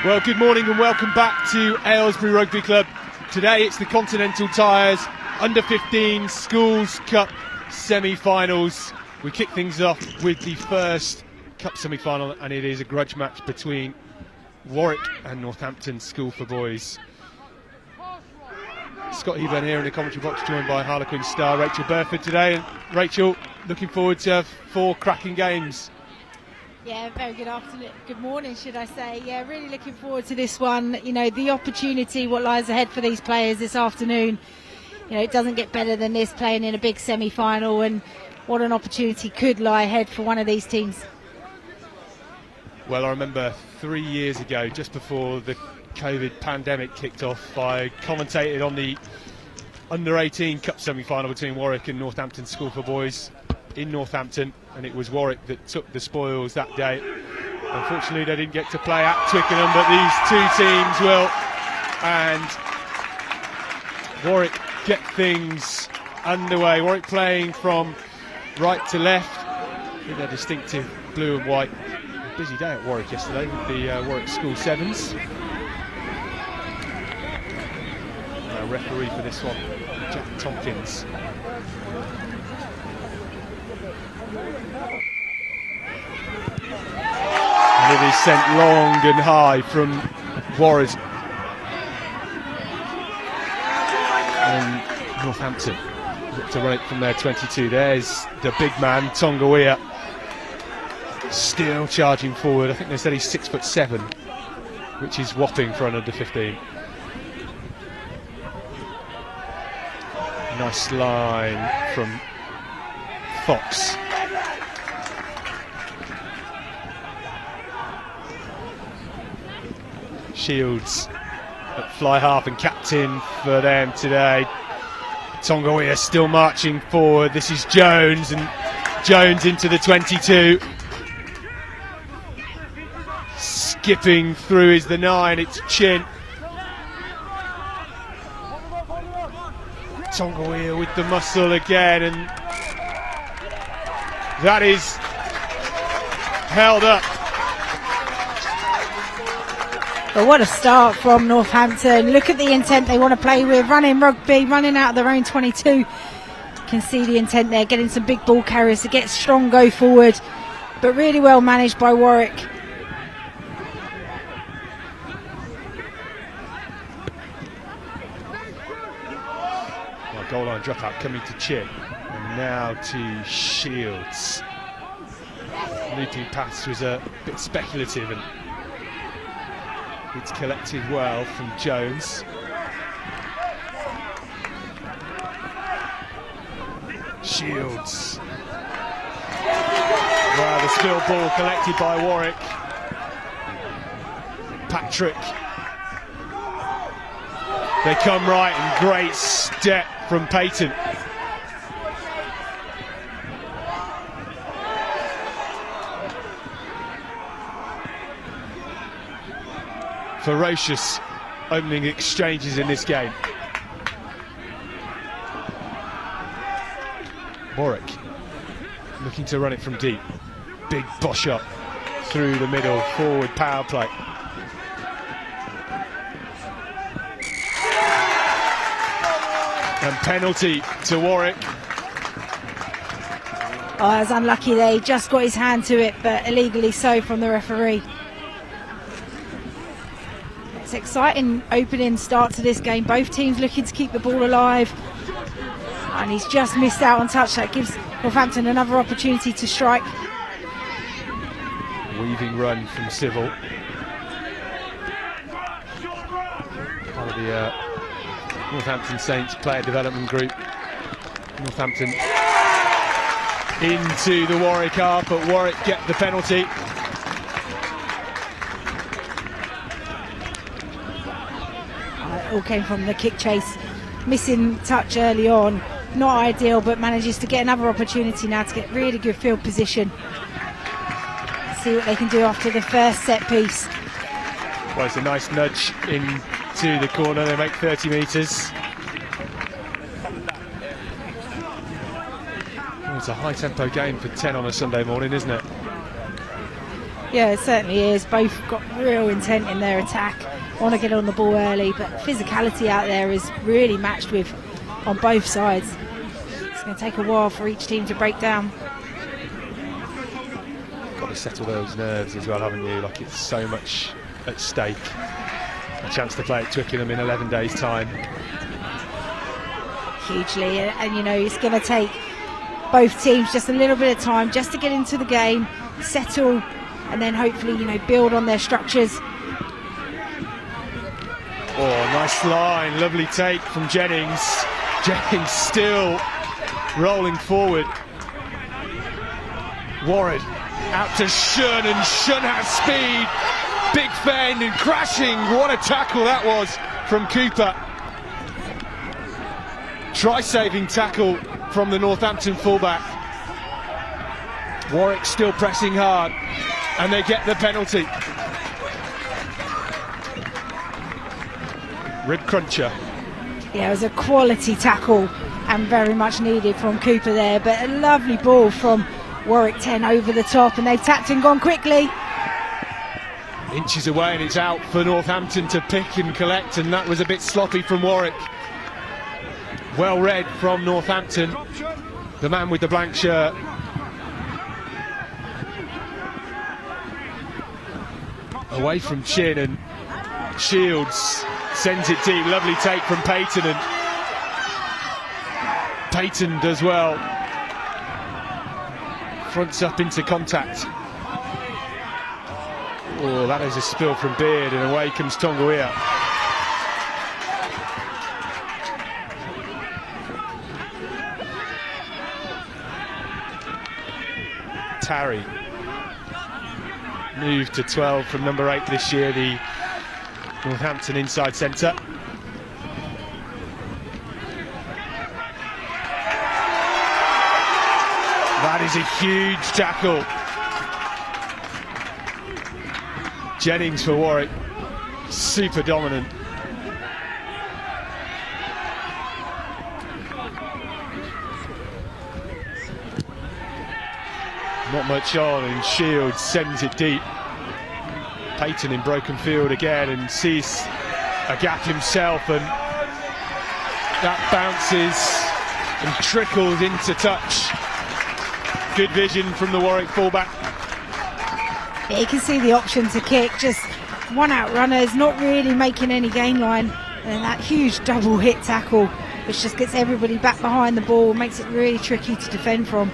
Well, good morning and welcome back to Aylesbury Rugby Club. Today it's the Continental Tyres Under-15 Schools Cup semi-finals. We kick things off with the first Cup semi-final, and it is a grudge match between Warwick and Northampton School for Boys. Scott Heburn here in the commentary box, joined by Harlequin star Rachel Burford today. And Rachel, looking forward to 4 cracking games. Yeah, very good afternoon, good morning should I say. Yeah, really looking forward to this one. You know, the opportunity, what lies ahead for these players this afternoon. You know, it doesn't get better than this, playing in a big semi-final, and what an opportunity could lie ahead for one of these teams. Well, I remember 3 years ago, just before the COVID pandemic kicked off, I commentated on the Under-18 Cup semi-final between Warwick and Northampton School for Boys in Northampton, and it was Warwick that took the spoils that day. Unfortunately, they didn't get to play at Twickenham, but these two teams will, and Warwick get things underway. Warwick playing from right to left with their distinctive blue and white. A busy day at Warwick yesterday with the Warwick School Sevens. Referee for this one, Jack Tompkins. And it is sent long and high from Warwick. And Northampton look to run it from their 22. There's the big man, Tonga, still charging forward. I think they said he's 6'7", which is whopping for an under-15. Nice line from Fox. Shields at fly half and captain for them today. Tonga still marching forward. This is Jones, and Jones into the 22. Skipping through is the 9, it's Chin. Tonga with the muscle again, and that is held up. But what a start from Northampton. Look at the intent they want to play with, running rugby, running out of their own 22. You can see the intent there, getting some big ball carriers to get strong go forward, but really well managed by Warwick. Goal line dropout coming to Chin, and now to Shields. Looping pass was a bit speculative, and it's collected well from Jones. Shields. Wow, the spill ball collected by Warwick. Patrick. They come right, and great step from Peyton. Ferocious opening exchanges in this game. Warwick looking to run it from deep. Big bosh up through the middle, forward power play. And penalty to Warwick. Oh, I was unlucky there. He just got his hand to it, but illegally so from the referee. It's exciting opening start to this game. Both teams looking to keep the ball alive. And he's just missed out on touch. That gives Northampton another opportunity to strike. Weaving run from Civil. Part of the Northampton Saints player development group. Northampton into the Warwick half, but Warwick get the penalty. It all came from the kick chase. Missing touch early on. Not ideal, but manages to get another opportunity now to get really good field position. See what they can do after the first set piece. Well, it's a nice nudge into the corner. They make 30 metres. Well, it's a high tempo game for 10 on a Sunday morning, isn't it? Yeah, it certainly is. Both got real intent in their attack, want to get on the ball early, but physicality out there is really matched with on both sides. It's going to take a while for each team to break down. Got to settle those nerves as well, haven't you? Like, it's so much at stake. A chance to play at Twickenham in 11 days' time. Hugely, and you know, it's going to take both teams just a little bit of time just to get into the game, settle, and then hopefully, you know, build on their structures. Oh, nice line, lovely take from Jennings. Jennings still rolling forward. Warwick out to Shun, and Shun has speed. Big fend and crashing. What a tackle that was from Cooper. Try-saving tackle from the Northampton fullback. Warwick still pressing hard, and they get the penalty. Rib cruncher. Yeah, it was a quality tackle and very much needed from Cooper there, but a lovely ball from Warwick 10 over the top, and they've tapped and gone quickly. Inches away, and it's out for Northampton to pick and collect, and that was a bit sloppy from Warwick. Well read from Northampton, the man with the blank shirt. Away from Chin, and Shields sends it deep. Lovely take from Payton, and Payton does well. Fronts up into contact. Oh, that is a spill from Beard, and away comes Tonguia. Tarry moved to 12 from number 8 this year, the Northampton inside centre. That is a huge tackle. Jennings for Warwick, super dominant. Not much on, and Shields sends it deep. Payton in broken field again, and sees a gap himself, and that bounces and trickles into touch. Good vision from the Warwick fullback. Yeah, you can see the option to kick, just one out runners, not really making any gain line, and that huge double hit tackle, which just gets everybody back behind the ball, makes it really tricky to defend from.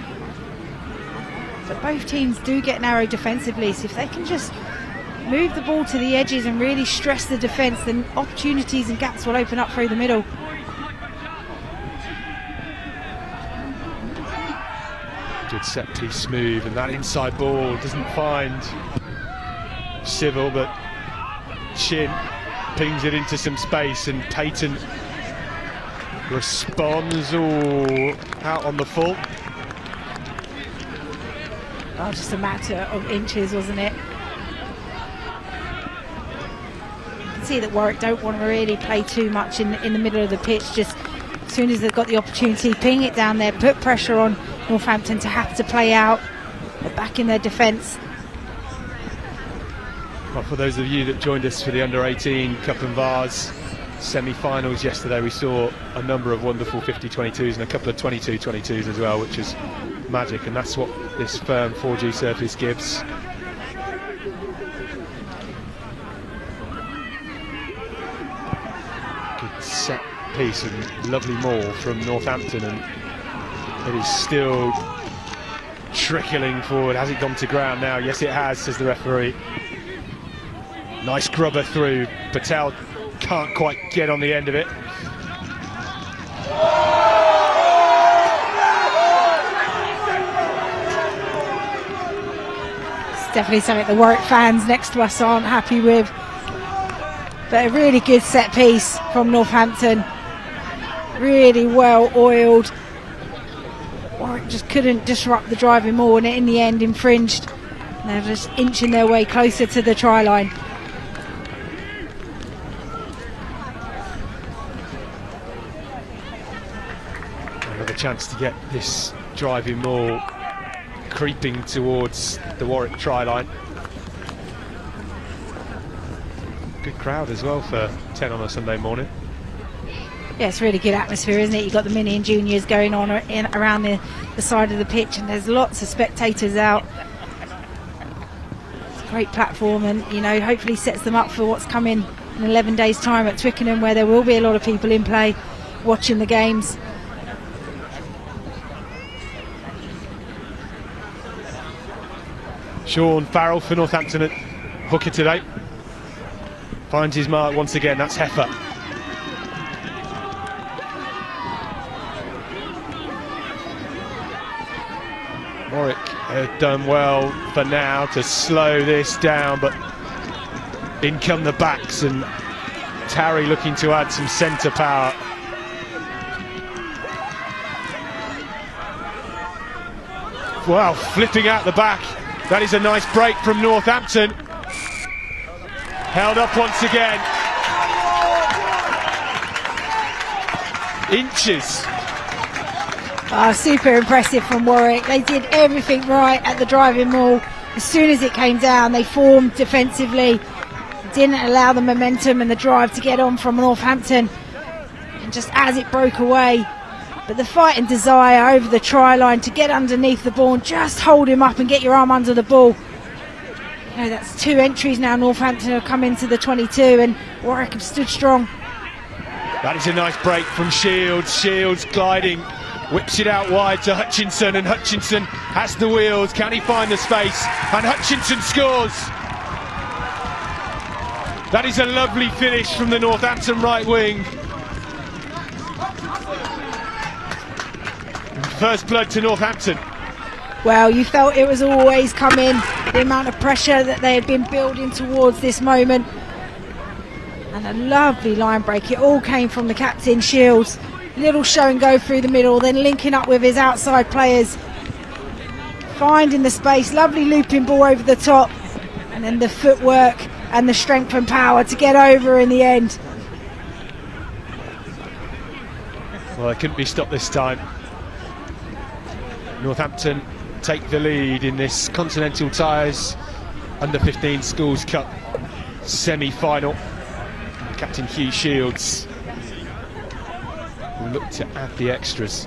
But both teams do get narrow defensively, so if they can just move the ball to the edges and really stress the defence, then opportunities and gaps will open up through the middle. Good set piece, smooth, and that inside ball doesn't find Civil, but Chin pings it into some space, and Payton responds. All out on the full. Oh, just a matter of inches, wasn't it? You can see that Warwick don't want to really play too much in the middle of the pitch. Just as soon as they've got the opportunity, ping it down there, put pressure on Northampton to have to play out. They're back in their defence. Well, for those of you that joined us for the Under-18 Cup and Vase semi-finals yesterday, we saw a number of wonderful 50-22s and a couple of 22-22s as well, which is magic, and that's what this firm 4G surface gives. Good set piece and lovely maul from Northampton, and it is still trickling forward. Has it gone to ground now? Yes, it has, says the referee. Nice grubber through. Patel can't quite get on the end of it. It's definitely something the Warwick fans next to us aren't happy with. But a really good set piece from Northampton. Really well oiled. Warwick just couldn't disrupt the driving maul, and it in the end infringed. And they're just inching their way closer to the try line. Another chance to get this driving maul creeping towards the Warwick try line. Good crowd as well for 10 on a Sunday morning. Yeah, it's really good atmosphere, isn't it? You've got the mini and juniors going on around the side of the pitch, and there's lots of spectators out. It's a great platform, and hopefully sets them up for what's coming in 11 days' time at Twickenham, where there will be a lot of people in play watching the games. Sean Farrell for Northampton at hooker today. Finds his mark once again, that's Heffer. Warwick have done well for now to slow this down, but in come the backs, and Tarry looking to add some centre power. Wow, flipping out the back. That is a nice break from Northampton. Held up once again. Inches. Super impressive from Warwick. They did everything right at the driving maul. As soon as it came down, they formed defensively. Didn't allow the momentum and the drive to get on from Northampton. And just as it broke away, but the fight and desire over the try line to get underneath the ball and just hold him up and get your arm under the ball. That's 2 entries now. Northampton have come into the 22, and Warwick have stood strong. That is a nice break from Shields. Shields gliding, whips it out wide to Hutchinson, and Hutchinson has the wheels. Can he find the space? And Hutchinson scores. That is a lovely finish from the Northampton right wing. First blood to Northampton. Well, you felt it was always coming, the amount of pressure that they had been building towards this moment. And a lovely line break. It all came from the captain, Shields. Little show and go through the middle, then linking up with his outside players. Finding the space, lovely looping ball over the top. And then the footwork and the strength and power to get over in the end. Well, they couldn't be stopped this time. Northampton take the lead in this Continental Tyres Under-15 Schools Cup semi-final. Captain Hugh Shields will look to add the extras.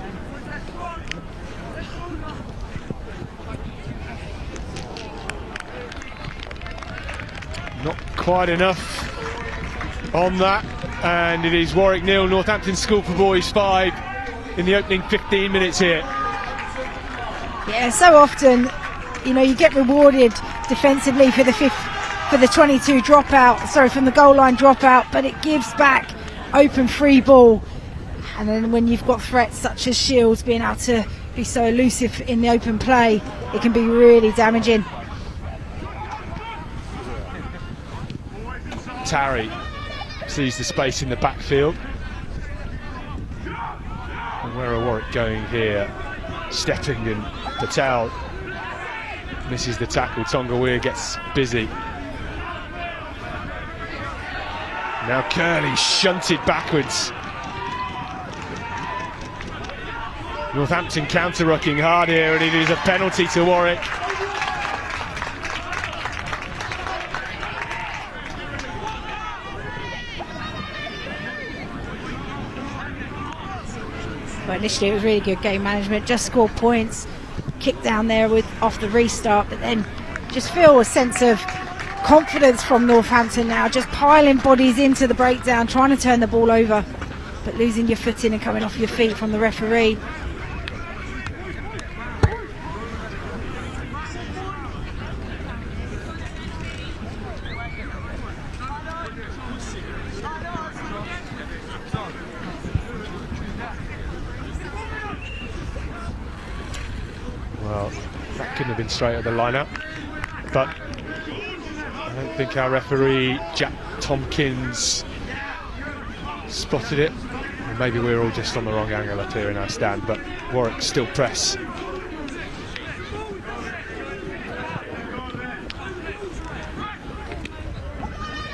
Not quite enough on that, and it is Warwick 0, Northampton School for Boys 5 in the opening 15 minutes here. Yeah, so often, you get rewarded defensively for the 22 dropout, from the goal line dropout, but it gives back open free ball. And then when you've got threats such as Shields being able to be so elusive in the open play, it can be really damaging. Tarry sees the space in the backfield. And where are Warwick going here? Stepping, and Patel misses the tackle. Tonga Weir gets busy. Now Curley shunted backwards. Northampton counter-rucking hard here, and it is a penalty to Warwick. Well, initially it was really good game management, just scored points, kicked down there off the restart, but then just feel a sense of confidence from Northampton now, just piling bodies into the breakdown, trying to turn the ball over, but losing your footing and coming off your feet from the referee. Well, that couldn't have been straight at the lineup, but I don't think our referee Jack Tompkins spotted it. Or maybe we're all just on the wrong angle up here in our stand, but Warwick still press.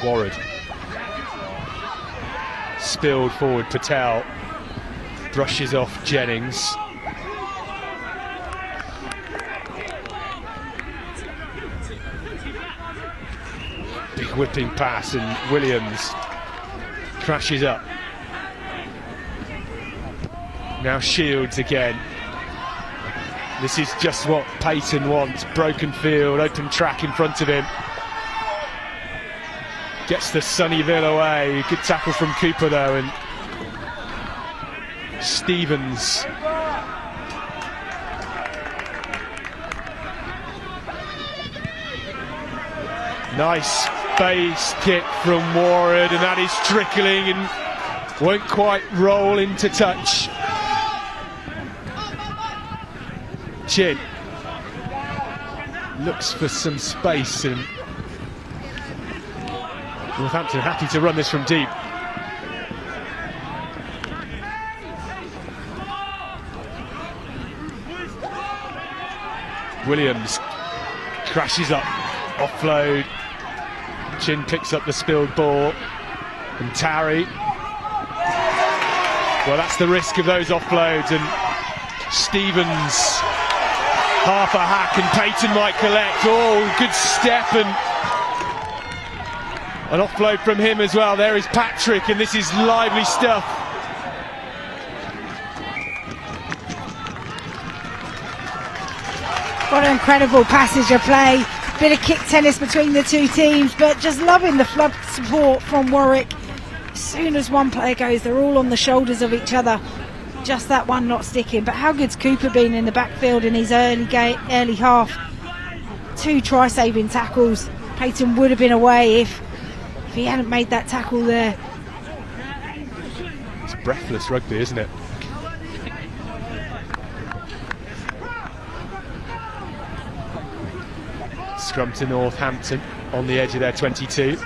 Warwick spilled forward. Patel brushes off Jennings. whipping pass, and Williams crashes up. Now Shields again. This is just what Peyton wants. Broken field, open track in front of him. Gets the Sunnyville away. Good tackle from Cooper though, and Stevens. Nice base kick from Warwick, and that is trickling and won't quite roll into touch. Chin looks for some space, and Northampton happy to run this from deep. Williams crashes up, offload. Chin picks up the spilled ball, and Tarry. Well, that's the risk of those offloads, and Stevens half a hack, and Peyton might collect. Oh, good step, and an offload from him as well. There is Patrick, and this is lively stuff. What an incredible passage of play. Bit of kick tennis between the two teams, but just loving the flood support from Warwick. As soon as one player goes, they're all on the shoulders of each other. Just that one not sticking. But how good's Cooper been in the backfield in his early half? 2 try-saving tackles. Peyton would have been away if he hadn't made that tackle there. It's breathless rugby, isn't it? Scrum to Northampton on the edge of their 22.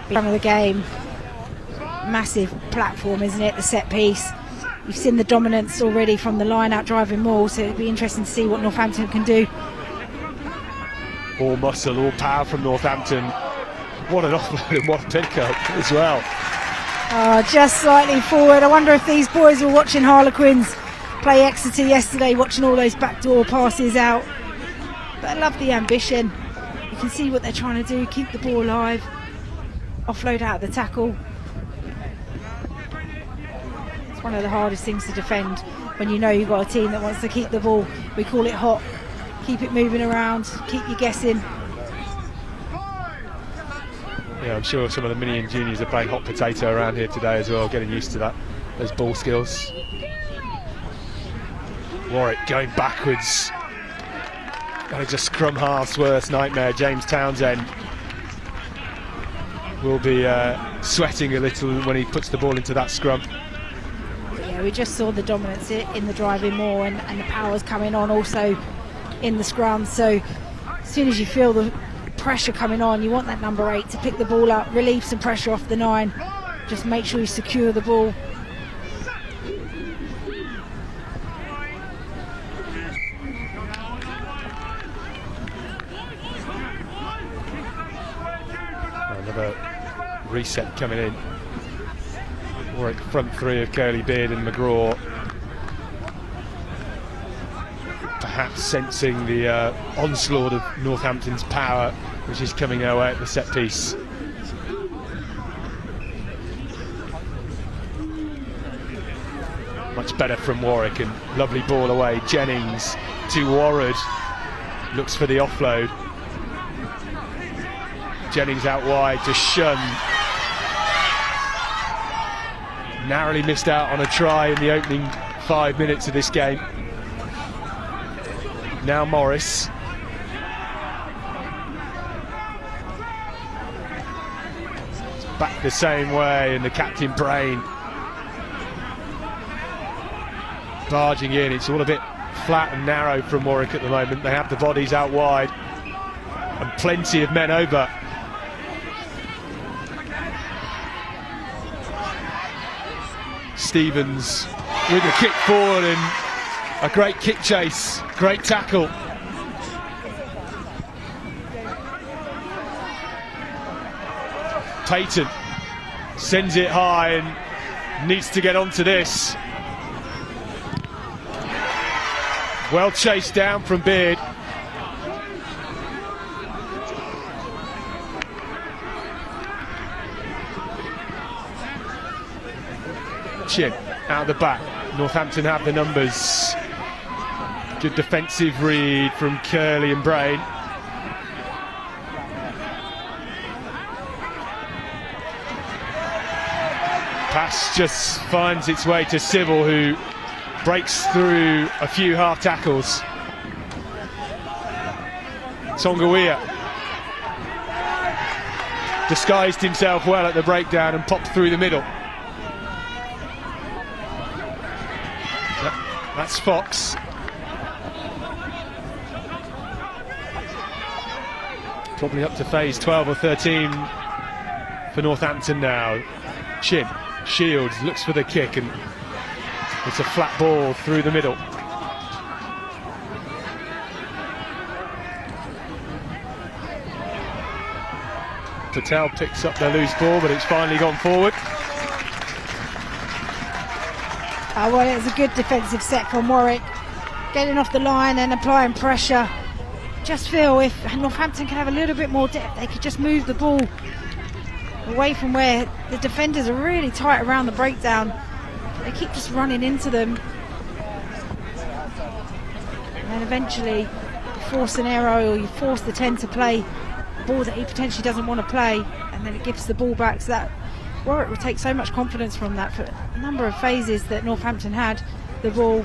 Front of the game, massive platform, isn't it? The set piece. You've seen the dominance already from the line out driving more, so it'd be interesting to see what Northampton can do. All muscle, all power from Northampton. What an offload and what a pickup as well. Oh, just slightly forward. I wonder if these boys were watching Harlequins play Exeter yesterday, watching all those backdoor passes out. But I love the ambition. You can see what they're trying to do, keep the ball alive, offload out the tackle. It's one of the hardest things to defend when you know you've got a team that wants to keep the ball. We call it hot. Keep it moving around, keep you guessing. Yeah, I'm sure some of the mini and juniors are playing hot potato around here today as well, getting used to that, those ball skills. Warwick going backwards. That is just scrum half's worst nightmare. James Townsend will be sweating a little when he puts the ball into that scrum. Yeah, we just saw the dominance in the driving more, and the power's coming on also in the scrum. So as soon as you feel the pressure coming on, you want that number 8 to pick the ball up, relieve some pressure off the 9, just make sure you secure the ball. Another reset coming in. Warwick front 3 of Curly Beard and McGraw. Perhaps sensing the onslaught of Northampton's power, which is coming their way at the set piece. Much better from Warwick, and lovely ball away. Jennings to Warwick, looks for the offload. Jennings out wide to Shun. Narrowly missed out on a try in the opening 5 minutes of this game. Now Morris. It's back the same way, and the captain Brain barging in. It's all a bit flat and narrow from Warwick at the moment. They have the bodies out wide and plenty of men over. Stevens with a kick forward and a great kick chase, great tackle. Payton sends it high and needs to get onto this. Well chased down from Beard. Chin out the back. Northampton have the numbers. Good defensive read from Curley and Brain. Pass just finds its way to Civil, who breaks through a few half tackles. Tongawiya disguised himself well at the breakdown and popped through the middle. That's Fox. Probably up to phase 12 or 13 for Northampton now. Chin, Shields looks for the kick and it's a flat ball through the middle. Patel picks up the loose ball, but it's finally gone forward. Well, it was a good defensive set from Warwick, getting off the line and applying pressure. Just feel if Northampton can have a little bit more depth, they could just move the ball away from where the defenders are really tight around the breakdown. They keep just running into them, and then eventually you force an error or you force the 10 to play a ball that he potentially doesn't want to play, and then it gives the ball back. So that Warwick would take so much confidence from that for a number of phases that Northampton had the ball.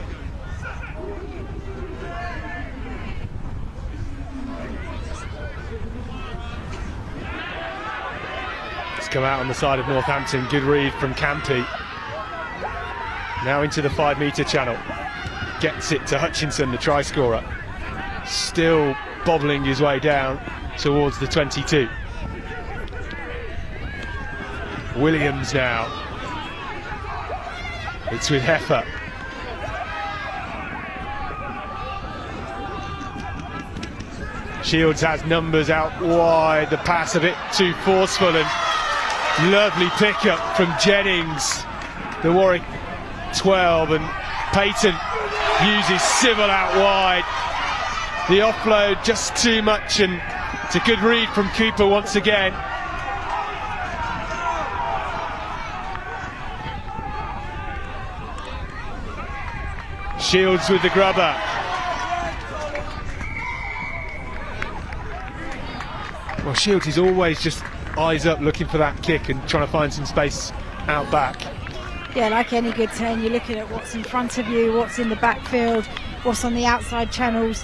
It's come out on the side of Northampton. Good read from Campy. Now into the 5 metre channel. Gets it to Hutchinson, the try scorer. Still bobbling his way down towards the 22. Williams now. It's with Heffer. Shields has numbers out wide. The pass a bit too forceful, and lovely pickup from Jennings, the Warwick 12, and Payton uses Civil out wide. The offload just too much, and it's a good read from Cooper once again. Shields with the grubber. Well, Shields is always just eyes up looking for that kick and trying to find some space out back. Yeah, like any good 10, you're looking at what's in front of you, what's in the backfield, what's on the outside channels,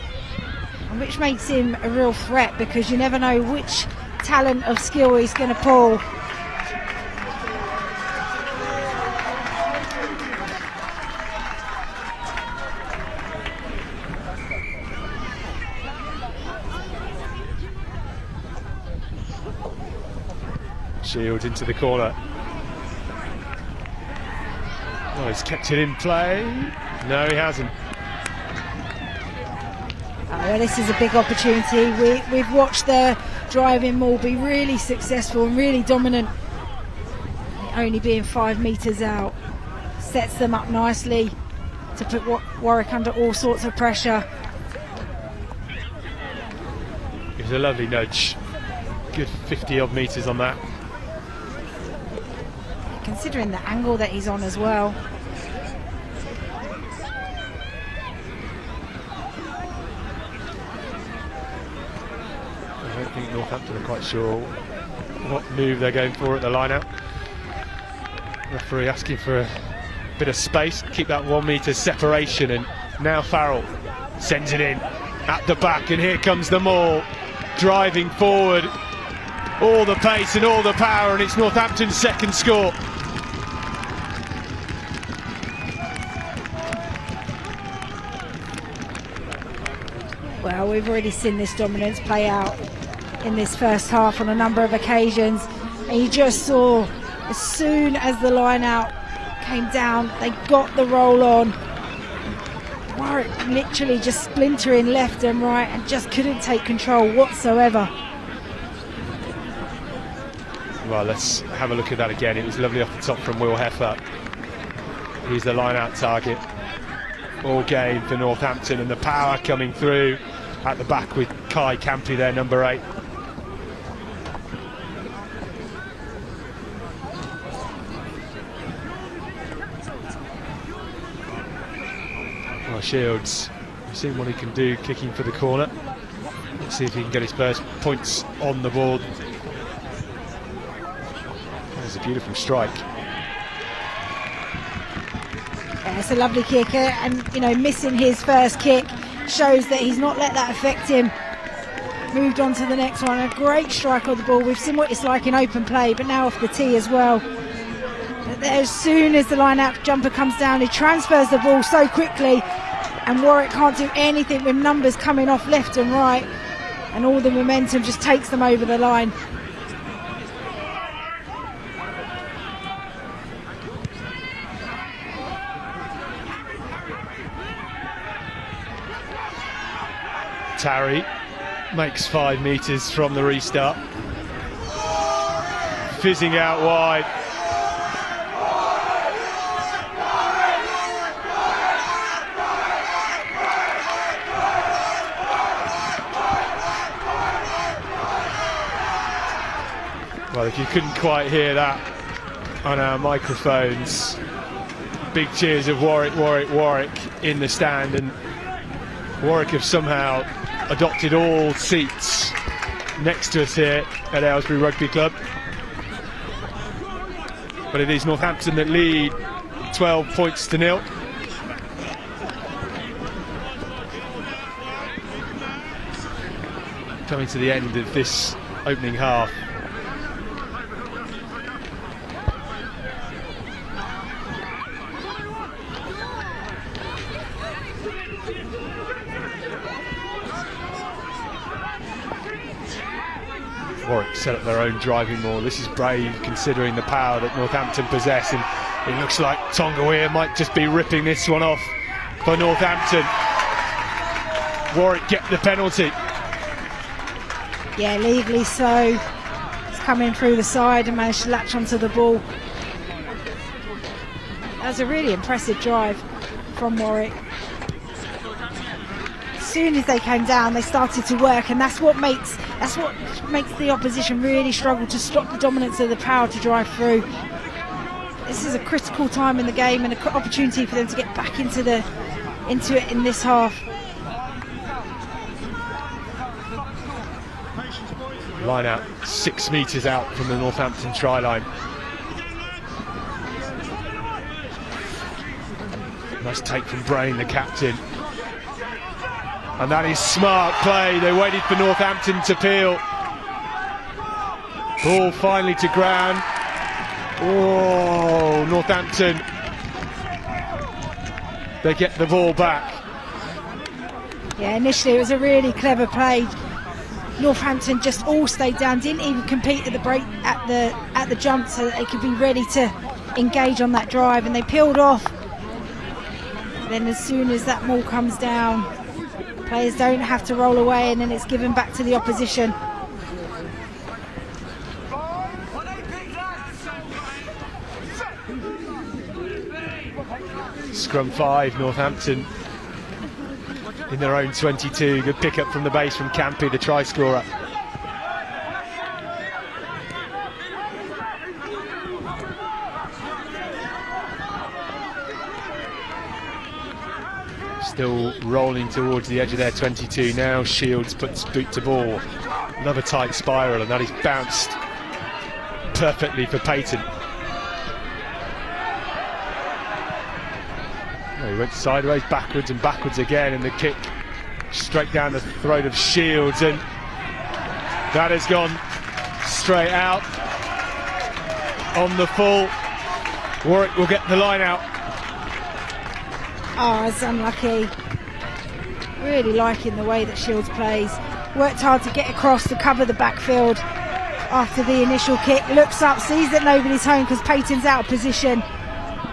and which makes him a real threat, because you never know which talent of skill he's going to pull. Shields into the corner. Oh, he's kept it in play. No, he hasn't. Well, this is a big opportunity. We've watched the driving maul be really successful and really dominant. Only being 5 metres out sets them up nicely to put Warwick under all sorts of pressure. It was a lovely nudge. Good 50 odd metres on that. Considering the angle that he's on as well. I don't think Northampton are quite sure what move they're going for at the line out. Referee asking for a bit of space, keep that 1 metre separation, and now Farrell sends it in at the back, and here comes the maul driving forward, all the pace and all the power, and it's Northampton's second score. Well, we've already seen this dominance play out in this first half on a number of occasions, and you just saw as soon as the line out came down, they got the roll on. Warwick literally just splintering left and right and just couldn't take control whatsoever. Well, let's have a look at that again. It was lovely off the top from Will Heffer. He's the line-out target all game for Northampton, and the power coming through at the back with Kai Campy there, number 8. Well, Shields, we've seen what he can do kicking for the corner. Let's see if he can get his first points on the board. That's a beautiful strike. Yeah, it's a lovely kick, and you know, missing his first kick shows that he's not let that affect him. Moved on to the next one. A great strike on the ball. We've seen what it's like in open play, but now off the tee as well. But as soon as the line-out jumper comes down, he transfers the ball so quickly, and Warwick can't do anything with numbers coming off left and right, and all the momentum just takes them over the line. Tarry makes 5 metres from the restart. Fizzing out wide. Well, if you couldn't quite hear that on our microphones, big cheers of Warwick, Warwick, Warwick in the stand, and Warwick have somehow adopted all seats next to us here at Aylesbury Rugby Club. But it is Northampton that lead 12 points to 0. Coming to the end of this opening half. Warwick set up their own driving maul. This is brave considering the power that Northampton possess, and it looks like Tonga might just be ripping this one off for Northampton. Warwick get the penalty. Yeah, legally so. It's coming through the side and managed to latch onto the ball. That was a really impressive drive from Warwick. As soon as they came down, they started to work, and that's what makes the opposition really struggle to stop the dominance of the power to drive through. This is a critical time in the game and an opportunity for them to get back into it in this half. Line out 6 metres out from the Northampton try line. Nice take from Brain, the captain. And that is smart play. They waited for Northampton to peel. Ball finally to ground. Oh, Northampton. They get the ball back. Yeah, initially it was a really clever play. Northampton just all stayed down, didn't even compete at the break at the jump, so that they could be ready to engage on that drive, and they peeled off. Then as soon as that maul comes down, players don't have to roll away, and then it's given back to the opposition. Scrum 5, Northampton in their own 22. Good pick up from the base from Campy, the try scorer. Still rolling towards the edge of their 22 now. Shields puts boot to ball. Another tight spiral, and that is bounced perfectly for Peyton. He went sideways, backwards and backwards again, and the kick straight down the throat of Shields, and that has gone straight out on the full. Warwick will get the line out. Oh, it's unlucky. Really liking the way that Shields plays. Worked hard to get across to cover the backfield after the initial kick. Looks up, sees that nobody's home because Peyton's out of position.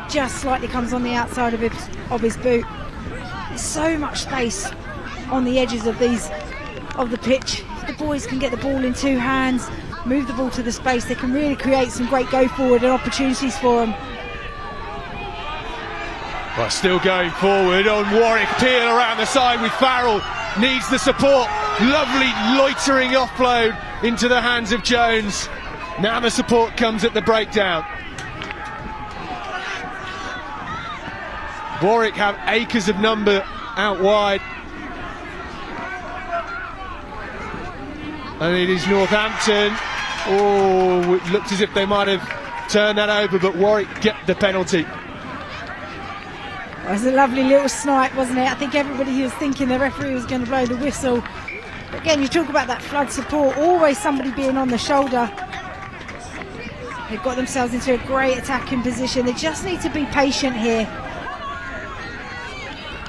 Just slightly comes on the outside of his boot. There's so much space on the edges of the pitch. If the boys can get the ball in 2 hands, move the ball to the space, they can really create some great go forward and opportunities for them. Well, still going forward on Warwick, peel around the side with Farrell, needs the support, lovely loitering offload into the hands of Jones. Now the support comes at the breakdown. Warwick have acres of number out wide. And it is Northampton. Oh, it looked as if they might have turned that over, but Warwick get the penalty. It was a lovely little snipe, wasn't it? I think everybody was thinking the referee was going to blow the whistle. But again, you talk about that flood support, always somebody being on the shoulder. They've got themselves into a great attacking position. They just need to be patient here.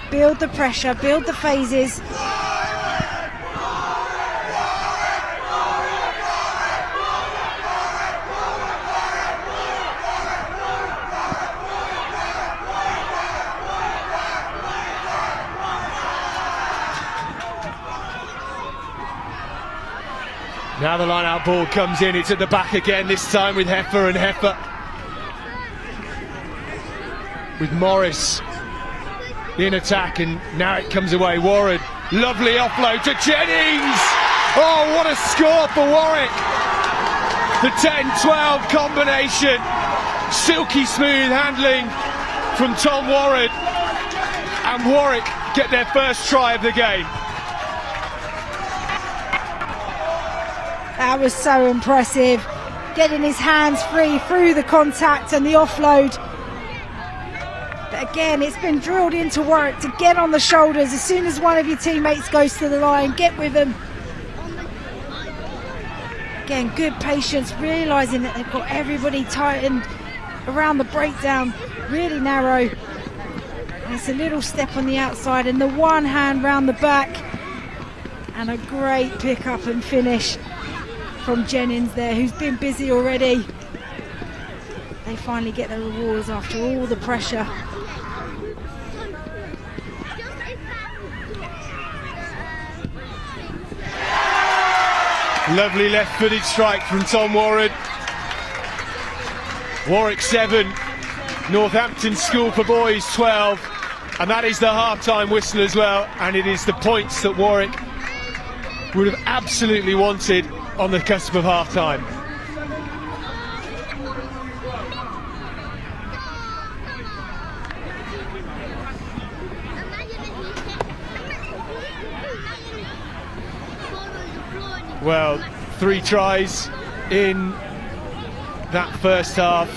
Build the pressure, build the phases. Now the line-out ball comes in, it's at the back again, this time with Heffer and Heffer. With Morris in attack, and now it comes away. Warren, lovely offload to Jennings! Oh, what a score for Warwick! The 10-12 combination. Silky smooth handling from Tom Warren. And Warwick get their first try of the game. That was so impressive, getting his hands free through the contact and the offload. But again, it's been drilled into Warwick to get on the shoulders as soon as one of your teammates goes to the line, get with them. Again, good patience, realising that they've got everybody tightened around the breakdown, really narrow. And it's a little step on the outside and the one hand round the back. And a great pick up and finish from Jennings there, who's been busy already. They finally get their rewards after all the pressure. Lovely left-footed strike from Tom Warren. Warwick 7, Northampton School for Boys 12, and that is the half-time whistle as well, and it is the points that Warwick would have absolutely wanted on the cusp of half-time. Well, 3 tries in that first half.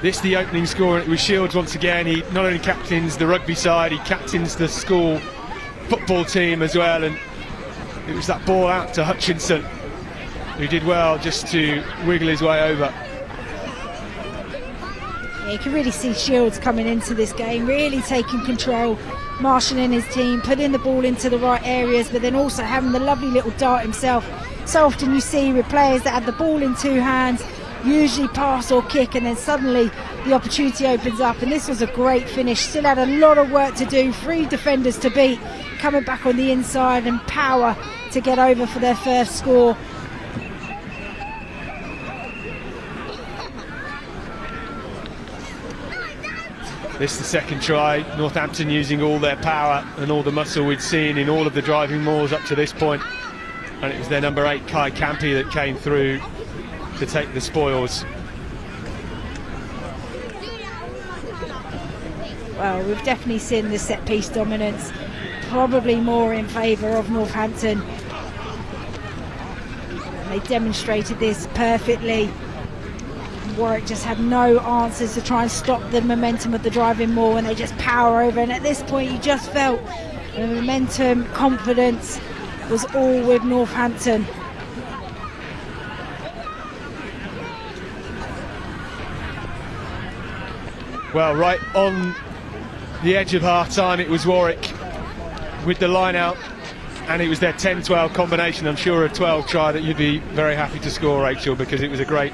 This the opening score, and it was Shields once again. He not only captains the rugby side, he captains the school football team as well, and it was that ball out to Hutchinson, who did well just to wiggle his way over. Yeah, you can really see Shields coming into this game, really taking control, marshalling his team, putting the ball into the right areas, but then also having the lovely little dart himself. So often you see with players that have the ball in 2 hands, usually pass or kick, and then suddenly the opportunity opens up, and this was a great finish. Still had a lot of work to do, 3 defenders to beat, coming back on the inside, and power to get over for their first score. This is the second try, Northampton using all their power and all the muscle we'd seen in all of the driving maws up to this point, and it was their number 8 Kai Campy that came through to take the spoils. Well, we've definitely seen the set piece dominance, probably more in favour of Northampton. They demonstrated this perfectly. Warwick just had no answers to try and stop the momentum of the driving maul, and they just power over, and at this point you just felt the momentum, confidence was all with Northampton. Well, right on the edge of half-time it was Warwick with the line out, and it was their 10-12 combination. I'm sure a 12 try that you'd be very happy to score, Rachel, because it was a great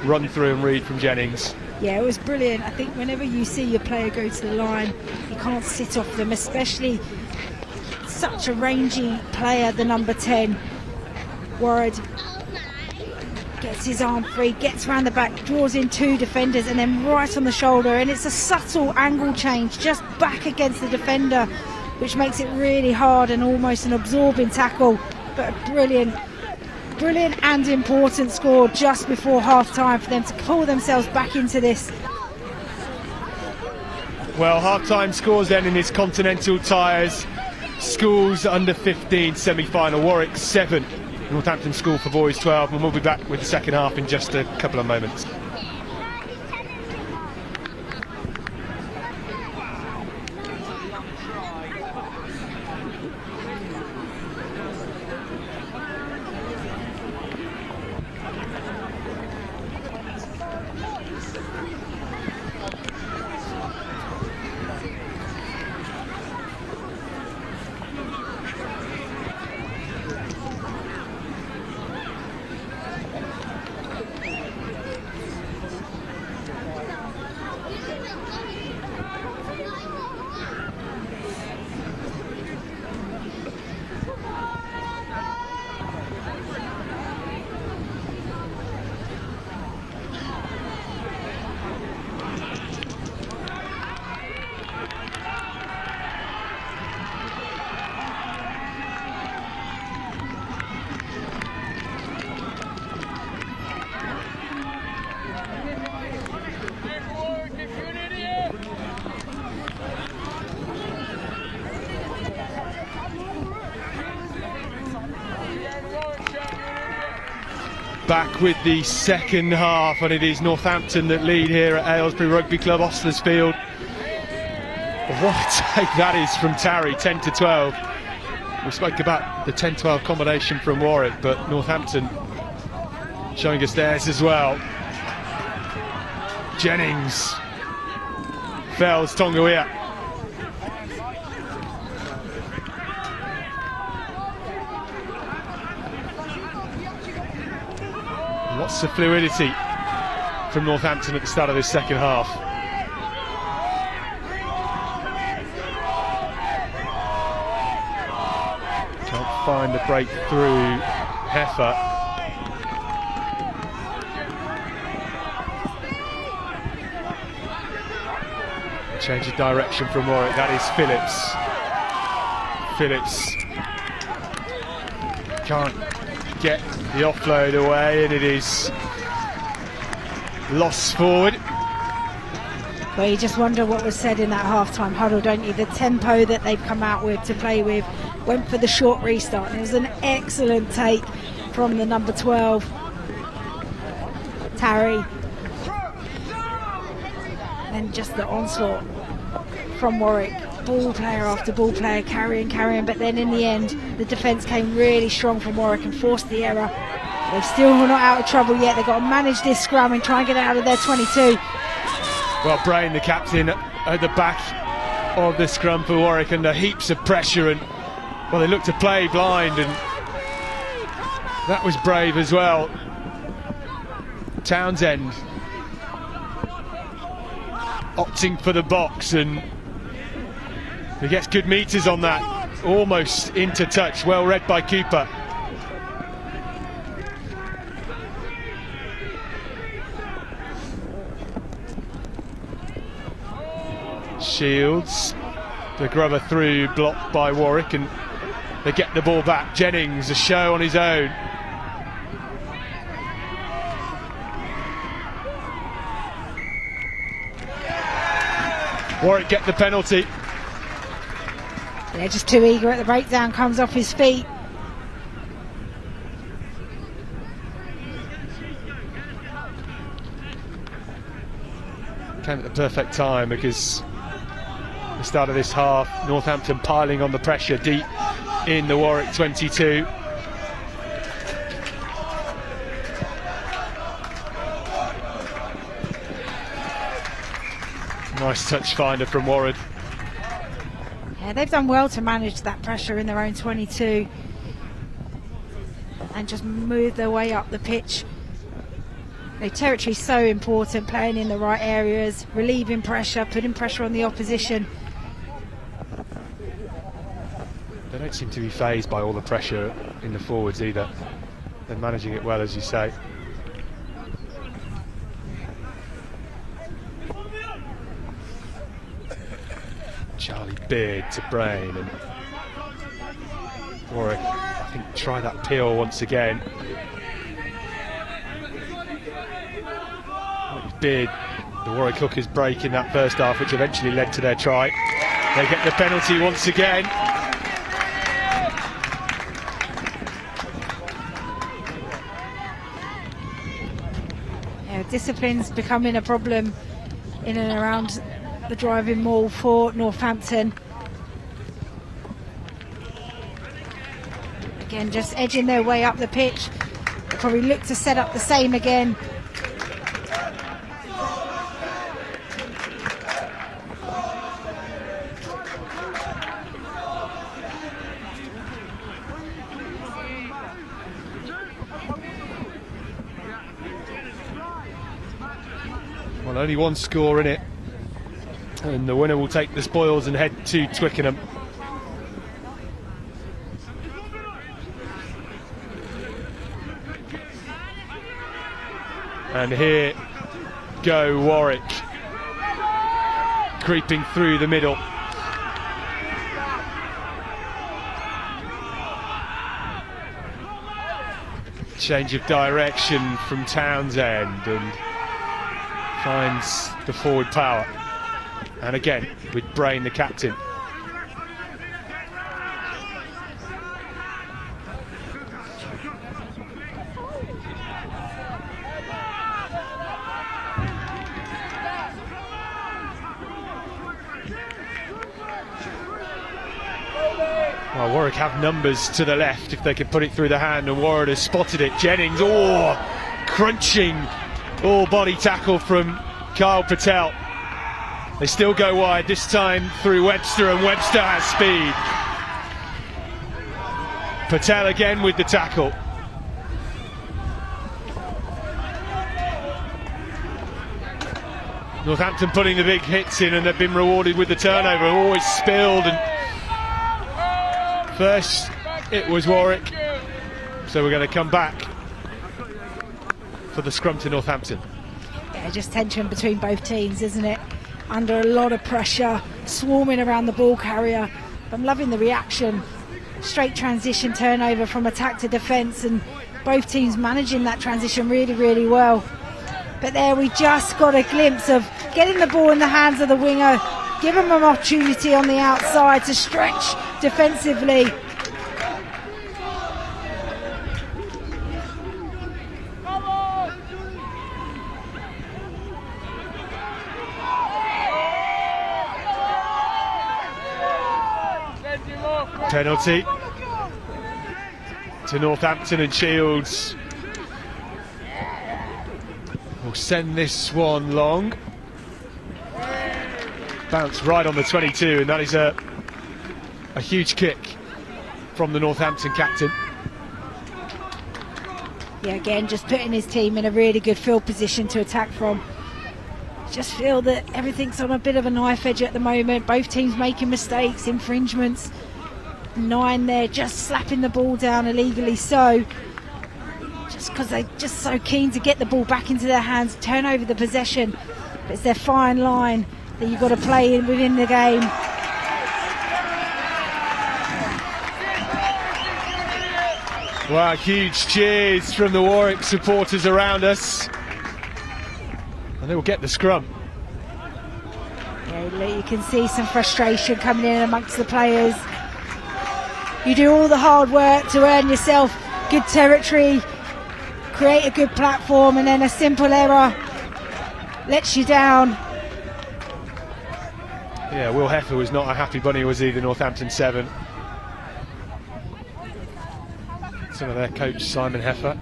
run through and read from Jennings. Yeah, it was brilliant. I think whenever you see your player go to the line, you can't sit off them, especially such a rangy player, the number 10. Warwick gets his arm free, gets around the back, draws in 2 defenders, and then right on the shoulder, and it's a subtle angle change just back against the defender, which makes it really hard and almost an absorbing tackle. But a brilliant and important score just before half time for them to pull themselves back into this. Well, half-time scores then in this Continental Tyres Schools under 15 semi-final. Warwick 7, Northampton School for Boys 12, and we'll be back with the second half in just a couple of moments. Back with the second half, and it is Northampton that lead here at Aylesbury Rugby Club, Oslersfield. What a take that is from Tarry, 10 to 12. We spoke about the 10-12 combination from Warwick, but Northampton showing us theirs as well. Jennings, Fells, Tongawiya. Lots of fluidity from Northampton at the start of this second half. Can't find the break through Heifer. Change of direction from Warwick, that is Phillips. Phillips can't get the offload away, and it is lost forward. Well, you just wonder what was said in that half-time huddle, don't you? The tempo that they've come out with to play with, went for the short restart, and it was an excellent take from the number 12, Tarry. And just the onslaught from Warwick. Ball player after ball player, carrying, but then in the end the defence came really strong from Warwick and forced the error. They're still not out of trouble yet. They've got to manage this scrum and try and get out of their 22. Well, Brain, the captain, at the back of the scrum for Warwick under heaps of pressure, and well, they looked to play blind, and that was brave as well. Townsend opting for the box, and he gets good meters on that, almost into touch, well read by Cooper. Shields, the grubber through, blocked by Warwick, and they get the ball back. Jennings, a show on his own. Warwick get the penalty. They're just too eager at the breakdown, comes off his feet. Came at the perfect time, because the start of this half, Northampton piling on the pressure deep in the Warwick 22. Nice touch finder from Warwick. Yeah, they've done well to manage that pressure in their own 22 and just move their way up the pitch. The territory is so important, playing in the right areas, relieving pressure, putting pressure on the opposition. They don't seem to be fazed by all the pressure in the forwards either. They're managing it well, as you say. Charlie Beard to Brain, and Warwick, I think, try that peel once again. Beard, the Warwick hookers break in that first half, which eventually led to their try. They get the penalty once again. Yeah, discipline's becoming a problem in and around the driving mall for Northampton. Again, just edging their way up the pitch. They'll probably look to set up the same again. Well, only one score in it, and the winner will take the spoils and head to Twickenham. And here go Warwick, creeping through the middle. Change of direction from Townsend, and finds the forward power, and again with Brain the captain. Well, Warwick have numbers to the left if they could put it through the hand, and Warwick has spotted it. Jennings, crunching all-body tackle from Kyle Patel. They still go wide, this time through Webster, and Webster has speed. Patel again with the tackle. Northampton putting the big hits in, and they've been rewarded with the turnover. Always spilled, and first it was Warwick, so we're going to come back for the scrum to Northampton. Yeah, just tension between both teams, isn't it? Under a lot of pressure, swarming around the ball carrier. I'm loving the reaction. Straight transition turnover from attack to defence, and both teams managing that transition really, really well. But there we just got a glimpse of getting the ball in the hands of the winger, give him an opportunity on the outside to stretch defensively. Penalty to Northampton, and Shields will send this one long. Bounce right on the 22, and that is a huge kick from the Northampton captain. Yeah, again, just putting his team in a really good field position to attack from. Just feel that everything's on a bit of a knife edge at the moment. Both teams making mistakes, infringements. 9 there, just slapping the ball down illegally, so just because they're just so keen to get the ball back into their hands, turn over the possession. But it's their fine line that you've got to play in within the game. Wow, huge cheers from the Warwick supporters around us, and they will get the scrum. Yeah, you can see some frustration coming in amongst the players. You do all the hard work to earn yourself good territory, create a good platform, and then a simple error lets you down. Yeah, Will Heffer was not a happy bunny, was he, the Northampton 7? Son of their coach, Simon Heffer.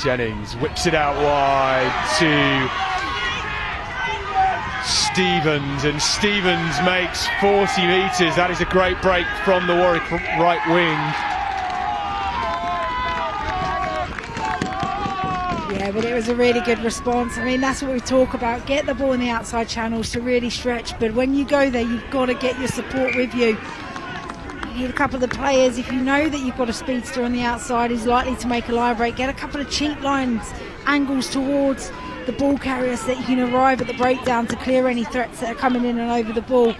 Jennings whips it out wide to Stevens, and Stevens makes 40 metres. That is a great break from the Warwick right wing. Yeah, but it was a really good response. I mean, that's what we talk about. Get the ball in the outside channels to really stretch, but when you go there, you've got to get your support with you. You need a couple of the players. If you know that you've got a speedster on the outside who's likely to make a line break, get a couple of cheap lines angles towards the ball carrier so that he can arrive at the breakdown to clear any threats that are coming in and over the ball.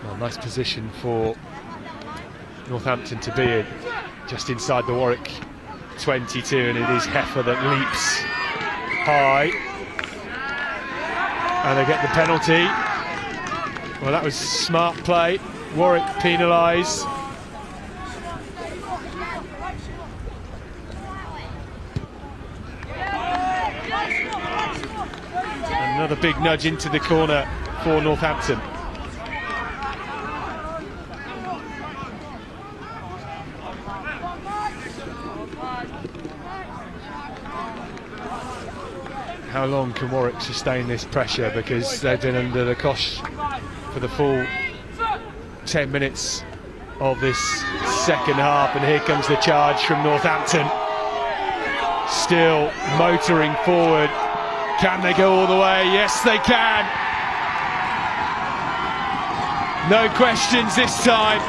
Well, nice position for Northampton to be in, just inside the Warwick 22, and it is Heffer that leaps high, and they get the penalty. Well, that was smart play. Warwick penalised. Another big nudge into the corner for Northampton. How long can Warwick sustain this pressure, because they've been under the cosh for the full 10 minutes of this second half, and here comes the charge from Northampton. Still motoring forward. Can they go all the way? Yes, they can. No questions this time.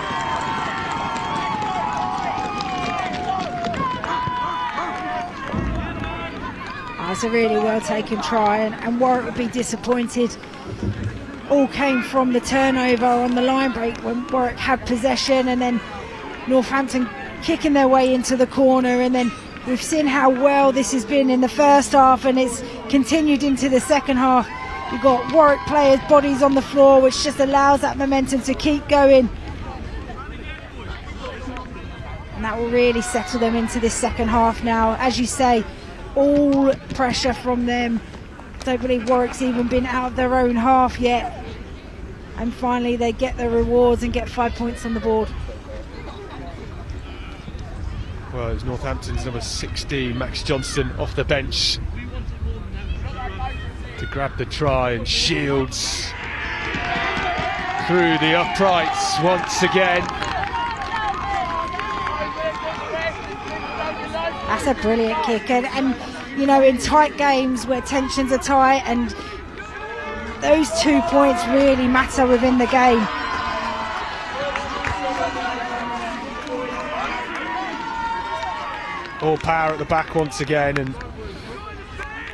That's a really well taken try, and Warwick would be disappointed. All came from the turnover on the line break when Warwick had possession, and then Northampton kicking their way into the corner, and then we've seen how well this has been in the first half, and it's continued into the second half. You've got Warwick players' bodies on the floor, which just allows that momentum to keep going, and that will really settle them into this second half now. As you say, all pressure from them. Don't believe Warwick's even been out of their own half yet, and finally they get their rewards and get 5 points on the board. Well, it's Northampton's number 16, Max Johnston, off the bench to grab the try, and Shields through the uprights once again. That's a brilliant kick, and you know, in tight games where tensions are tight, and those 2 points really matter within the game. All power at the back once again, and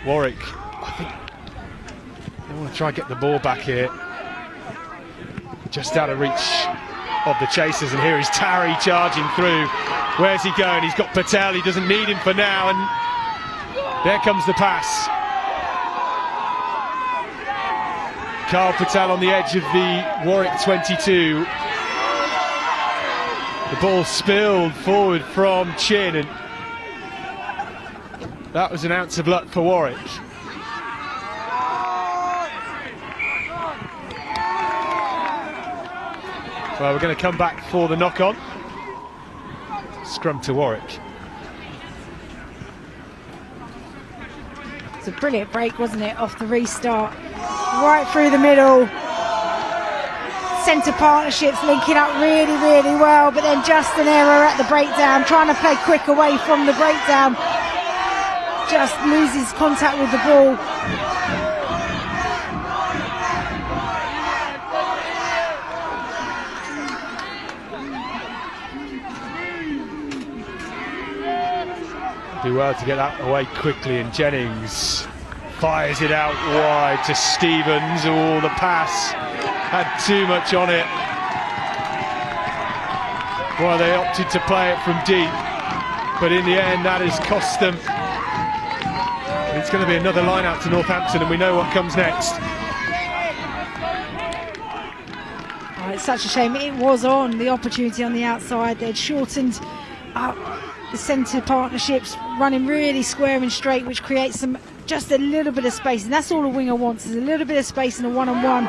Warwick, I think they want to try and get the ball back here, just out of reach of the chasers, and here is Tarry charging through. Where's he going? He's got Patel, he doesn't need him for now, and there comes the pass. Carl Patel on the edge of the Warwick 22. The ball spilled forward from Chin, and that was an ounce of luck for Warwick. Well, we're going to come back for the knock-on. Scrum to Warwick. It's a brilliant break, wasn't it, off the restart. Right through the middle. Centre partnerships linking up really, really well, but then just an error at the breakdown, trying to play quick away from the breakdown. Just loses contact with the ball. Do well to get that away quickly, and Jennings fires it out wide to Stevens. Oh, the pass had too much on it. Well, they opted to play it from deep, but in the end that has cost them. It's going to be another line out to Northampton, and we know what comes next. Oh, it's such a shame. It was on, the opportunity on the outside. They'd shortened up the centre partnerships, running really square and straight, which creates just a little bit of space, and that's all a winger wants, is a little bit of space in a one-on-one,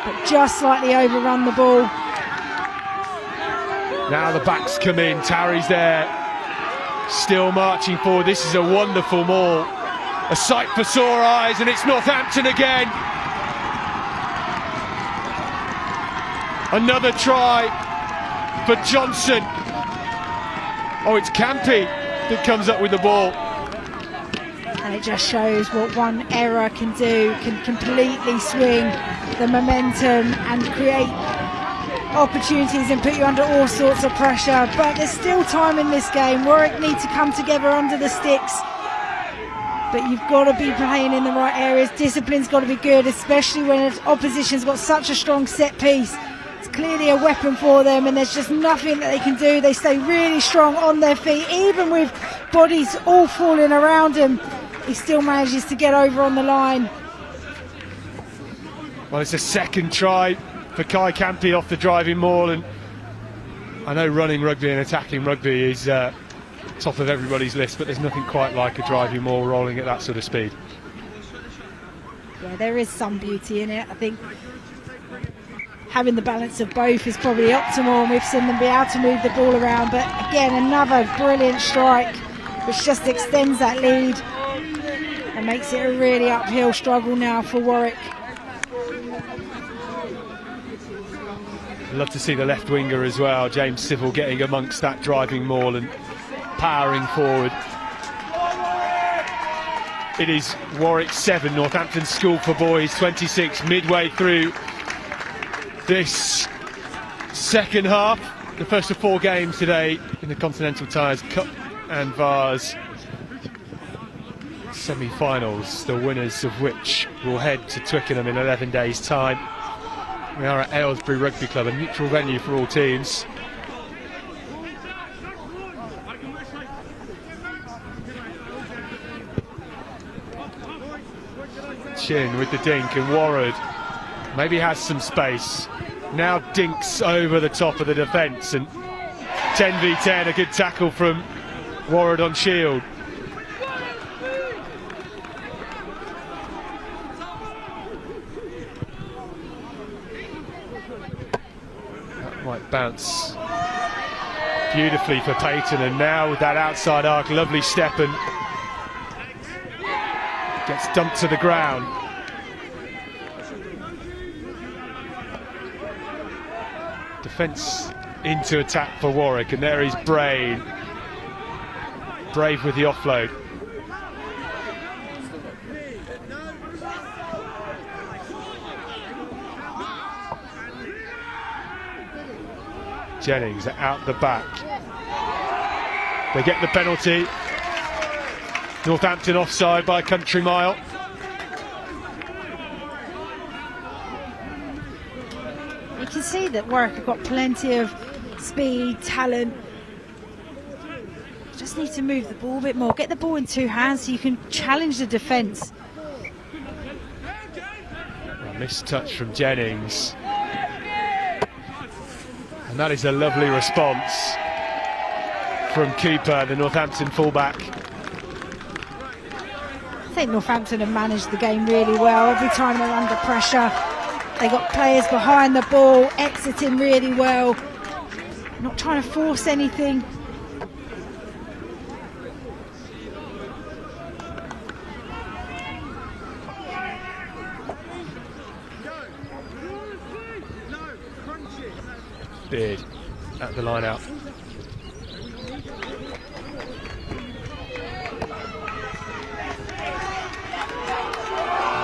but just slightly overrun the ball. Now the backs come in, Tarry's there, still marching forward. This is a wonderful maul, a sight for sore eyes, and it's Northampton again. Another try for Johnson. Oh, it's Campy that comes up with the ball. And And it just shows what one error can do, can completely swing the momentum and create opportunities and put you under all sorts of pressure. But there's still time in this game. Warwick need to come together under the sticks, but you've got to be playing in the right areas. Discipline's got to be good, especially when opposition's got such a strong set piece. It's clearly a weapon for them, and there's just nothing that they can do. They stay really strong on their feet, even with bodies all falling around him. He still manages to get over on the line. Well, it's a second try for Kai Campi off the driving maul, and I know running rugby and attacking rugby is top of everybody's list, but there's nothing quite like a driving maul rolling at that sort of speed. Yeah, there is some beauty in it. I think having the balance of both is probably optimal, and we've seen them be able to move the ball around. But again, another brilliant strike which just extends that lead and makes it a really uphill struggle now for Warwick. Love to see the left winger as well, James Civil, getting amongst that driving maul and powering forward. It is Warwick 7, Northampton School for Boys 26, midway through this second half. The first of 4 games today in the Continental Tyres Cup and Vase semi-finals, the winners of which will head to Twickenham in 11 days' time. We are at Aylesbury Rugby Club, a neutral venue for all teams. Chin with the dink, and Warwick maybe has some space. Now dinks over the top of the defence, and 10v10, a good tackle from Warwick on Shield. That might bounce beautifully for Peyton, and now with that outside arc, lovely step, and gets dumped to the ground. Defence into attack for Warwick, and there is Brave with the offload. Jennings out the back. They get the penalty. Northampton offside by a country mile. You can see that Warwick have got plenty of speed, talent. Just need to move the ball a bit more. Get the ball in 2 hands so you can challenge the defence. A missed touch from Jennings. And that is a lovely response from Cooper, the Northampton fullback. I think Northampton have managed the game really well. Every time they're under pressure, they got players behind the ball, exiting really well, not trying to force anything. Beard at the line out.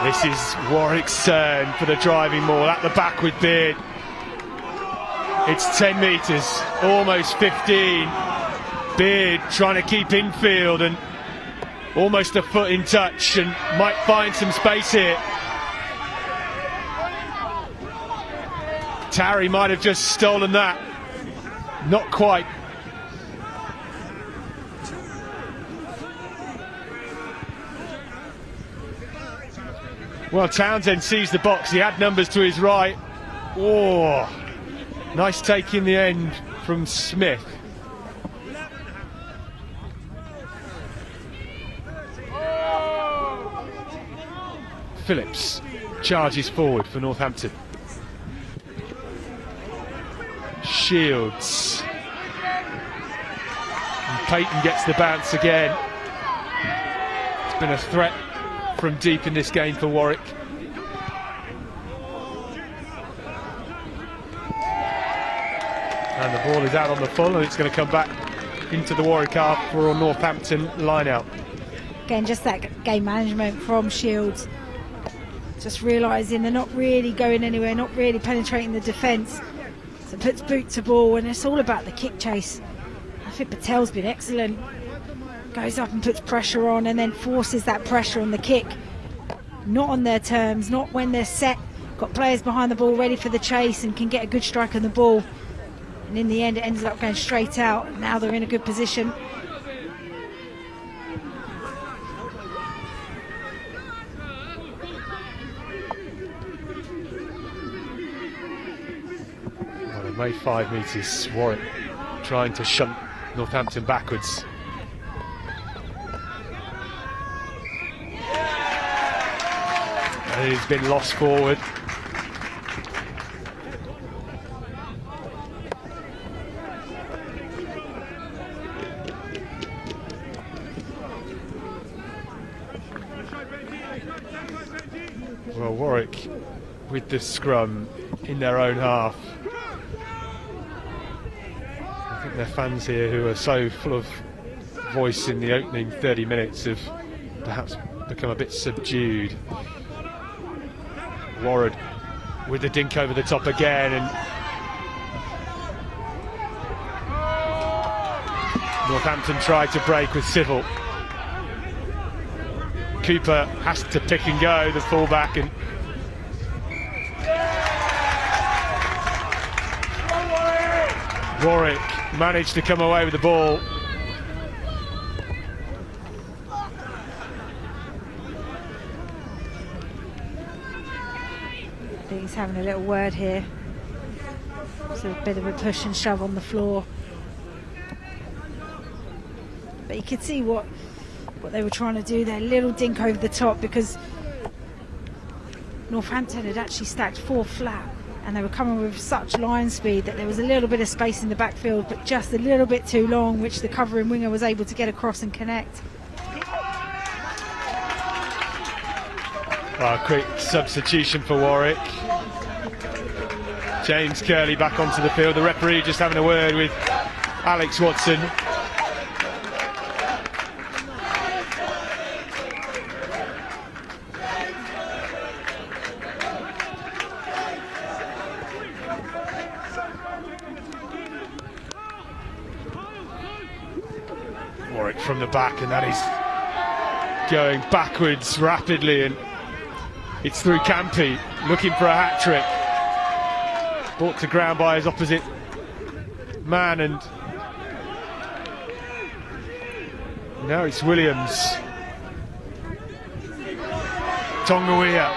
This is Warwick's turn for the driving maul at the back with Beard. It's 10 metres, almost 15. Beard trying to keep infield and almost a foot in touch, and might find some space here. Tarry might have just stolen that. Not quite. Well, Townsend sees the box. He had numbers to his right. Oh, nice take in the end from Smith. Phillips charges forward for Northampton. Shields. And Peyton gets the bounce again. It's been a threat from deep in this game for Warwick. And the ball is out on the full, and it's going to come back into the Warwick half for a Northampton line out. Again, just that game management from Shields. Just realising they're not really going anywhere, not really penetrating the defence. So puts boot to ball, and it's all about the kick chase. I think Patel's been excellent. Goes up and puts pressure on, and then forces that pressure on the kick. Not on their terms, not when they're set. Got players behind the ball ready for the chase and can get a good strike on the ball. And in the end, it ends up going straight out. Now they're in a good position. Well, they made 5 metres. Warwick trying to shunt Northampton backwards. And he's been lost forward. Well, Warwick with the scrum in their own half. I think their fans here, who are so full of voice in the opening 30 minutes, have perhaps become a bit subdued. Warwick with the dink over the top again, and Northampton tried to break with Civil. Cooper has to pick and go, the fullback, and Warwick managed to come away with the ball. I think he's having a little word here. It's a bit of a push and shove on the floor. But you could see what they were trying to do there. Little dink over the top, because Northampton had actually stacked 4 flat, and they were coming with such line speed that there was a little bit of space in the backfield, but just a little bit too long, which the covering winger was able to get across and connect. Quick substitution for Warwick. James Curley back onto the field. The referee just having a word with Alex Watson. Warwick from the back, and that is going backwards rapidly, and it's through Campy, looking for a hat-trick. Brought to ground by his opposite man, and now it's Williams. Tongawiya.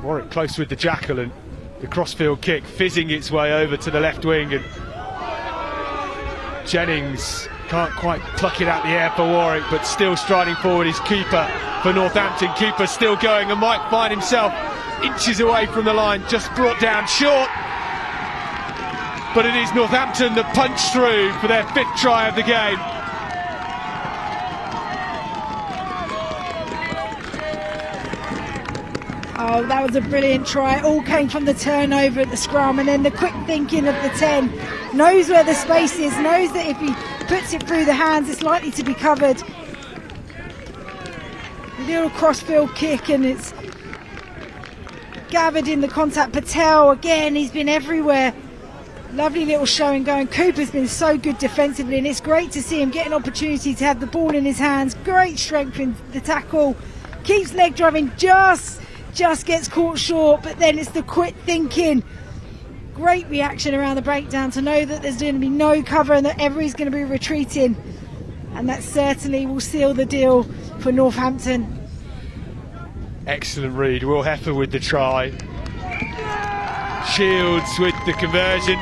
Warwick close with the jackal, and the crossfield kick fizzing its way over to the left wing, and Jennings can't quite pluck it out the air for Warwick, but still striding forward is Cooper for Northampton. Cooper still going and might find himself inches away from the line, just brought down short. But it is Northampton that punch through for their 5th try of the game. Oh, that was a brilliant try. It all came from the turnover at the scrum, and then the quick thinking of the 10. Knows where the space is, knows that if he puts it through the hands, it's likely to be covered. A little crossfield kick, and it's gathered in the contact. Patel, again, he's been everywhere. Lovely little showing going. Cooper's been so good defensively, and it's great to see him get an opportunity to have the ball in his hands. Great strength in the tackle. Keeps leg driving, just gets caught short, but then it's the quick thinking. Great reaction around the breakdown to know that there's going to be no cover and that everybody's going to be retreating, and that certainly will seal the deal for Northampton. Excellent read. Will Heffer with the try. Shields with the conversion.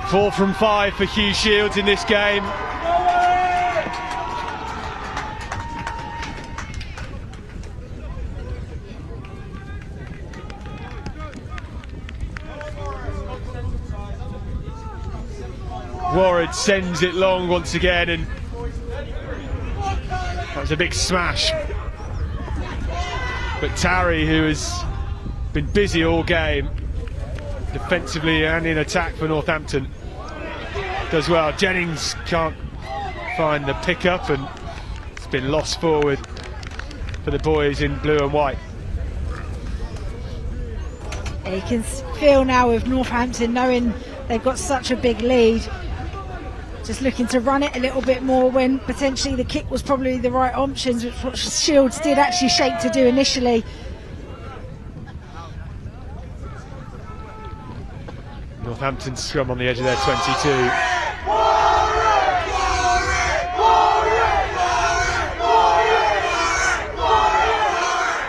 4 from 5 for Hugh Shields in this game. Warwick sends it long once again, and that was a big smash. But Tarry, who has been busy all game, defensively and in attack for Northampton. Does well. Jennings can't find the pickup, and it's been lost forward for the boys in blue and white. You can feel now with Northampton, knowing they've got such a big lead, just looking to run it a little bit more when potentially the kick was probably the right options, which what Shields did actually shape to do initially. Northampton scrum on the edge of their 22.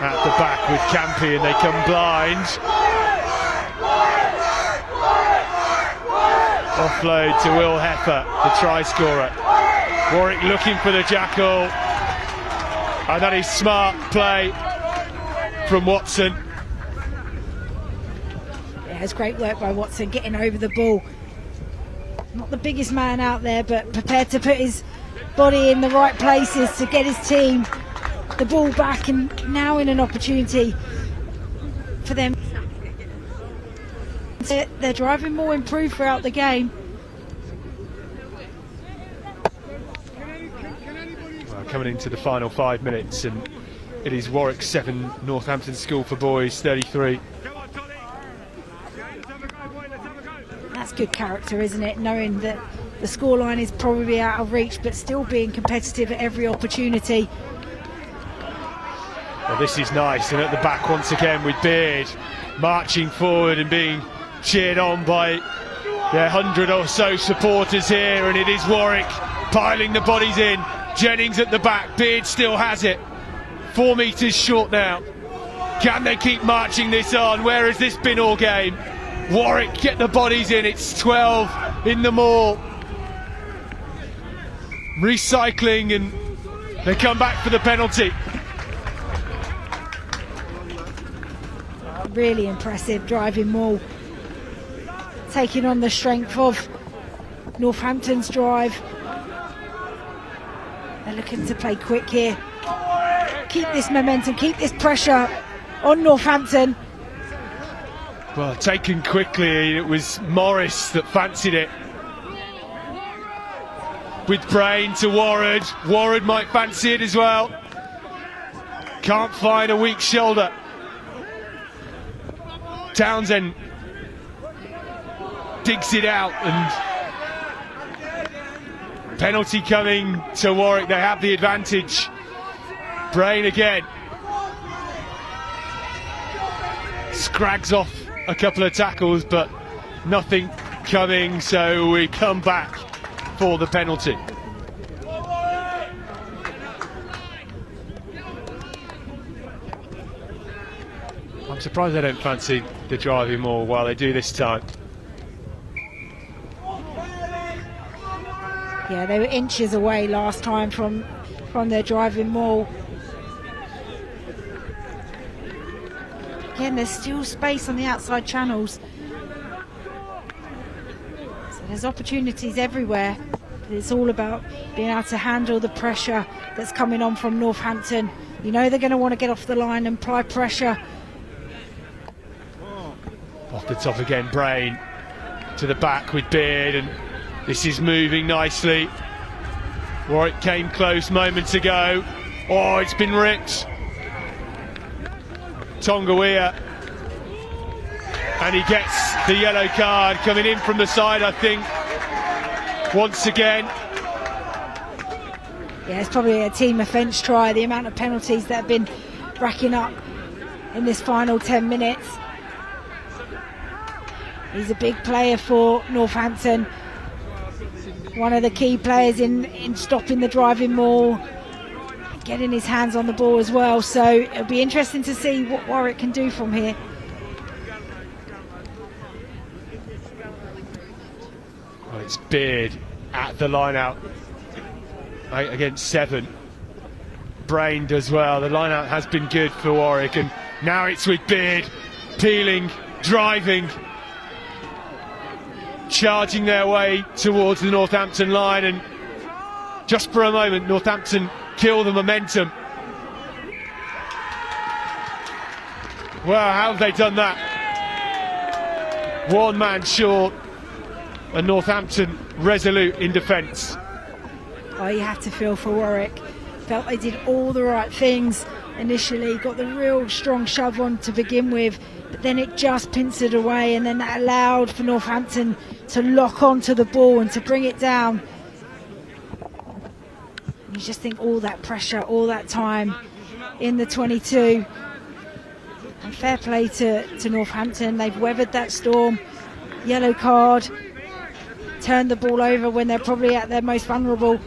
At the back with Campy, and they come blind. Offload to Will Heffer, the try scorer. Warwick looking for the jackal, and that is smart play from Watson. Yeah, it's great work by Watson getting over the ball. Not the biggest man out there, but prepared to put his body in the right places to get his team the ball back, and now in an opportunity for them. Their driving more improved throughout the game. Well, coming into the final 5 minutes, and it is Warwick 7, Northampton School for Boys 33. That's good character, isn't it? Knowing that the scoreline is probably out of reach, but still being competitive at every opportunity. Well, this is nice, and at the back once again with Beard marching forward and being cheered on by their 100 or so supporters here, and it is Warwick piling the bodies in. Jennings at the back, Beard still has it. 4 metres short now. Can they keep marching this on? Where has this been all game? Warwick get the bodies in, it's 12 in the maul. Recycling, and they come back for the penalty. Really impressive driving maul, taking on the strength of Northampton's drive. They're looking to play quick here, keep this momentum, keep this pressure on Northampton. Well, taken quickly, it was Morris that fancied it. With Brain to Warrad, Warrad might fancy it as well. Can't find a weak shoulder. Townsend digs it out, and penalty coming to Warwick. They have the advantage. Brain again scrags off a couple of tackles, but nothing coming, so we come back for the penalty. I'm surprised they don't fancy the driving more while they do this time. Yeah, they were inches away last time from their driving maul. Again, there's still space on the outside channels, so there's opportunities everywhere. It's all about being able to handle the pressure that's coming on from Northampton. You know they're going to want to get off the line and apply pressure. Off the top again, Brain to the back with Beard, and this is moving nicely. Warwick came close moments ago. Oh, it's been ripped. Tongawiya, and he gets the yellow card coming in from the side, I think, once again. Yeah, it's probably a team offence try, the amount of penalties that have been racking up in this final 10 minutes. He's a big player for Northampton, one of the key players in stopping the driving maul, getting his hands on the ball as well, so it'll be interesting to see what Warwick can do from here. Well, it's Beard at the line out, 8 against 7. Brain does well. The line out has been good for Warwick, and now it's with Beard peeling, driving, charging their way towards the Northampton line, and just for a moment Northampton kill the momentum. Well, how have they done that? one man short, and Northampton resolute in defence. Oh, you have to feel for Warwick. Felt they did all the right things initially, got the real strong shove on to begin with, but then it just pincered away, and then that allowed for Northampton to lock onto the ball and to bring it down. You just think all that pressure, all that time in the 22. And fair play to Northampton. They've weathered that storm. Yellow card, turned the ball over when they're probably at their most vulnerable.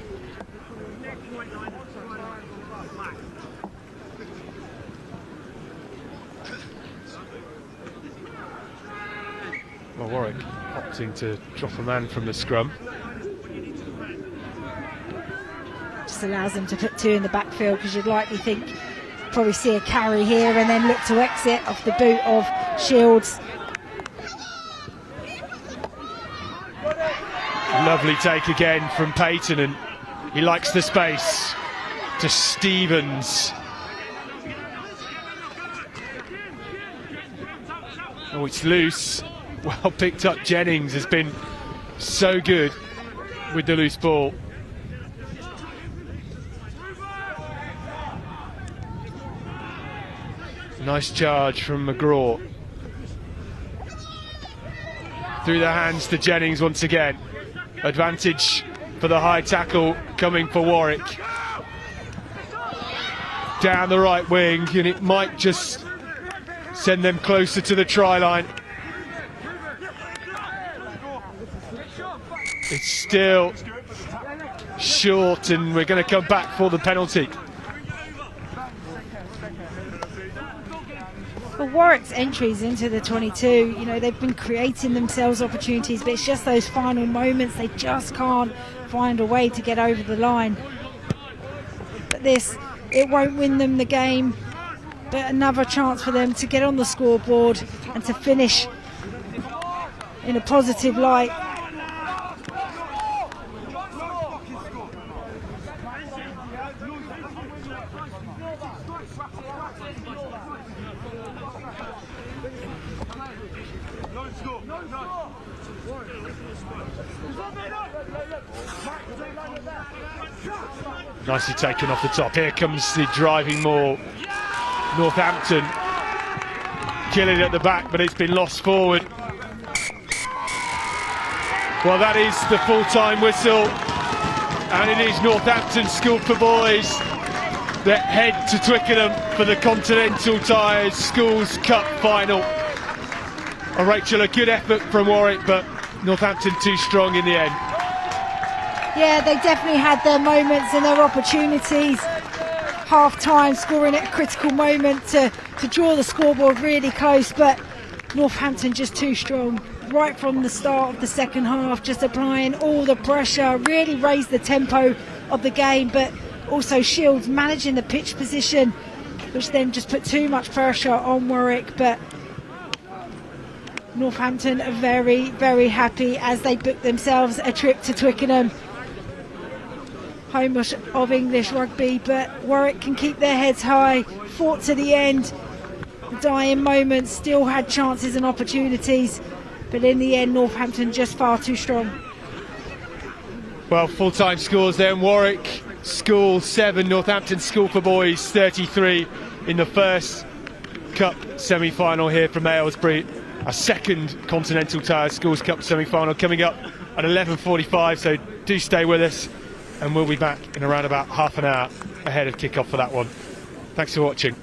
Well, Warwick opting to drop a man from the scrum. Just allows them to put two in the backfield, because you'd likely think probably see a carry here and then look to exit off the boot of Shields. Lovely take again from Payton, and he likes the space to Stevens. Oh, it's loose. Well picked up. Jennings has been so good with the loose ball. Nice charge from McGraw. Through the hands to Jennings once again. Advantage for the high tackle coming for Warwick. Down the right wing, and it might just send them closer to the try line. It's still short, and we're going to come back for the penalty. For Warwick's entries into the 22, you know, they've been creating themselves opportunities, but it's just those final moments, they just can't find a way to get over the line. But this, it won't win them the game, but another chance for them to get on the scoreboard and to finish in a positive light. Nicely taken off the top. Here comes the driving maul. Northampton killing it at the back, but it's been lost forward. Well, that is the full-time whistle, and it is Northampton School for Boys that head to Twickenham for the Continental Tyres Schools Cup final. Rachel, a good effort from Warwick, but Northampton too strong in the end. Yeah, they definitely had their moments and their opportunities. Half-time, scoring at a critical moment to draw the scoreboard really close, but Northampton just too strong. Right from the start of the second half, just applying all the pressure, really raised the tempo of the game, but also Shields managing the pitch position, which then just put too much pressure on Warwick. But Northampton are very, very happy as they book themselves a trip to Twickenham, home of English rugby. But Warwick can keep their heads high, fought to the end, the dying moments, still had chances and opportunities, but in the end Northampton just far too strong. Well, full-time scores then. Warwick School 7, Northampton School for Boys 33 in the first Cup semi-final here from Aylesbury. A second Continental Tyres Schools Cup semi-final coming up at 11:45, so do stay with us, and we'll be back in around about half an hour ahead of kick-off for that one. Thanks for watching.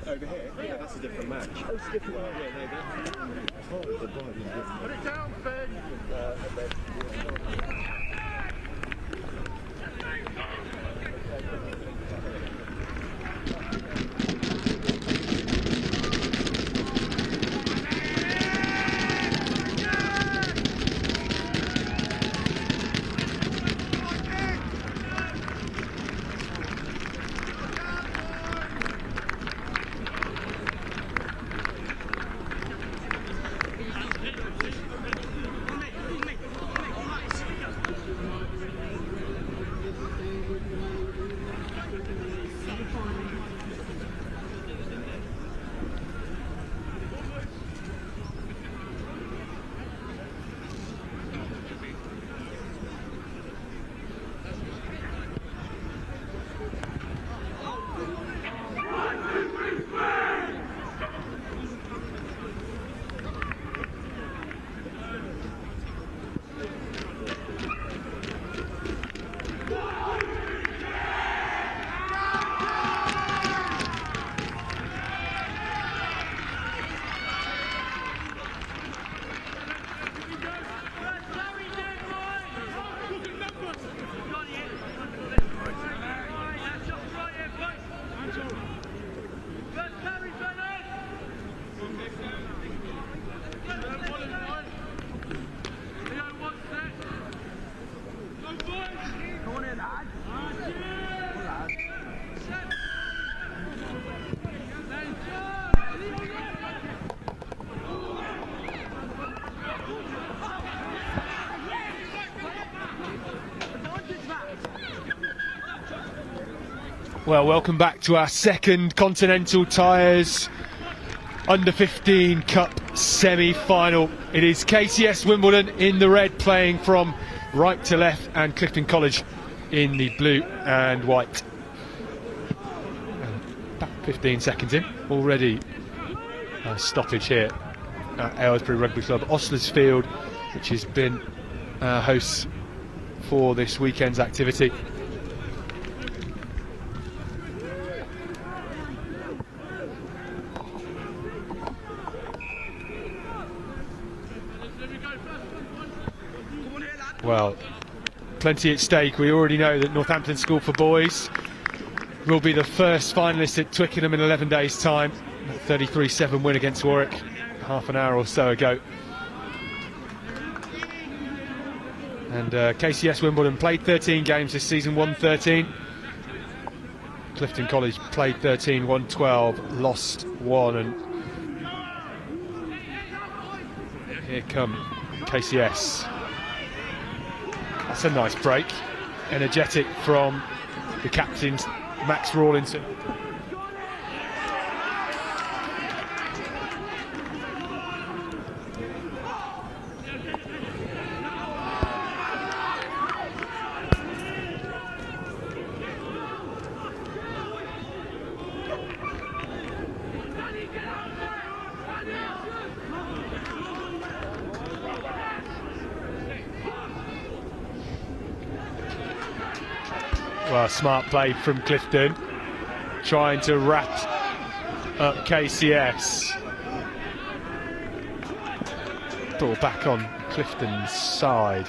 Over here? Yeah, that's a different match. Oh, it's a different one. Put it down, Ben. Well, welcome back to our second Continental Tyres Under-15 Cup semi-final. It is KCS Wimbledon in the red playing from right to left, and Clifton College in the blue and white. About 15 seconds in, already a stoppage here at Aylesbury Rugby Club, Ostlers Field, which has been hosts for this weekend's activity. Well, plenty at stake. We already know that Northampton School for Boys will be the first finalist at Twickenham in 11 days' time. 33-7 win against Warwick half an hour or so ago. And KCS Wimbledon played 13 games this season, won 13. Clifton College played 13, won 12, lost 1. And here come KCS. That's a nice break. Energetic from the captain, Max Rawlinson. Well, smart play from Clifton, trying to wrap up KCS. Ball back on Clifton's side.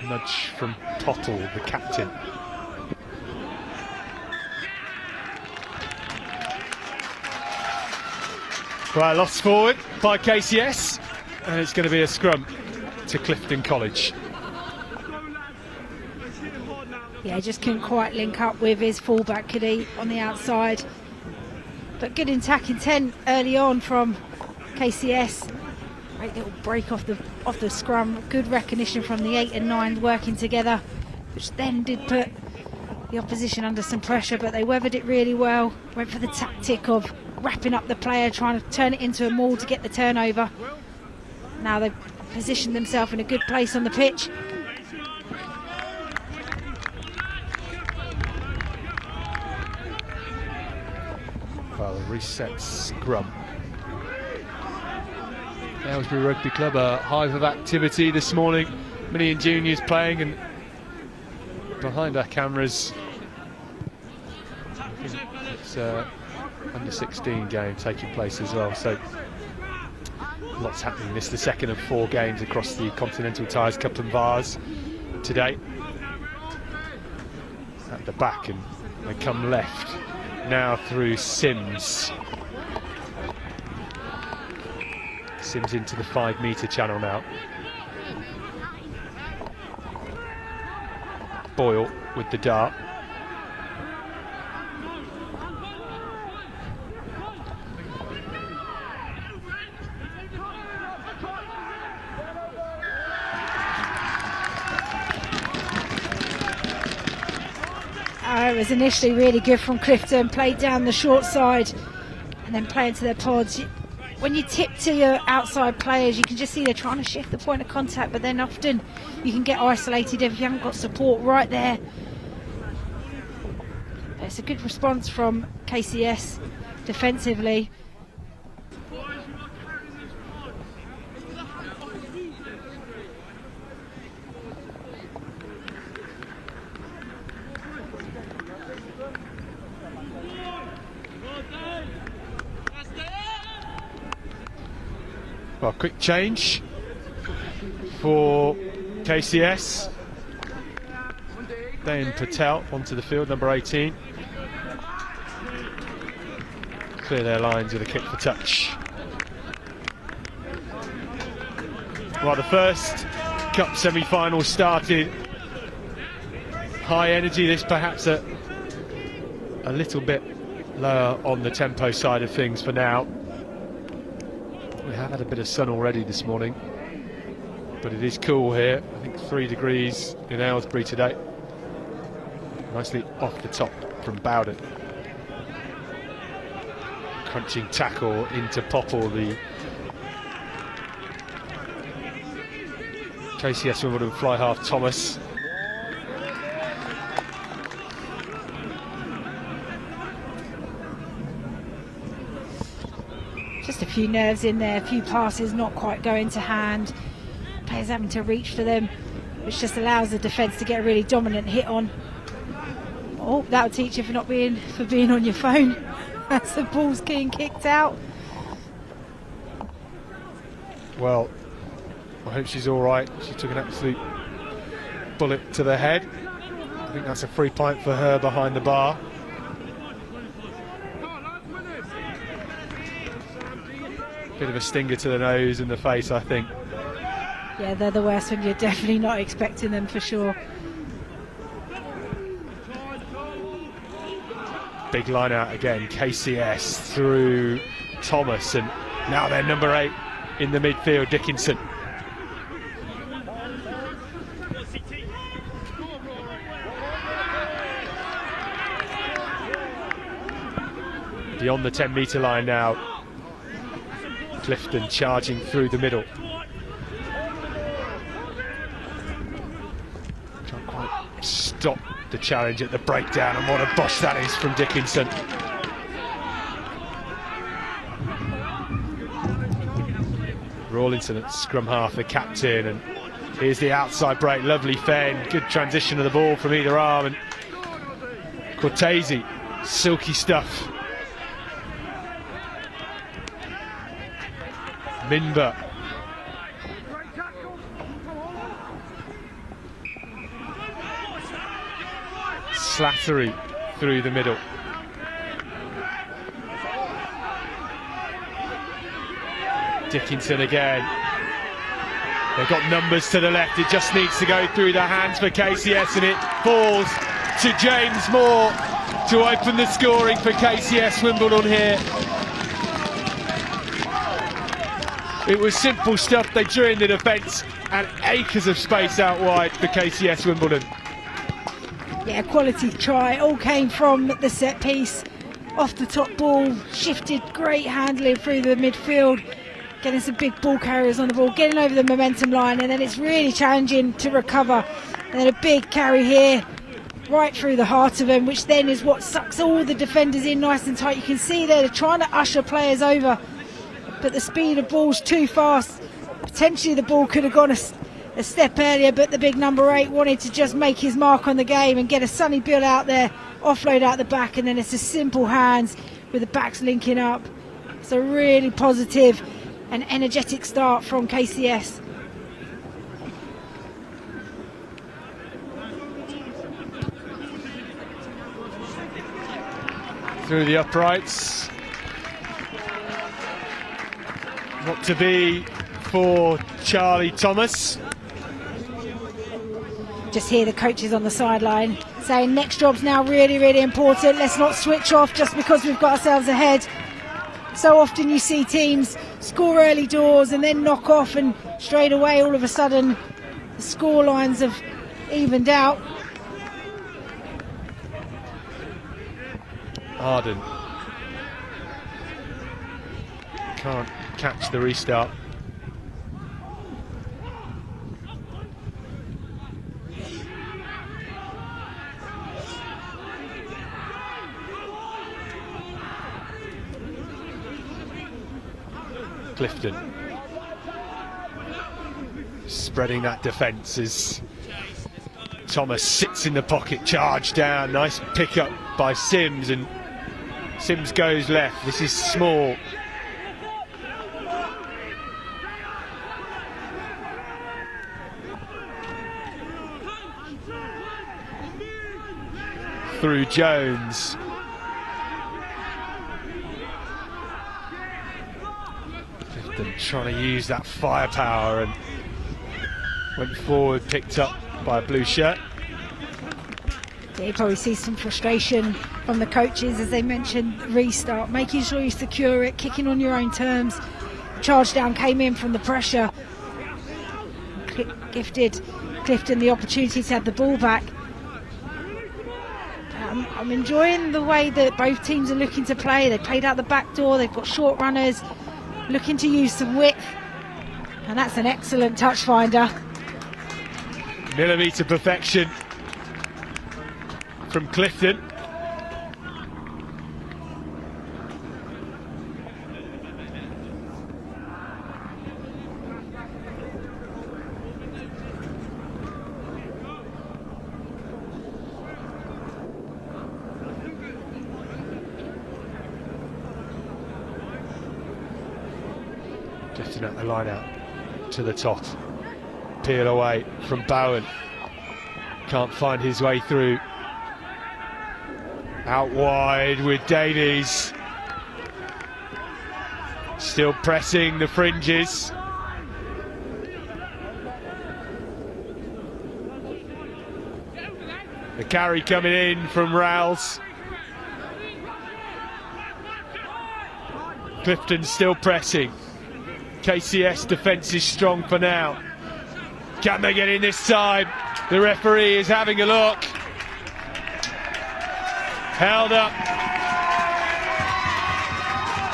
Nudge from Pottle, the captain. Right, lost forward by KCS, and it's going to be a scrum to Clifton College. Yeah, just couldn't quite link up with his fullback, could he, on the outside. But good attack intent early on from KCS. Great little break off the scrum. Good recognition from the 8 and 9 working together, which then did put the opposition under some pressure, but they weathered it really well. Went for the tactic of wrapping up the player, trying to turn it into a maul to get the turnover. Now they've positioned themselves in a good place on the pitch. Well, the reset scrum. Aylesbury Rugby Club, a hive of activity this morning. Mini and juniors playing, and behind our cameras, it's under 16 game taking place as well. So lots happening. This is the second of 4 games across the Continental Tyres Cup and Vase today. At the back, and they come left now through Sims. Sims into the 5 metre channel now. Boyle with the dart. It was initially really good from Clifton, played down the short side and then play into their pods. When you tip to your outside players, you can just see they're trying to shift the point of contact, but then often you can get isolated if you haven't got support right there. But it's a good response from KCS defensively. Well, quick change for KCS. Then Patel onto the field, number 18. Clear their lines with a kick for touch. Well, the first Cup semi-final started high energy. This perhaps a little bit lower on the tempo side of things for now. We have had a bit of sun already this morning, but it is cool here. I think 3 degrees in Aylesbury today. Nicely off the top from Bowden. Crunching tackle into Popple, the KCS Wimbledon fly half Thomas. Just a few nerves in there, a few passes not quite going to hand, players having to reach for them, which just allows the defence to get a really dominant hit on. Oh, that'll teach you for being on your phone. That's the ball's being kicked out. Well, I hope she's all right. She took an absolute bullet to the head. I think that's a free pint for her behind the bar. Bit of a stinger to the nose and the face, I think. Yeah, they're the worst when you're definitely not expecting them, for sure. Big line out again, KCS through Thomas, and now they're number 8 in the midfield, Dickinson. Beyond the 10 metre line now. Clifton charging through the middle. Can't quite stop the challenge at the breakdown, and what a bosh that is from Dickinson. Rawlinson at scrum half, the captain, and here's the outside break, lovely fend, good transition of the ball from either arm, and Cortese, silky stuff. Minber. Slattery through the middle. Dickinson again. They've got numbers to the left. It just needs to go through the hands for KCS, and it falls to James Moore to open the scoring for KCS Wimbledon here. It was simple stuff. They drew in the defence and acres of space out wide for KCS Wimbledon. Yeah, quality try. All came from the set piece. Off the top ball, shifted, great handling through the midfield. Getting some big ball carriers on the ball, getting over the momentum line, and then it's really challenging to recover. And then a big carry here right through the heart of them, which then is what sucks all the defenders in nice and tight. You can see there they're trying to usher players over, but the speed of ball's too fast. Potentially the ball could have gone a step earlier, but the big number 8 wanted to just make his mark on the game and get a sunny Bill out there, offload out the back, and then it's a simple hands with the backs linking up. It's a really positive and energetic start from KCS. Through the uprights. Not to be for Charlie Thomas. Just hear the coaches on the sideline saying next job's now really, really important. Let's not switch off just because we've got ourselves ahead. So often you see teams score early doors and then knock off, and straight away all of a sudden the score lines have evened out. Arden can't catch the restart. Clifton spreading that defence as Thomas sits in the pocket, charge down, nice pick up by Sims, and Sims goes left. This is small. Through Jones. Clifton trying to use that firepower and went forward, picked up by a blue shirt. Yeah, you probably see some frustration from the coaches as they mentioned restart, making sure you secure it, kicking on your own terms. Charge down came in from the pressure, gifted Clifton the opportunity to have the ball back. I'm enjoying the way that both teams are looking to play. They played out the back door, they've got short runners, looking to use some width, and that's an excellent touch finder. Millimetre perfection from Clifton. Clifton at the line out to the top. Peel away from Bowen. Can't find his way through. Out wide with Davies. Still pressing the fringes. The carry coming in from Rouse. Clifton still pressing. KCS defence is strong for now. Can they get in this time? The referee is having a look. Held up.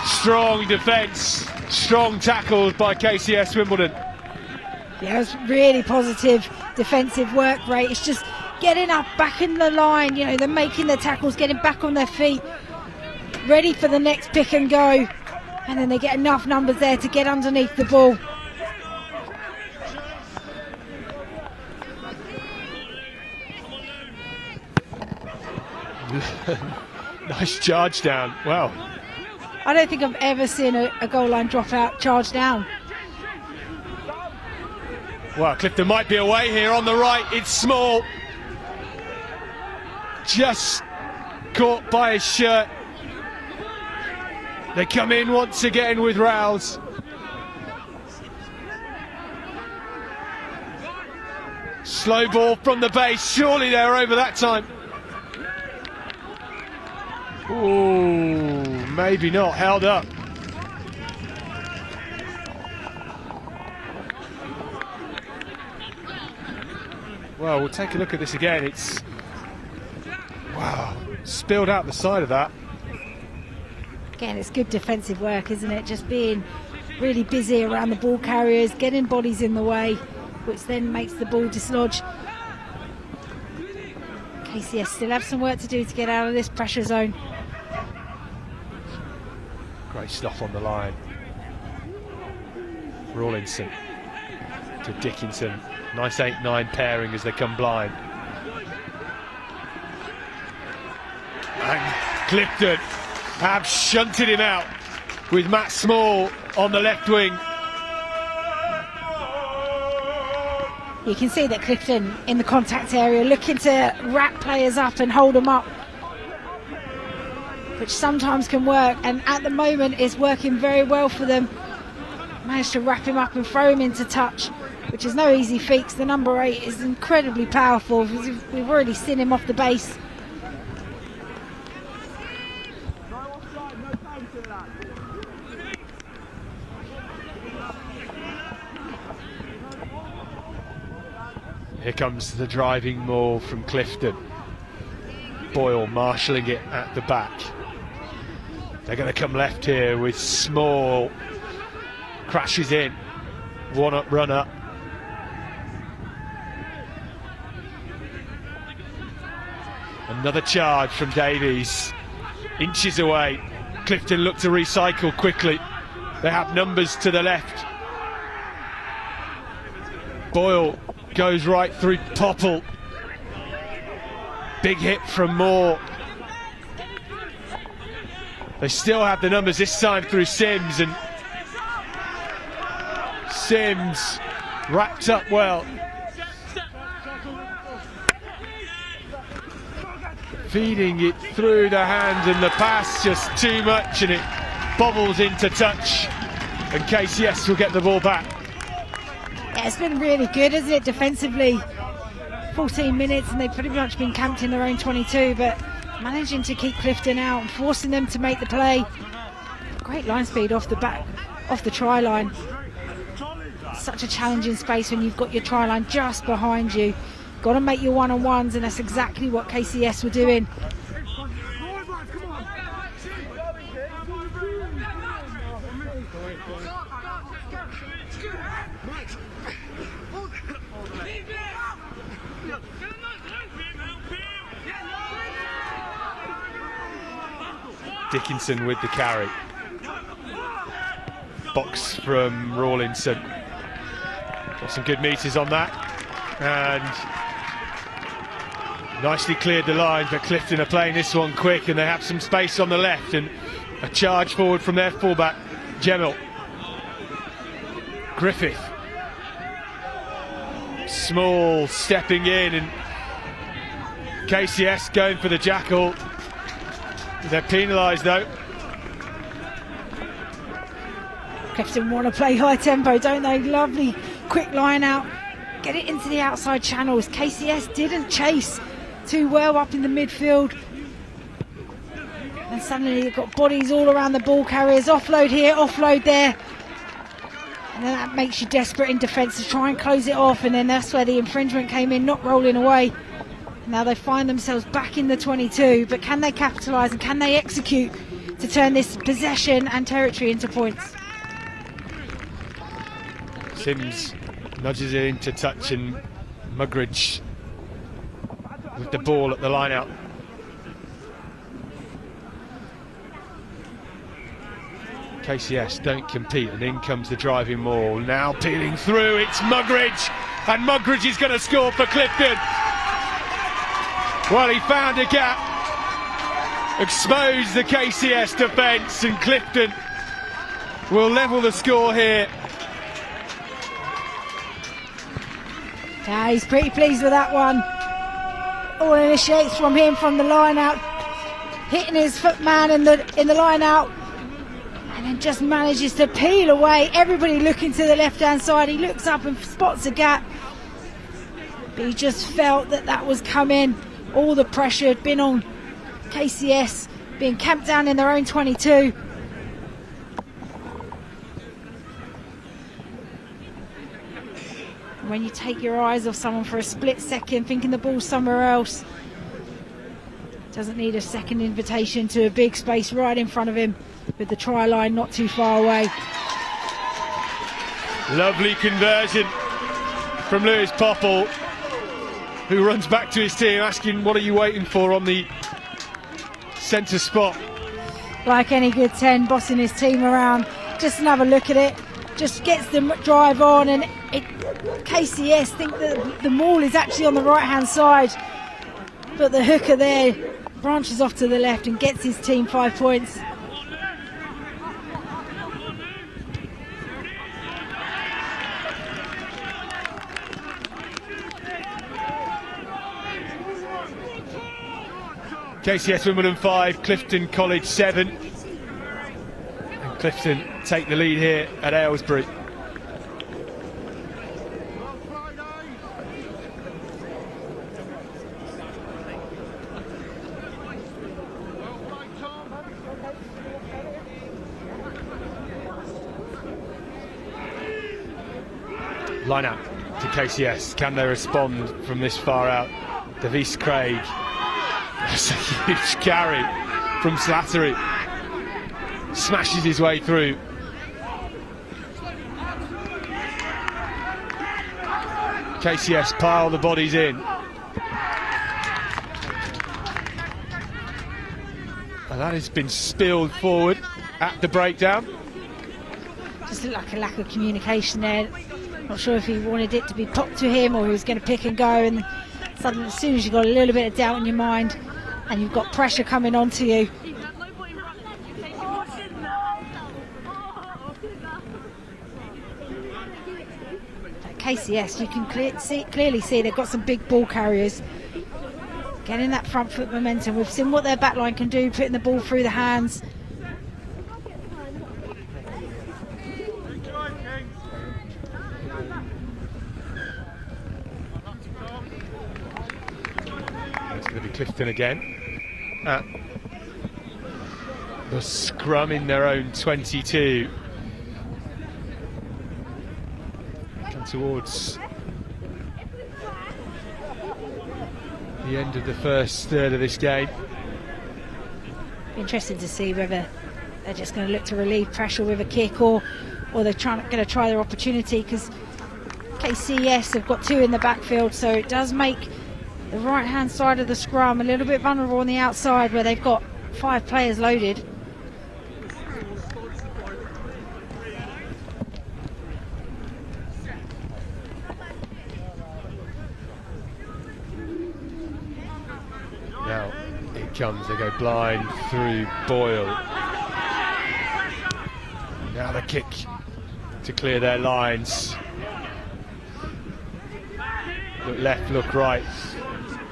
Strong defence, strong tackles by KCS Wimbledon. Yeah, it was really positive defensive work rate. It's just getting up back in the line, you know, they're making their tackles, getting back on their feet, ready for the next pick and go. And then they get enough numbers there to get underneath the ball. Nice charge down. Wow. I don't think I've ever seen a goal line dropout charge down. Well, Clifton might be away here on the right. It's small. Just caught by his shirt. They come in once again with Rouse. Slow ball from the base. Surely they're over that time. Ooh, maybe not. Held up. Well, we'll take a look at this again. It's, wow, spilled out the side of that. Again, it's good defensive work, isn't it? Just being really busy around the ball carriers, getting bodies in the way, which then makes the ball dislodge. KCS still have some work to do to get out of this pressure zone. Great stuff on the line. Rawlinson to Dickinson. Nice 8-9 pairing as they come blind. And Clifton have shunted him out with Matt Small on the left wing. You can see that Clifton in the contact area looking to wrap players up and hold them up, which sometimes can work, and at the moment is working very well for them. Managed to wrap him up and throw him into touch, which is no easy feat. The number 8 is incredibly powerful. We've already seen him off the base. Here comes the driving maul from Clifton. Boyle marshalling it at the back. They're going to come left here with Small. Crashes in. One up, run up. Another charge from Davies. Inches away. Clifton look to recycle quickly. They have numbers to the left. Boyle goes right through Popple. Big hit from Moore. They still have the numbers, this time through Sims, and Sims wrapped up well. Feeding it through the hands, and the pass just too much, and it bobbles into touch, and KCS will get the ball back. Yeah, it's been really good, isn't it, defensively? 14 minutes and they've pretty much been camped in their own 22, but managing to keep Clifton out and forcing them to make the play. Great line speed off the back, off the try line. Such a challenging space when you've got your try line just behind you. Got to make your one-on-ones, and that's exactly what KCS were doing. Dickinson with the carry. Box from Rawlinson. Got some good meters on that. And nicely cleared the line, but Clifton are playing this one quick, and they have some space on the left, and a charge forward from their fullback, Gemmill. Griffith. Small stepping in, and KCS going for the jackal. They're penalised though. Clifton want to play high tempo, don't they? Lovely quick line out, get it into the outside channels. KCS didn't chase too well up in the midfield, and suddenly they've got bodies all around the ball carriers. Offload here, offload there, and then that makes you desperate in defence to try and close it off, and then that's where the infringement came in, not rolling away. Now they find themselves back in the 22, but can they capitalise and can they execute to turn this possession and territory into points? Sims nudges it into touch, and Mugridge with the ball at the line out. KCS don't compete, and in comes the driving maul. Now peeling through, it's Mugridge, and Mugridge is going to score for Clifton. Well, he found a gap, exposed the KCS defence, and Clifton will level the score here. Yeah, he's pretty pleased with that one. All initiates from him from the line out, hitting his footman in the line out, and then just manages to peel away. Everybody looking to the left hand side. He looks up and spots a gap, but he just felt that was coming. All the pressure had been on KCS, being camped down in their own 22. When you take your eyes off someone for a split second, thinking the ball's somewhere else, doesn't need a second invitation to a big space right in front of him, with the try line not too far away. Lovely conversion from Lewis Popple. who runs back to his team asking, what are you waiting for on the centre spot? Like any good 10, bossing his team around. Just another look at it. Just gets the drive on, and KCS think that the maul is actually on the right-hand side, but the hooker there branches off to the left and gets his team 5 points. KCS Wimbledon 5, Clifton College 7. And Clifton take the lead here at Aylesbury. Line out to KCS. Can they respond from this far out? Vase Craig. That's a huge carry from Slattery. Smashes his way through. KCS pile the bodies in. And that has been spilled forward at the breakdown. Just looked like a lack of communication there. Not sure if he wanted it to be popped to him or he was going to pick and go, and suddenly as soon as you've got a little bit of doubt in your mind and you've got pressure coming onto you, at KCS you can clearly see they've got some big ball carriers getting that front foot momentum. We've seen what their backline can do, putting the ball through the hands. Clifton again at the scrum in their own 22. Come towards the end of the first third of this game. Interesting to see whether they're just going to look to relieve pressure with a kick or they're going to try their opportunity, because KCS have got 2 in the backfield, so it does make the right hand side of the scrum a little bit vulnerable on the outside where they've got 5 players loaded. Now it comes, they go blind through Boyle. Now the kick to clear their lines. Look left, look right.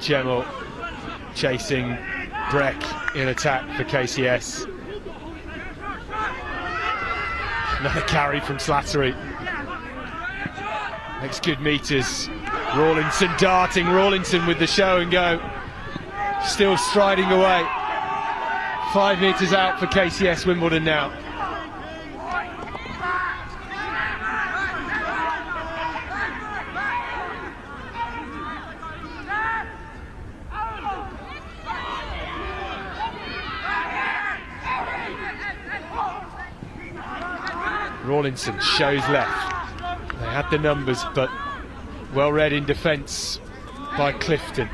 Gemmell chasing Breck in attack for KCS. Another carry from Slattery. Makes good meters. Rawlinson darting. Rawlinson with the show and go. Still striding away. 5 meters out for KCS Wimbledon now. Rawlinson shows left. They had the numbers, but well read in defence by Clifton.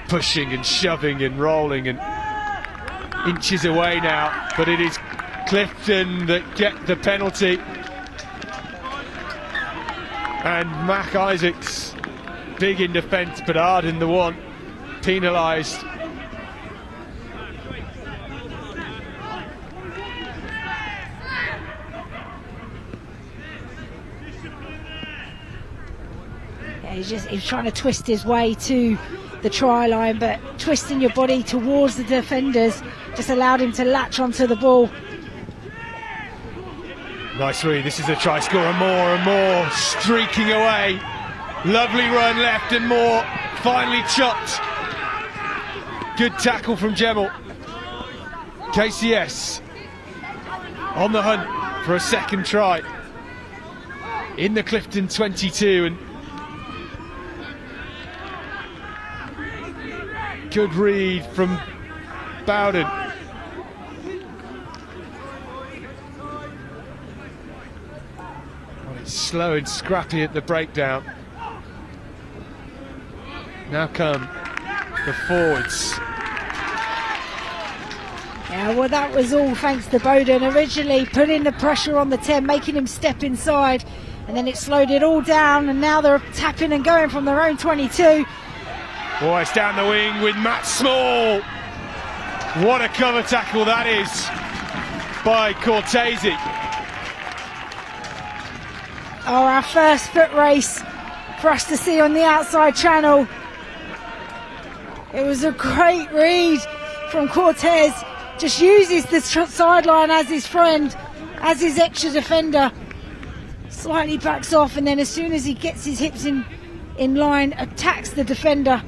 Pushing and shoving and rolling and inches away now, but it is Clifton that get the penalty. And Mac Isaacs, big in defence, but hard in the one, penalised. He's trying to twist his way to the try line, but twisting your body towards the defenders just allowed him to latch onto the ball. Nice read, this is a try scorer, and more, streaking away. Lovely run left and more, finally chopped. Good tackle from Gemmell. KCS on the hunt for a second try in the Clifton 22, and good read from Bowden. Well, it's slow and scrappy at the breakdown. Now come the forwards. Yeah, well, that was all thanks to Bowden. Originally putting the pressure on the 10, making him step inside, and then it slowed it all down, and now they're tapping and going from their own 22. Oh, it's down the wing with Matt Small. What a cover tackle that is by Cortese. Oh, our first foot race for us to see on the outside channel. It was a great read from Cortez. Just uses the sideline as his friend, as his extra defender. Slightly backs off, and then as soon as he gets his hips in line, attacks the defender.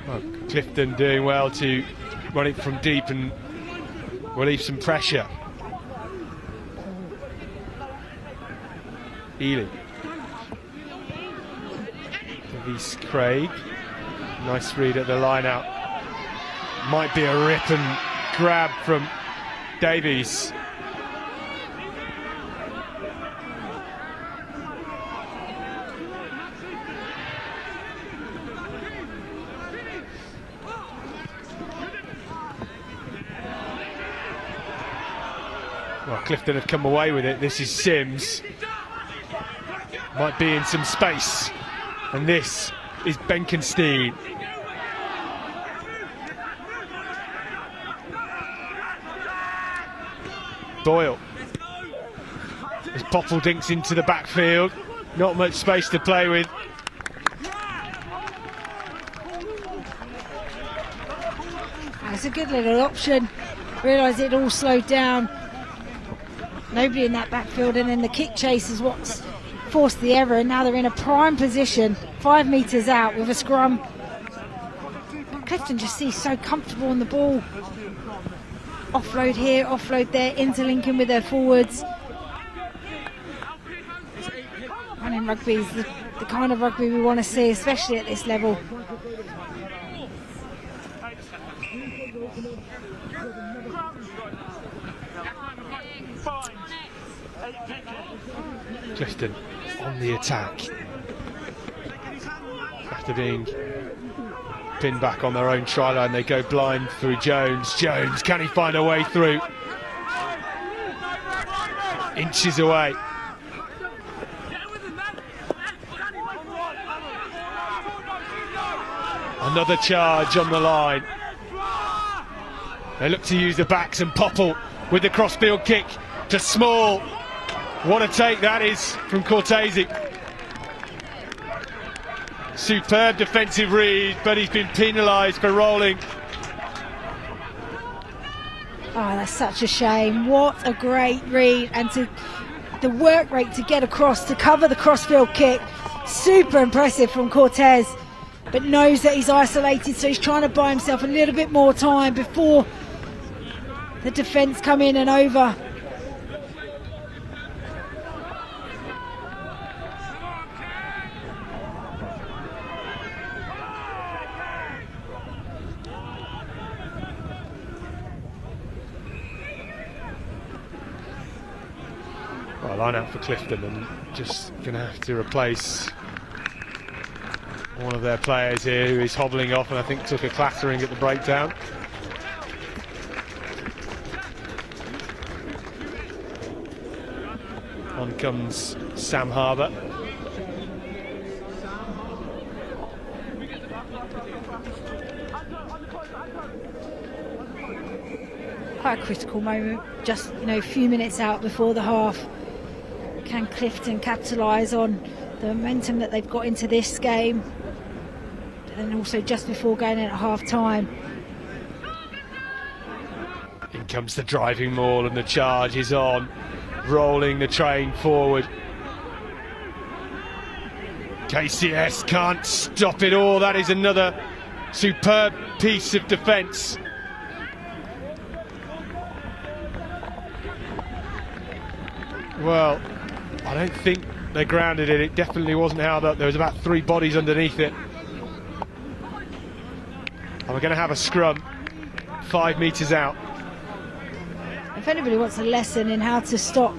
Well, Clifton doing well to run it from deep and relieve some pressure. Ely. Vase Craig. Nice read at the line out. Might be a rip and grab from Davies. Well, Clifton have come away with it. This is Sims. Might be in some space. And this is Benkenstein. Boyle. As Popple dinks into the backfield. Not much space to play with. That's a good little option. Realise it all slowed down. Nobody in that backfield, and then the kick chase is what's forced the error, and now they're in a prime position 5 metres out with a scrum. Clifton just seems so comfortable on the ball. Offload here, offload there, interlinking with their forwards. Running rugby is the kind of rugby we want to see, especially at this level. Clifton on the attack after being pinned back on their own try line. They go blind through Jones. Jones, can he find a way through? Inches away. Another charge on the line. They look to use the backs, and Popple with the crossfield kick to Small. What a take that is from Cortese. Superb defensive read, but he's been penalised for rolling. Oh, that's such a shame. What a great read, and to the work rate to get across to cover the crossfield kick. Super impressive from Cortez, but knows that he's isolated, so he's trying to buy himself a little bit more time before the defence come in and over. Well, line out for Clifton, and just going to have to replace one of their players here who is hobbling off, and I think took a clattering at the breakdown. On comes Sam Harbour. Quite a critical moment, just a few minutes out before the half. Can Clifton capitalise on the momentum that they've got into this game, and also just before going in at half time? In comes the driving maul, and the charge is on, rolling the train forward. KCS can't stop it all. That is another superb piece of defence. Well, I don't think they grounded it. It definitely wasn't held up. There was about 3 bodies underneath it. And we're going to have a scrum 5 metres out. If anybody wants a lesson in how to stop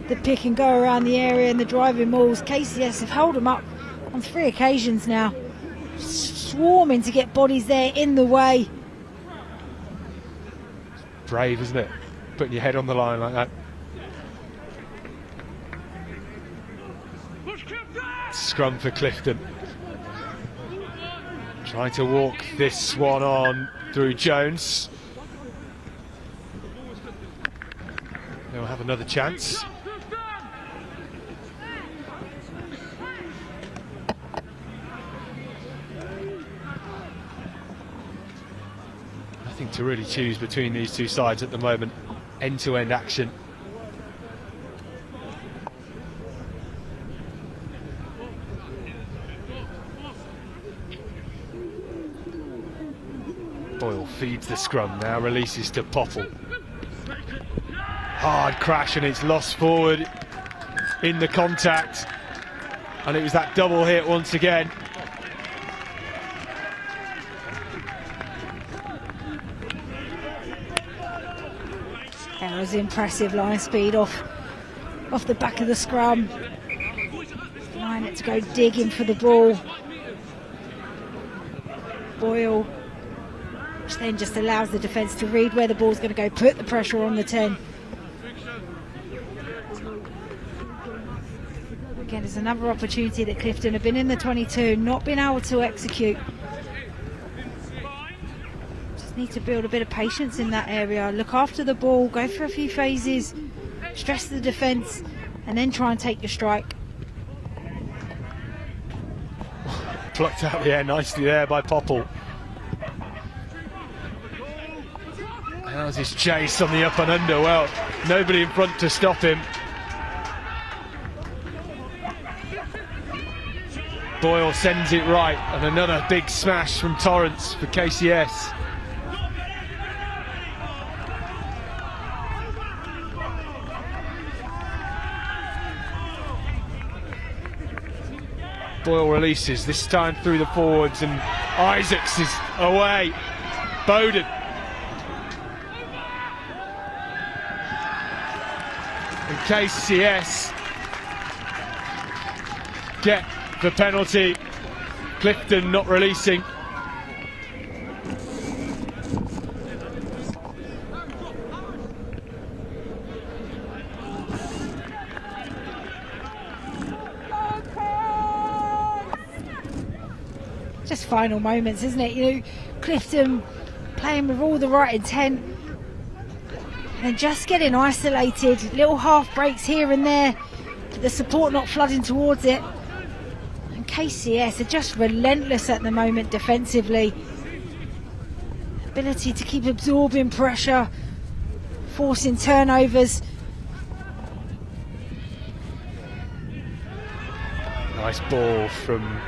the pick and go around the area and the driving mauls, KCS have held them up on 3 occasions now, swarming to get bodies there in the way. Brave, isn't it? Putting your head on the line like that. Scrum for Clifton. Trying to walk this one on through Jones. They'll have another chance. Nothing to really choose between these two sides at the moment. End-to-end action. Boyle feeds the scrum, now releases to Popple. Hard crash and it's lost forward in the contact. And it was that double hit once again. That was impressive line speed off the back of the scrum. Line it to go digging for the ball. Boyle, which then just allows the defence to read where the ball's going to go, put the pressure on the 10. Again, there's another opportunity that Clifton have been in the 22, not been able to execute. Just need to build a bit of patience in that area, look after the ball, go for a few phases, stress the defence, and then try and take your strike. Plucked out the air nicely there by Popple. How's his chase on the up and under? Well, nobody in front to stop him. Boyle sends it right, and another big smash from Torrance for KCS. Boyle releases, this time through the forwards, and Isaacs is away. Bowden. And KCS get the penalty. Clifton not releasing. Just final moments, isn't it? You know, Clifton playing with all the right intent and just getting isolated, little half breaks here and there, the support not flooding towards it. And KCS are just relentless at the moment defensively. Ability to keep absorbing pressure, forcing turnovers. Nice ball from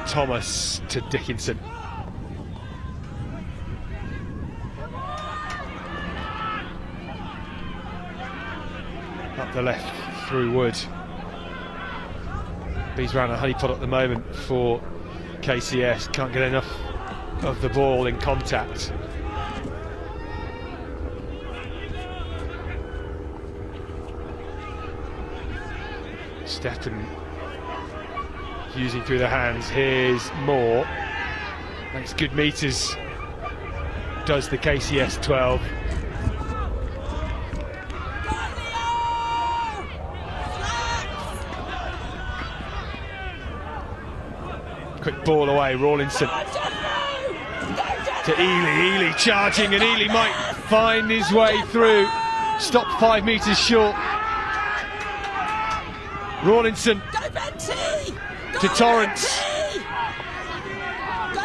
Thomas to Dickinson. Up the left through Wood. He's round a honeypot at the moment for KCS. Can't get enough of the ball in contact. Steppen using through the hands. Here's Moore. Makes good meters. Does the KCS 12. Quick ball away, Rawlinson to Ely. Ely charging, and Ely might find his way through. Stopped 5 metres short. Rawlinson to Torrance.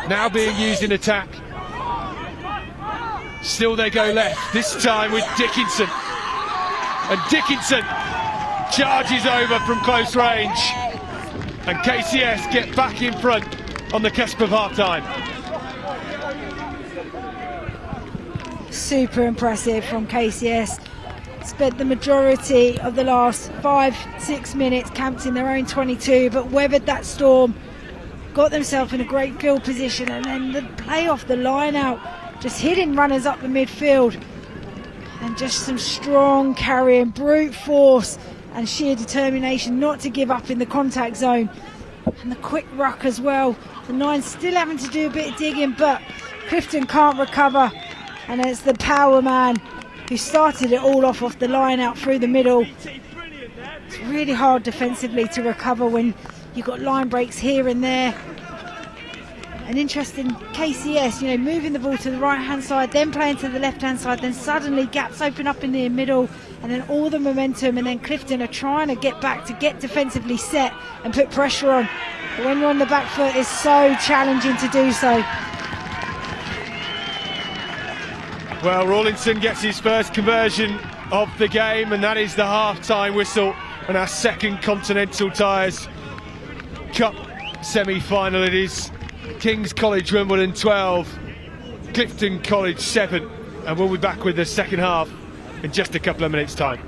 Now being used in attack. Still they go left, this time with Dickinson. And Dickinson charges over from close range. And KCS get back in front on the cusp of half-time. Super impressive from KCS. Spent the majority of the last 5-6 minutes camped in their own 22, but weathered that storm, got themselves in a great field position, and then the play off the line out just hitting runners up the midfield, and just some strong carrying, brute force and sheer determination not to give up in the contact zone, and the quick ruck as well. The Nines still having to do a bit of digging, but Clifton can't recover, and it's the power man who started it all off the line out through the middle. It's really hard defensively to recover when you've got line breaks here and there. An interesting KCS, you know, moving the ball to the right hand side, then playing to the left hand side, then suddenly gaps open up in the middle, and then all the momentum, and then Clifton are trying to get back to get defensively set and put pressure on. But when you're on the back foot, it's so challenging to do so. Well, Rawlinson gets his first conversion of the game, and that is the half-time whistle on our second Continental Tyres Cup semi-final. It is King's College Wimbledon 12, Clifton College 7, and we'll be back with the second half in just a couple of minutes' time.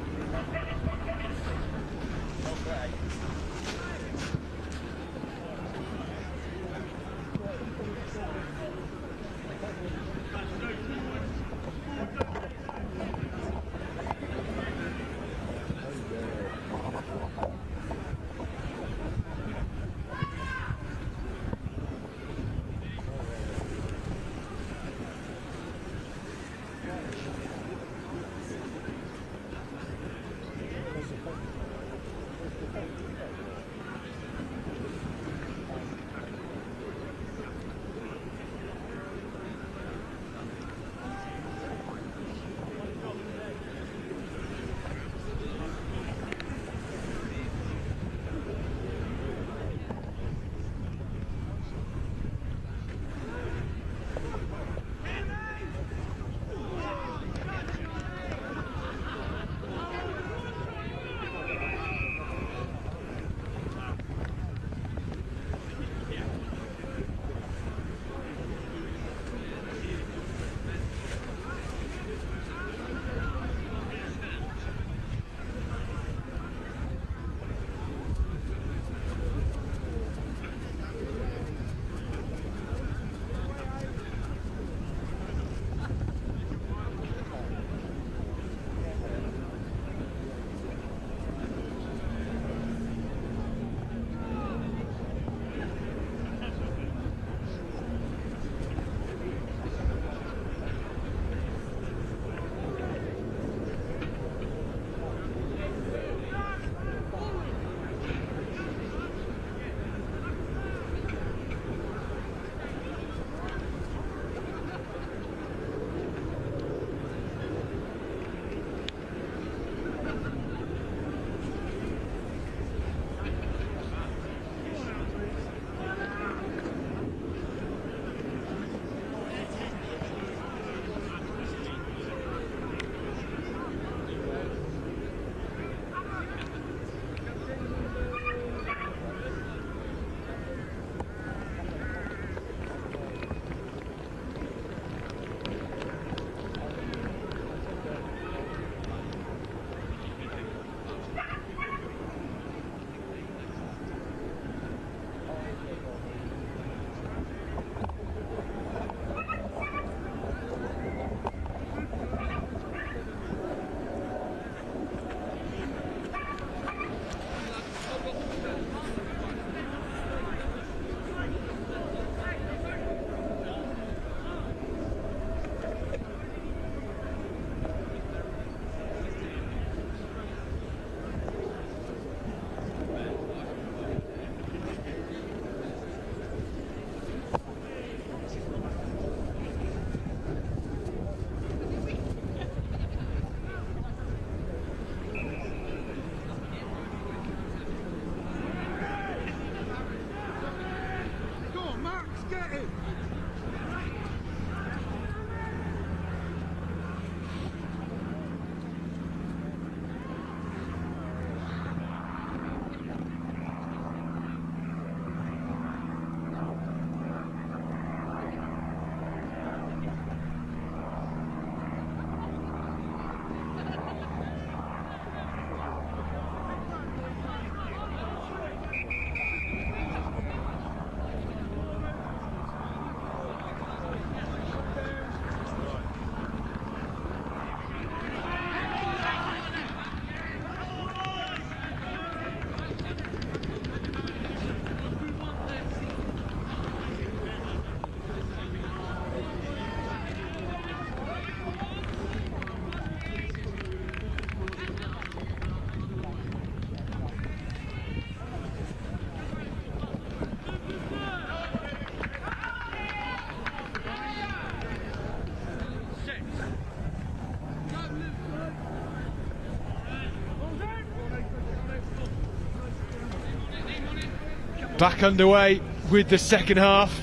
Back underway with the second half,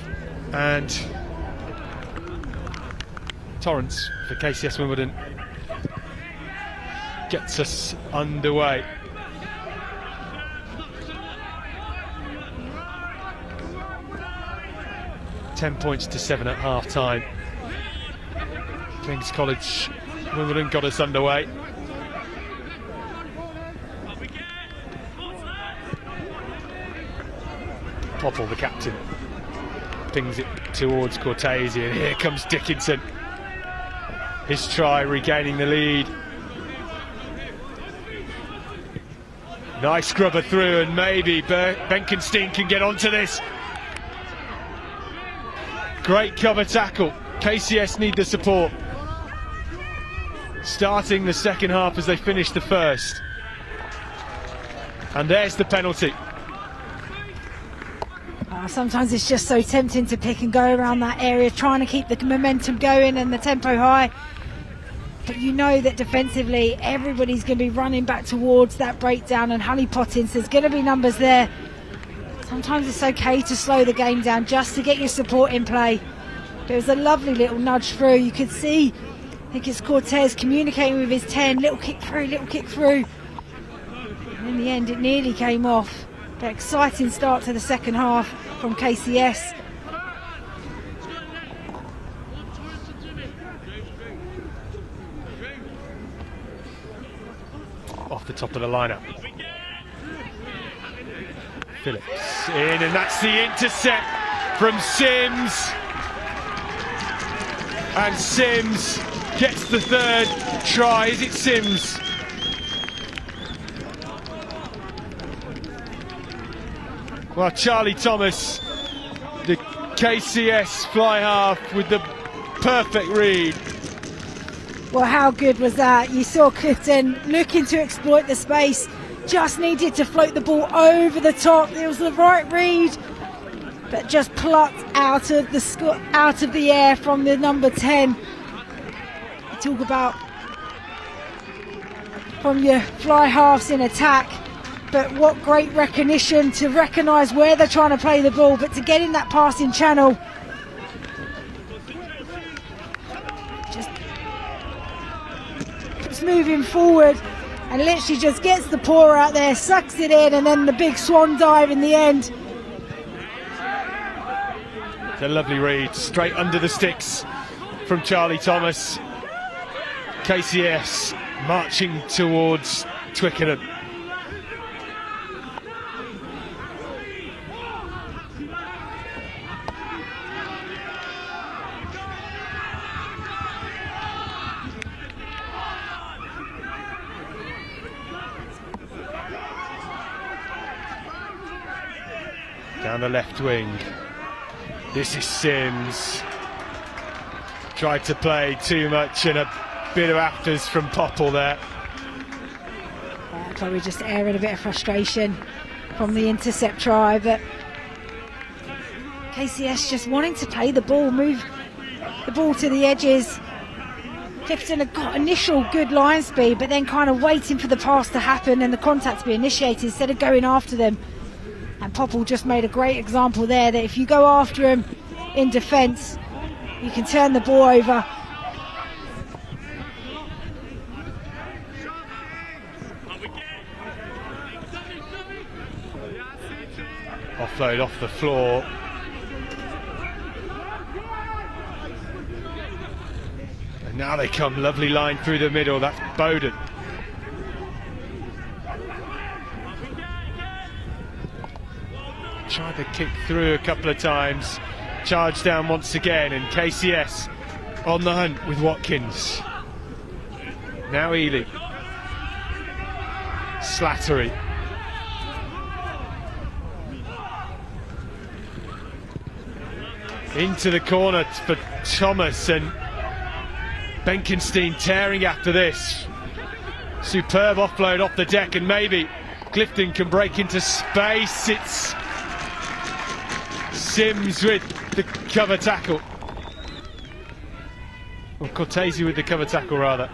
and Torrance for KCS Wimbledon gets us underway. £10 points to 7 at half time. King's College Wimbledon got us underway. Popple, the captain, pings it towards Cortese, and here comes Dickinson. His try regaining the lead. Nice scrubber through, and maybe Benkenstein can get onto this. Great cover tackle. KCS need the support. Starting the second half as they finish the first. And there's the penalty. Sometimes it's just so tempting to pick and go around that area, trying to keep the momentum going and the tempo high. But you know that defensively everybody's going to be running back towards that breakdown and honeypotting, so there's going to be numbers there. Sometimes it's okay to slow the game down just to get your support in play. There was a lovely little nudge through. You could see, I think it's Cortez communicating with his 10, little kick through, little kick through. And in the end it nearly came off. But exciting start to the second half from KCS. Off the top of the lineup. Phillips in, and that's the intercept from Sims. And Sims gets the third try. Is it Sims? Well, Charlie Thomas, the KCS fly half, with the perfect read. Well, how good was that? You saw Clifton looking to exploit the space, just needed to float the ball over the top. It was the right read, but just plucked out of the air from the number 10. You talk about from your fly halves in attack, but what great recognition to recognise where they're trying to play the ball, but to get in that passing channel. Just moving forward and literally just gets the paw out there, sucks it in, and then the big swan dive in the end. It's a lovely read, straight under the sticks from Charlie Thomas. KCS marching towards Twickenham. Down the left wing, this is Sims. Tried to play too much, and a bit of afters from Popple there. Probably just airing a bit of frustration from the intercept try, but KCS just wanting to play the ball, move the ball to the edges. Clifton had got initial good line speed, but then kind of waiting for the pass to happen and the contact to be initiated instead of going after them. And Popple just made a great example there, that if you go after him in defence, you can turn the ball over. Offload off the floor. And now they come, lovely line through the middle, that's Bowden. Tried to kick through a couple of times, charged down once again, and KCS on the hunt with Watkins. Now Ely. Slattery. Into the corner for Thomas, and Benkenstein tearing after this. Superb offload off the deck, and maybe Clifton can break into space. It's Sims with the cover tackle. Or Cortese with the cover tackle, rather.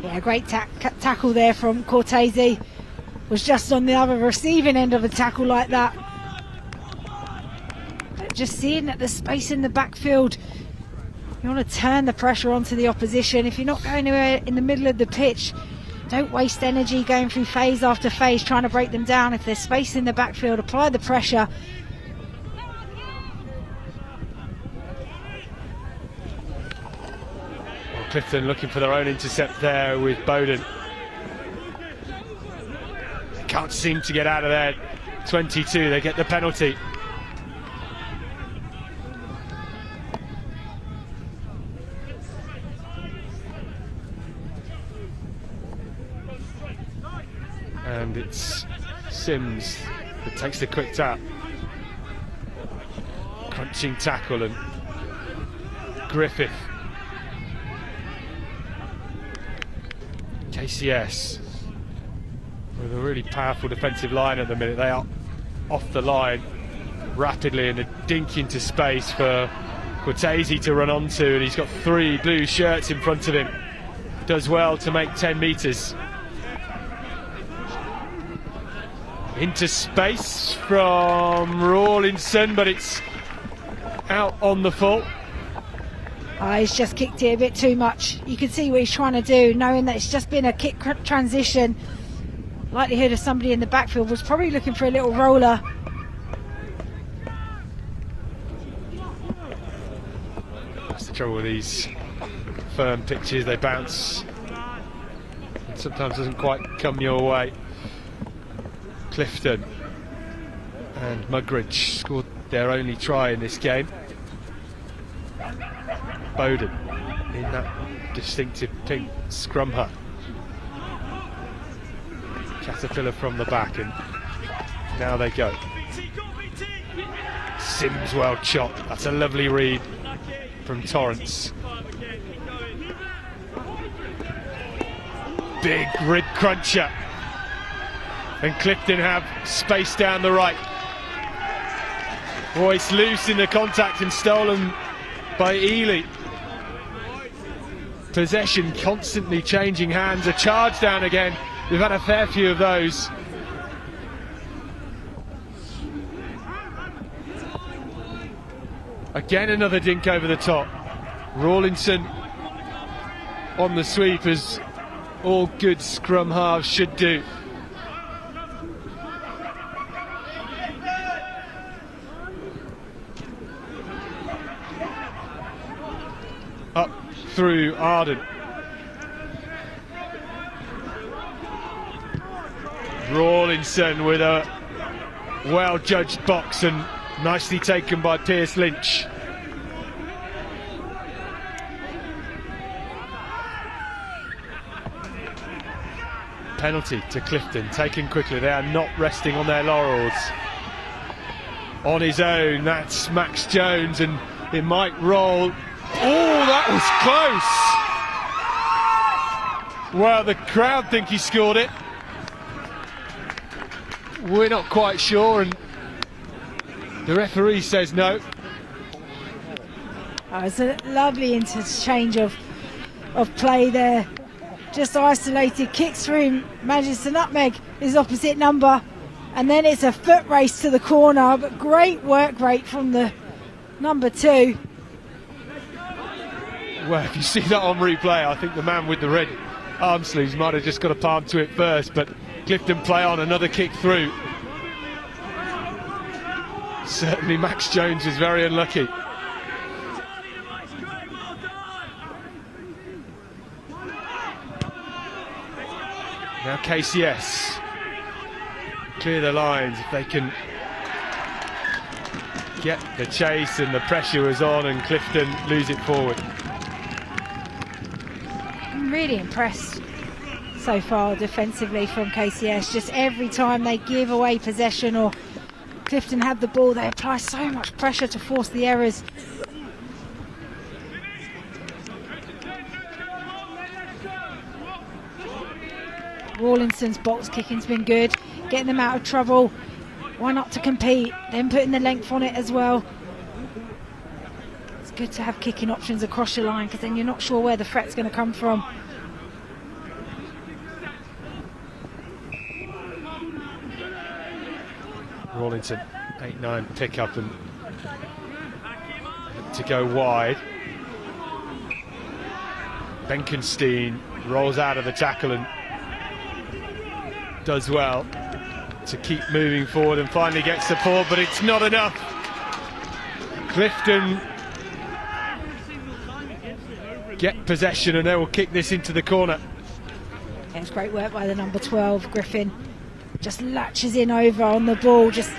Yeah, great tackle there from Cortese. was just on the other receiving end of a tackle like that. But just seeing that the space in the backfield, you want to turn the pressure onto the opposition. If you're not going anywhere in the middle of the pitch, don't waste energy going through phase after phase trying to break them down. If there's space in the backfield, apply the pressure. Well, Clifton looking for their own intercept there with Bowden. Can't seem to get out of there. 22, they get the penalty. And it's Sims that takes the quick tap. Crunching tackle, and Griffith. KCS with a really powerful defensive line at the minute. They are off the line rapidly, and a dink into space for Cortese to run onto, and he's got 3 blue shirts in front of him. Does well to make 10 metres. Into space from Rawlinson, but it's out on the full. He's just kicked it a bit too much. You can see what he's trying to do, knowing that it's just been a kick transition. Likelihood of somebody in the backfield was probably looking for a little roller. That's the trouble with these firm pitches, they bounce. It sometimes doesn't quite come your way. Clifton and Mugridge scored their only try in this game. Bowden in that distinctive pink scrum hat. Caterpillar from the back, and now they go. Sims well chopped. That's a lovely read from Torrance. Big rib cruncher. And Clifton have space down the right. Royce loose in the contact and stolen by Ely. Possession constantly changing hands. A charge down again. We've had a fair few of those. Again another dink over the top. Rawlinson on the sweep, as all good scrum halves should do. Up through Arden. Rawlinson with a well-judged box, and nicely taken by Pierce Lynch. Penalty to Clifton, taken quickly. They are not resting on their laurels. On his own, that's Max Jones, and it might roll. Oh, that was close. Well, the crowd think he scored it. We're not quite sure, and the referee says no. Oh, it's a lovely interchange of play there. Just isolated, kicks through, manages to nutmeg his opposite number, and then it's a foot race to the corner, but great work rate from the number 2. Well, if you see that on replay, I think the man with the red arm sleeves might have just got a palm to it first, but Clifton play on, another kick through. Certainly Max Jones is very unlucky. Now KCS clear the lines if they can get the chase, and the pressure was on, and Clifton lose it forward. I'm really impressed so far defensively from KCS. Just every time they give away possession or Clifton have the ball, they apply so much pressure to force the errors. Rawlinson's box kicking's been good, getting them out of trouble. Why not to compete, then putting the length on it as well. It's good to have kicking options across your line, because then you're not sure where the threat's going to come from. Rawlinson, 8-9 pick up and to go wide. Benkenstein rolls out of the tackle and does well to keep moving forward and finally get support, but it's not enough. Clifton get possession and they will kick this into the corner. Yeah, it's great work by the number 12, Griffin. Just latches in over on the ball. Just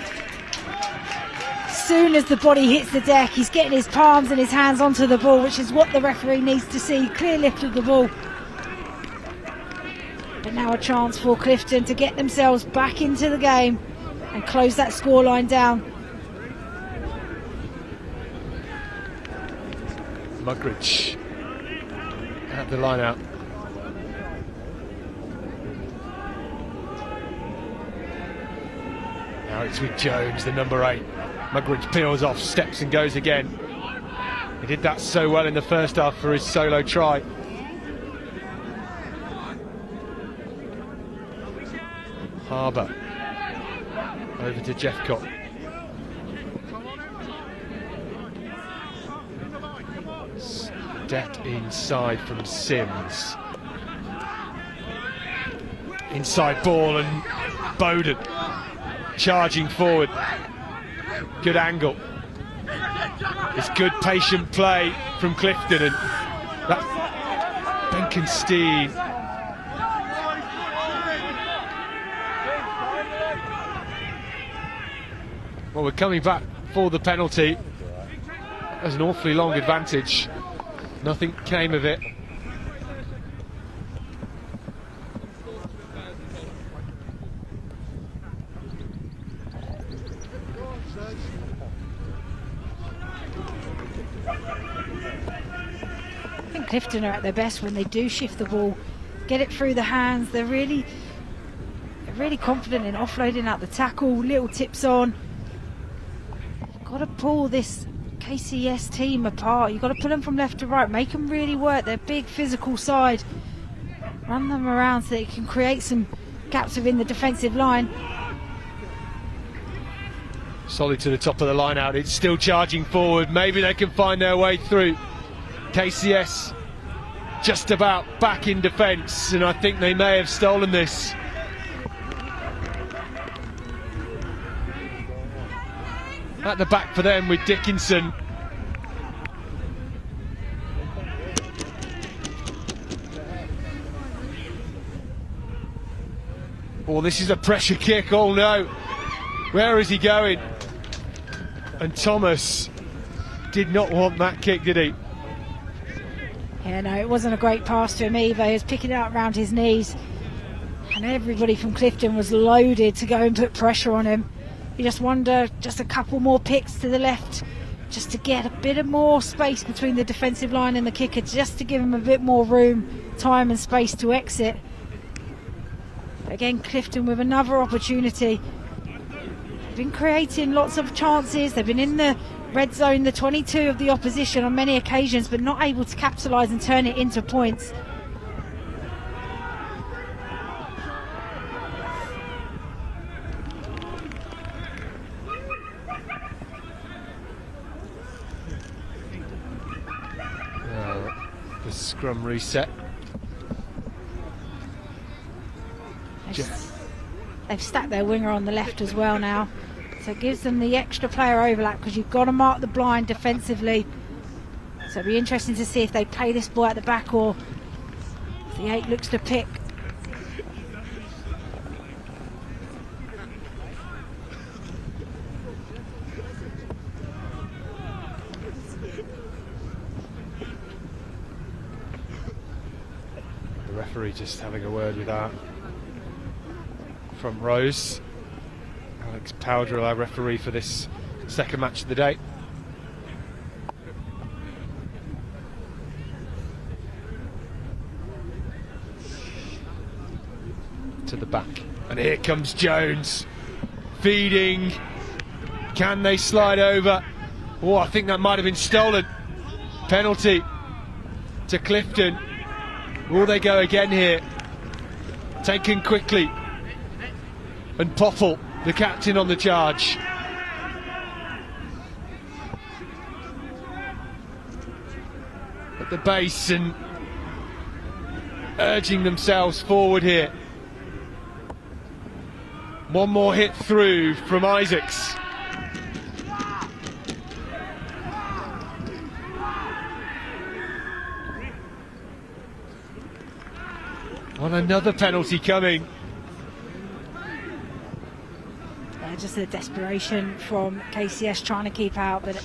as soon as the body hits the deck, he's getting his palms and his hands onto the ball, which is what the referee needs to see. Clear lift of the ball. But now a chance for Clifton to get themselves back into the game and close that scoreline down. Mugridge at the line out. Now it's with Jones, the number 8. Mugridge peels off, steps and goes again. He did that so well in the first half for his solo try. Harbour over to Jeffcott. Step inside from Sims. Inside ball and Bowden charging forward. Good angle. It's good patient play from Clifton, and that Benkenstein. Well, we're coming back for the penalty. There's an awfully long advantage. Nothing came of it. I think Clifton are at their best when they do shift the ball, get it through the hands. They're really confident in offloading out the tackle, little tips on. Got to pull this KCS team apart. You've got to pull them from left to right, make them really work their big physical side, run them around so they can create some gaps within the defensive line. Solid to the top of the line out. It's still charging forward. Maybe they can find their way through. KCS just about back in defence, and I think they may have stolen this. At the back for them with Dickinson. Oh, this is a pressure kick. Oh no. Where is he going? And Thomas did not want that kick, did he? Yeah, no, it wasn't a great pass to him either. He was picking it up around his knees, and everybody from Clifton was loaded to go and put pressure on him. You just wonder, just a couple more picks to the left, just to get a bit of more space between the defensive line and the kicker, just to give him a bit more room, time and space to exit. Again, Clifton with another opportunity. They've been creating lots of chances. They've been in the red zone, the 22 of the opposition on many occasions, but not able to capitalise and turn it into points. The scrum reset. They've stacked their winger on the left as well now, so it gives them the extra player overlap, because you've got to mark the blind defensively. So it'll be interesting to see if they play this ball at the back or if the 8 looks to pick. Referee just having a word with our front rows. Alex Powdrill, our referee for this second match of the day. To the back, and here comes Jones feeding. Can they slide over? Oh, I think that might have been stolen. Penalty to Clifton. Will they go again here? Taken quickly. And Popple the captain on the charge. At the base and urging themselves forward here. One more hit through from Isaacs. On another penalty coming. Just the desperation from KCS trying to keep out, but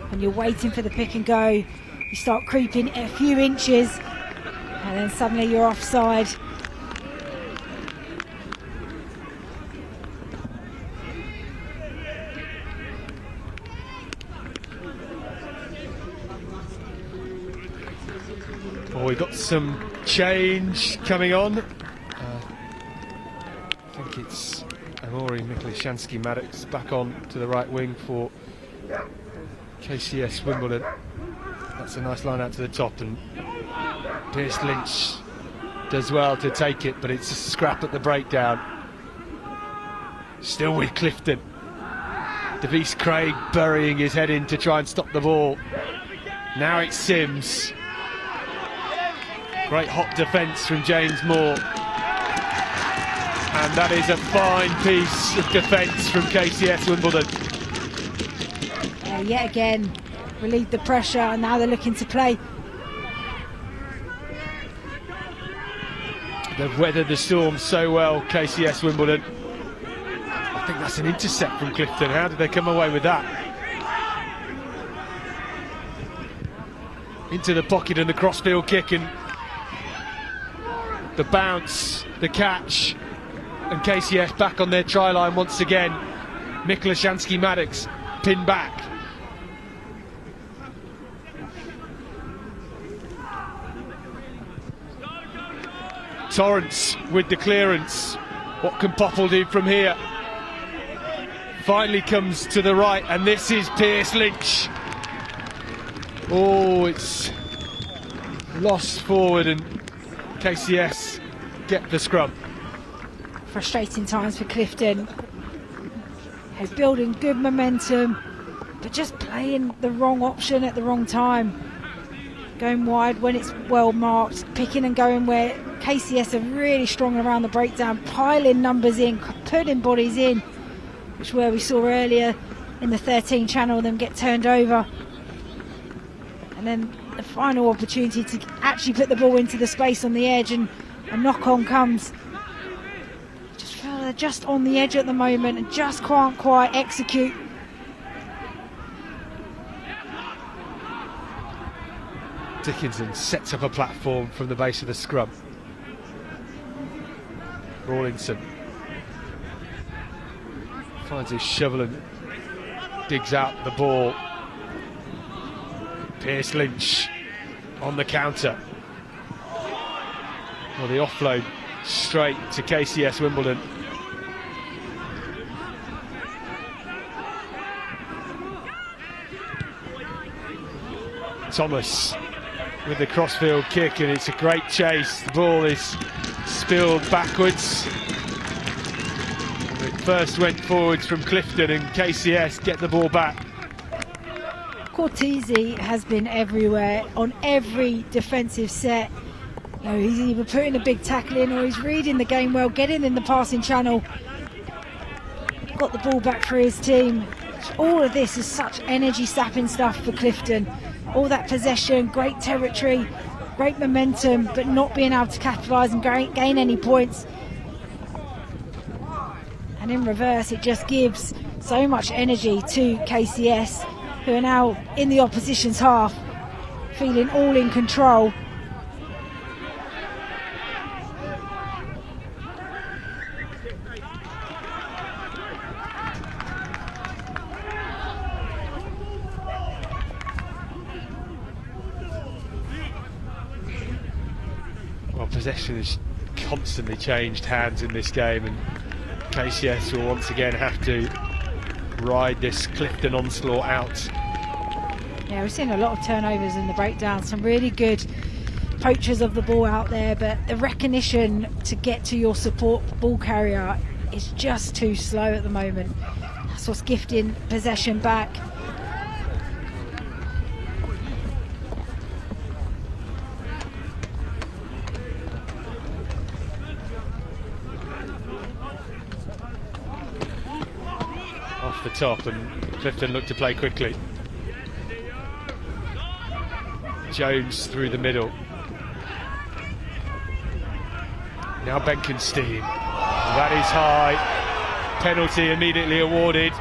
when you're waiting for the pick and go, you start creeping a few inches and then suddenly you're offside. Oh, we've got some change coming on. I think it's Amori Miklashansky-Maddox back on to the right wing for KCS Wimbledon. That's a nice line out to the top, and Pierce Lynch does well to take it, but it's a scrap at the breakdown. Still with Clifton. Vase Craig burying his head in to try and stop the ball. Now it's Sims. Great hot defence from James Moore. And that is a fine piece of defence from KCS Wimbledon. Yet again, relieved the pressure, and now they're looking to play. They've weathered the storm so well, KCS Wimbledon. I think that's an intercept from Clifton. How did they come away with that? Into the pocket and the crossfield kick, and the bounce, the catch, and KCS back on their try line once again. Miklashansky-Maddox pinned back. Torrance with the clearance. What can Popple do from here? Finally comes to the right, and this is Pierce Lynch. Oh, it's lost forward, and KCS get the scrum. Frustrating times for Clifton. He's building good momentum, but just playing the wrong option at the wrong time. Going wide when it's well marked, picking and going where KCS are really strong around the breakdown, piling numbers in, putting bodies in, which where we saw earlier in the 13 channel them get turned over. And then the final opportunity to actually put the ball into the space on the edge, and a knock-on comes. Just feel they're just on the edge at the moment and just can't quite execute. Dickinson sets up a platform from the base of the scrum. Rawlinson finds his shovel and digs out the ball. Pierce Lynch on the counter. Well, the offload straight to KCS Wimbledon. Thomas with the crossfield kick, and it's a great chase. The ball is spilled backwards. It first went forwards from Clifton, and KCS get the ball back. Cortese has been everywhere on every defensive set. You know, he's either putting a big tackle in or he's reading the game well, getting in the passing channel. Got the ball back for his team. All of this is such energy sapping stuff for Clifton. All that possession, great territory, great momentum, but not being able to capitalise and gain any points. And in reverse, it just gives so much energy to KCS, who are now in the opposition's half, feeling all in control. Well, possession has constantly changed hands in this game, and KCS will once again have to ride this Clifton onslaught out. Yeah, we've seen a lot of turnovers in the breakdown, some really good poachers of the ball out there, but the recognition to get to your support ball carrier is just too slow at the moment. That's what's gifting possession back. Off the top, and Clifton looked to play quickly. Jones through the middle. Now Benkenstein. That is high. Penalty immediately awarded.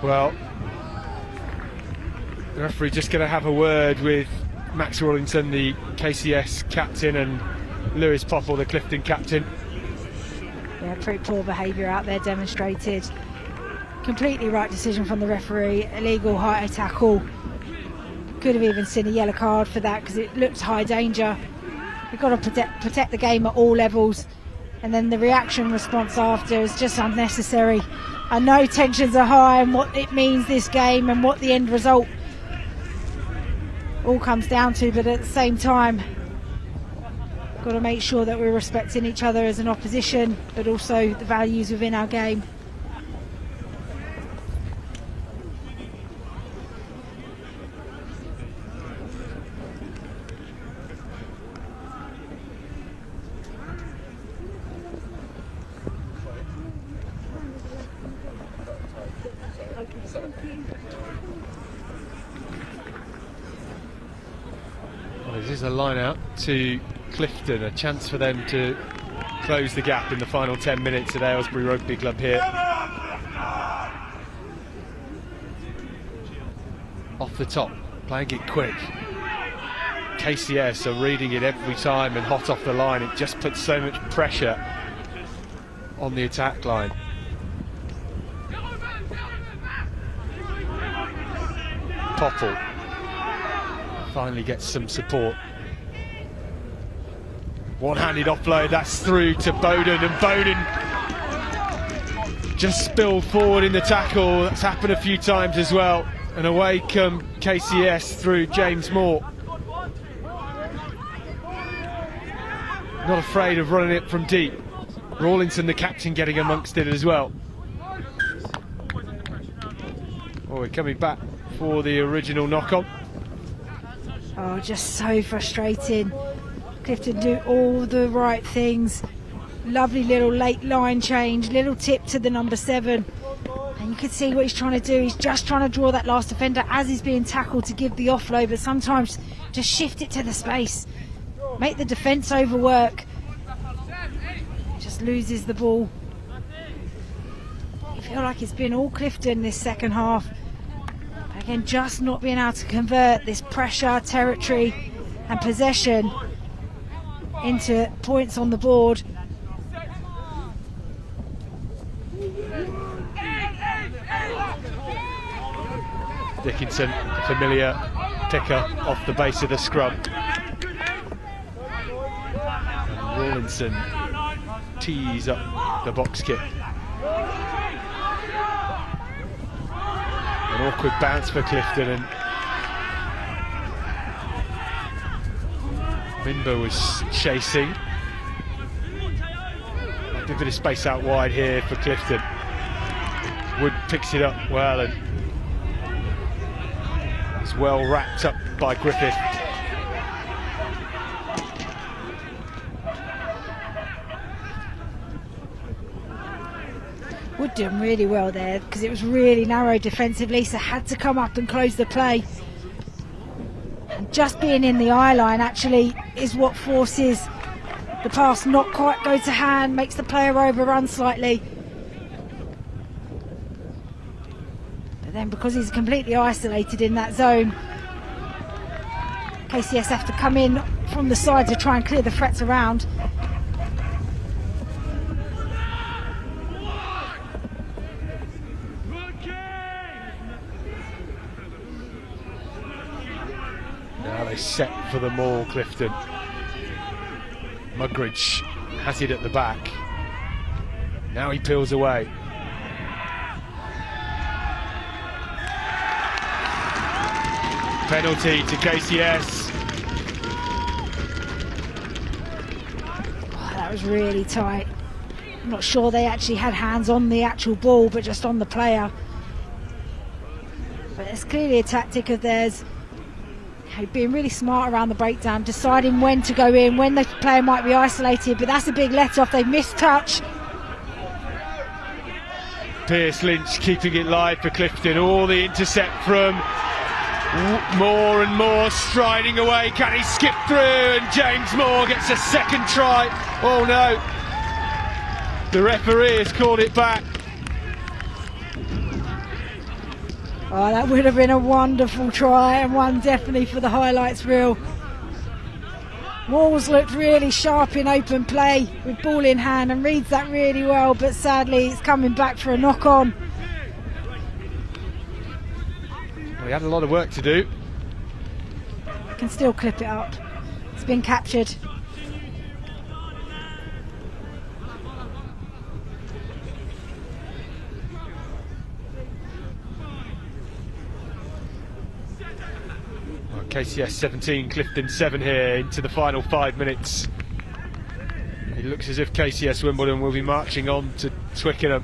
Well, the referee just going to have a word with Max Rawlington, the KCS captain, and Lewis Popple, the Clifton captain. Yeah, pretty poor behaviour out there demonstrated. Completely right decision from the referee. Illegal high tackle. Could have even seen a yellow card for that because it looked high danger. We've got to protect the game at all levels, and then the reaction response after is just unnecessary. I know tensions are high and what it means this game and what the end result all comes down to, but at the same time, got to make sure that we're respecting each other as an opposition, but also the values within our game. Well, this is a line out to Clifton, a chance for them to close the gap in the final 10 minutes at Aylesbury Rugby Club here. Off the top, playing it quick. KCS are reading it every time and hot off the line. It just puts so much pressure on the attack line. Popple finally gets some support. One-handed offload, that's through to Bowden, and Bowden just spilled forward in the tackle. That's happened a few times as well. And away come KCS through James Moore. Not afraid of running it from deep. Rawlington, the captain, getting amongst it as well. Oh, we're coming back for the original knock-on. Oh, just so frustrating. Clifton do all the right things. Lovely little late line change, little tip to the number 7. And you can see what he's trying to do. He's just trying to draw that last defender as he's being tackled to give the offload, but sometimes just shift it to the space. Make the defence overwork. Just loses the ball. You feel like it's been all Clifton this second half. Again, just not being able to convert this pressure, territory and possession into points on the board. Dickinson, familiar picker off the base of the scrum. Rawlinson tees up the box kick. An awkward bounce for Clifton, and Minbo was chasing. A bit of space out wide here for Clifton. Wood picks it up well, and it's well wrapped up by Griffith. Wood doing really well there because it was really narrow defensively, so had to come up and close the play. And just being in the eye line actually is what forces the pass not quite go to hand, makes the player overrun slightly. But then because he's completely isolated in that zone, KCS have to come in from the side to try and clear the threats around. They set for the maul, Clifton. Mugridge has it at the back. Now he peels away. Penalty to KCS. Oh, that was really tight. I'm not sure they actually had hands on the actual ball, but just on the player. But it's clearly a tactic of theirs. Being really smart around the breakdown, deciding when to go in, when the player might be isolated, but that's a big let-off. They've missed touch. Pierce Lynch keeping it live for Clifton. All the intercept from Moore, and Moore striding away. Can he skip through? And James Moore gets a second try. Oh no, the referee has called it back. Oh, that would have been a wonderful try, and one definitely for the highlights reel. Walls looked really sharp in open play with ball in hand and reads that really well, but sadly it's coming back for a knock on. Well, he had a lot of work to do. Can still clip it up. It's been captured. KCS 17, Clifton 7 here into the final 5 minutes. It looks as if KCS Wimbledon will be marching on to Twickenham.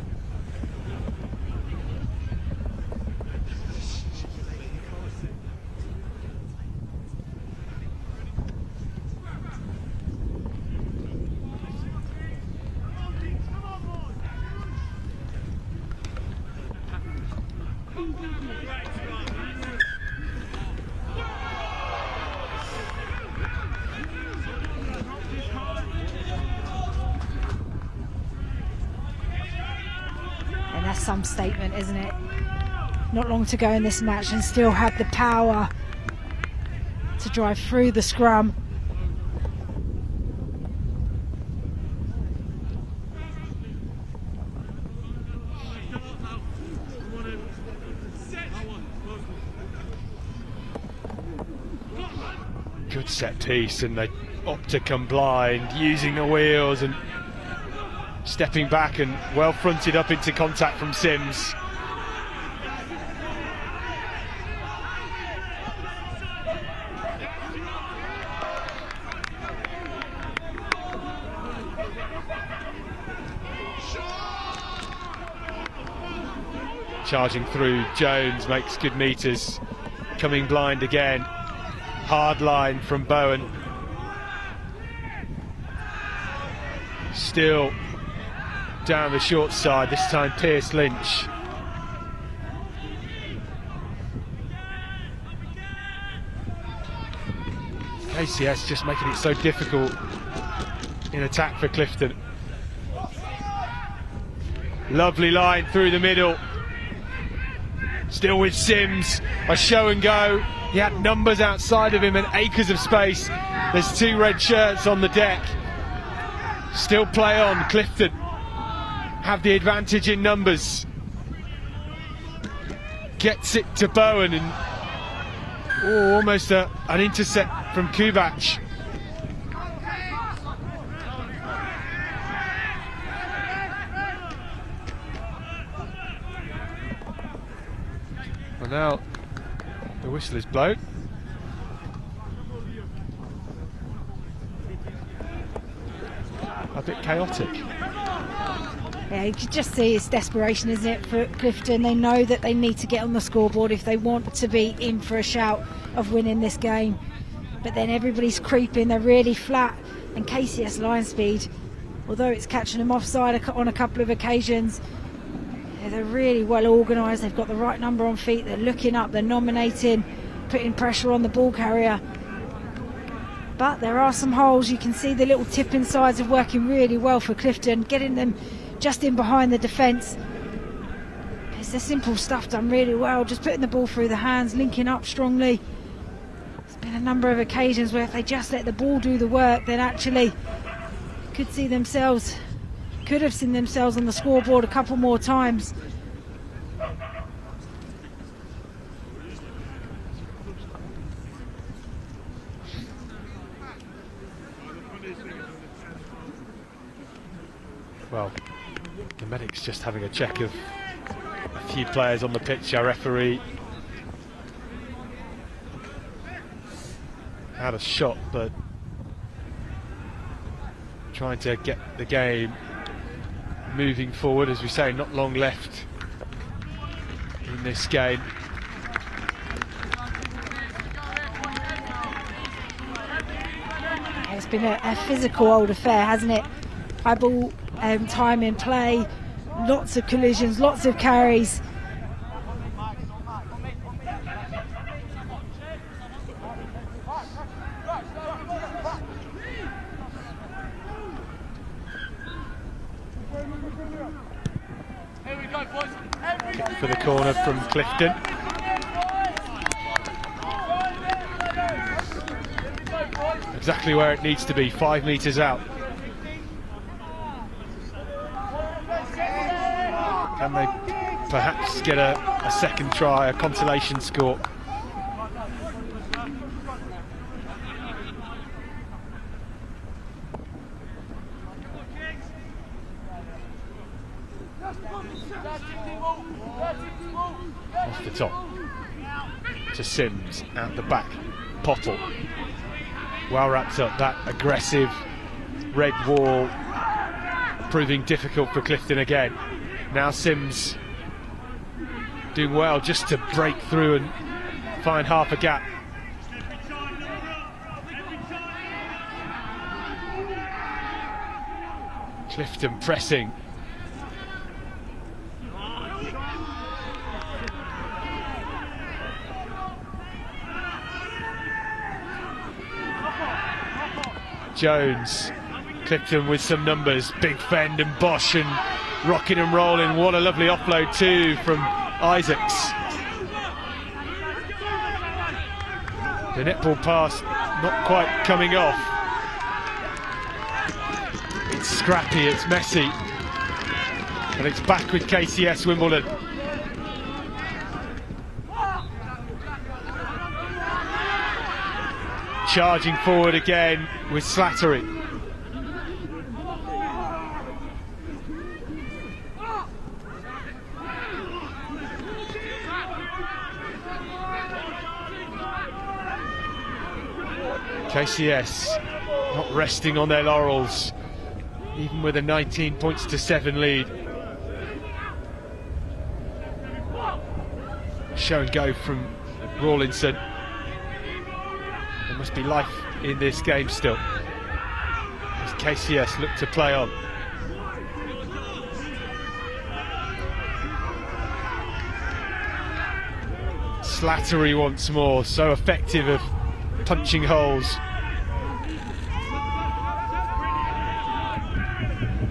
Some statement, isn't it? Not long to go in this match and still have the power to drive through the scrum. Good set piece, and they opt to come blind, using the wheels and stepping back, and well fronted up into contact from Sims. Charging through, Jones makes good meters, coming blind again. Hard line from Bowen. Still down the short side, this time Pierce Lynch. KCS just making it so difficult in attack for Clifton. Lovely line through the middle. Still with Sims, a show and go. He had numbers outside of him and acres of space. There's 2 red shirts on the deck. Still play on, Clifton have the advantage in numbers. Gets it to Bowen, and almost an intercept from Kubac. Well, now the whistle is blown. A bit chaotic. Yeah, you can just see it's desperation, isn't it, for Clifton? They know that they need to get on the scoreboard if they want to be in for a shout of winning this game. But then everybody's creeping, they're really flat. And KCS line speed, although it's catching them offside on a couple of occasions, they're really well organised. They've got the right number on feet, they're looking up, they're nominating, putting pressure on the ball carrier. But there are some holes. You can see the little tip insides are working really well for Clifton, getting them just in behind the defence. It's the simple stuff done really well, just putting the ball through the hands, linking up strongly. There's been a number of occasions where if they just let the ball do the work, then actually could have seen themselves on the scoreboard a couple more times. Well, the medic's just having a check of a few players on the pitch. Our referee had a shot, but trying to get the game moving forward. As we say, not long left in this game. It's been a physical old affair, hasn't it? High ball time in play, lots of collisions, lots of carries. Kick for the corner from Clifton. Exactly where it needs to be, 5 metres out. Can they perhaps get a second try, a consolation score? Off the top to Sims, out the back, Pottle. Well wrapped up, that aggressive red wall proving difficult for Clifton again. Now Sims doing well just to break through and find half a gap. Clifton pressing. Jones, Clifton with some numbers, Big Fend and Bosch and rocking and rolling. What a lovely offload too from Isaacs. The netball pass not quite coming off. It's scrappy, it's messy, and it's back with KCS Wimbledon. Charging forward again with Slattery. KCS not resting on their laurels, even with a 19 points to 7 lead. Show and go from Rawlinson. There must be life in this game still, as KCS look to play on. Slattery once more, so effective of punching holes.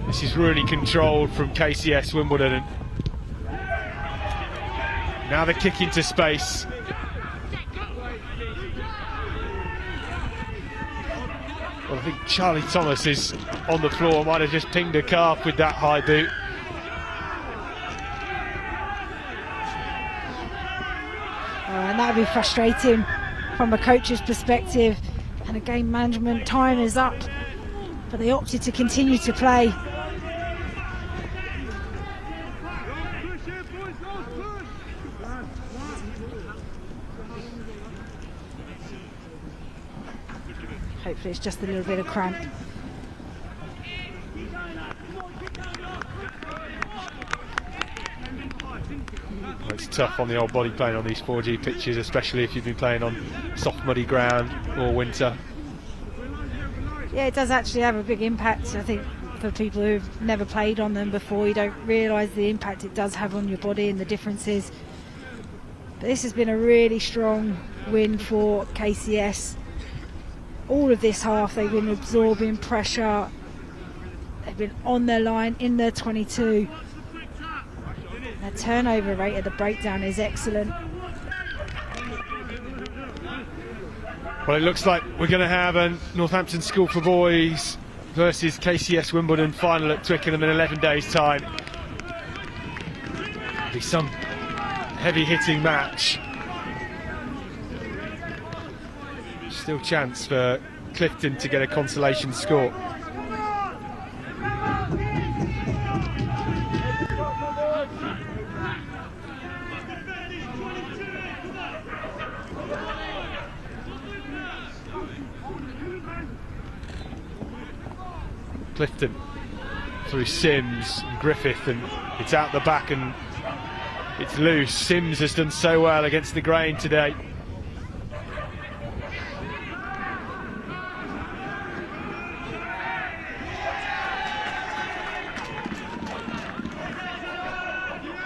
This is really controlled from KCS Wimbledon. And now the kick into space. Well, I think Charlie Thomas is on the floor, might have just pinged a calf with that high boot. And that would be frustrating from a coach's perspective, and a game management time is up, but they opted to continue to play. Hopefully it's just a little bit of cramp. Well, it's tough on the old body playing on these 4G pitches, especially if you've been playing on soft muddy ground all winter. Yeah, it does actually have a big impact. I think for people who've never played on them before, you don't realise the impact it does have on your body and the differences. But this has been a really strong win for KCS. All of this half they've been absorbing pressure, they've been on their line in their 22. Their turnover rate at the breakdown is excellent. Well, it looks like we're going to have a Northampton School for Boys versus KCS Wimbledon final at Twickenham in 11 days' time. It'll be some heavy hitting match. Still chance for Clifton to get a consolation score. Clifton through Sims and Griffith, and it's out the back and it's loose. Sims has done so well against the grain today.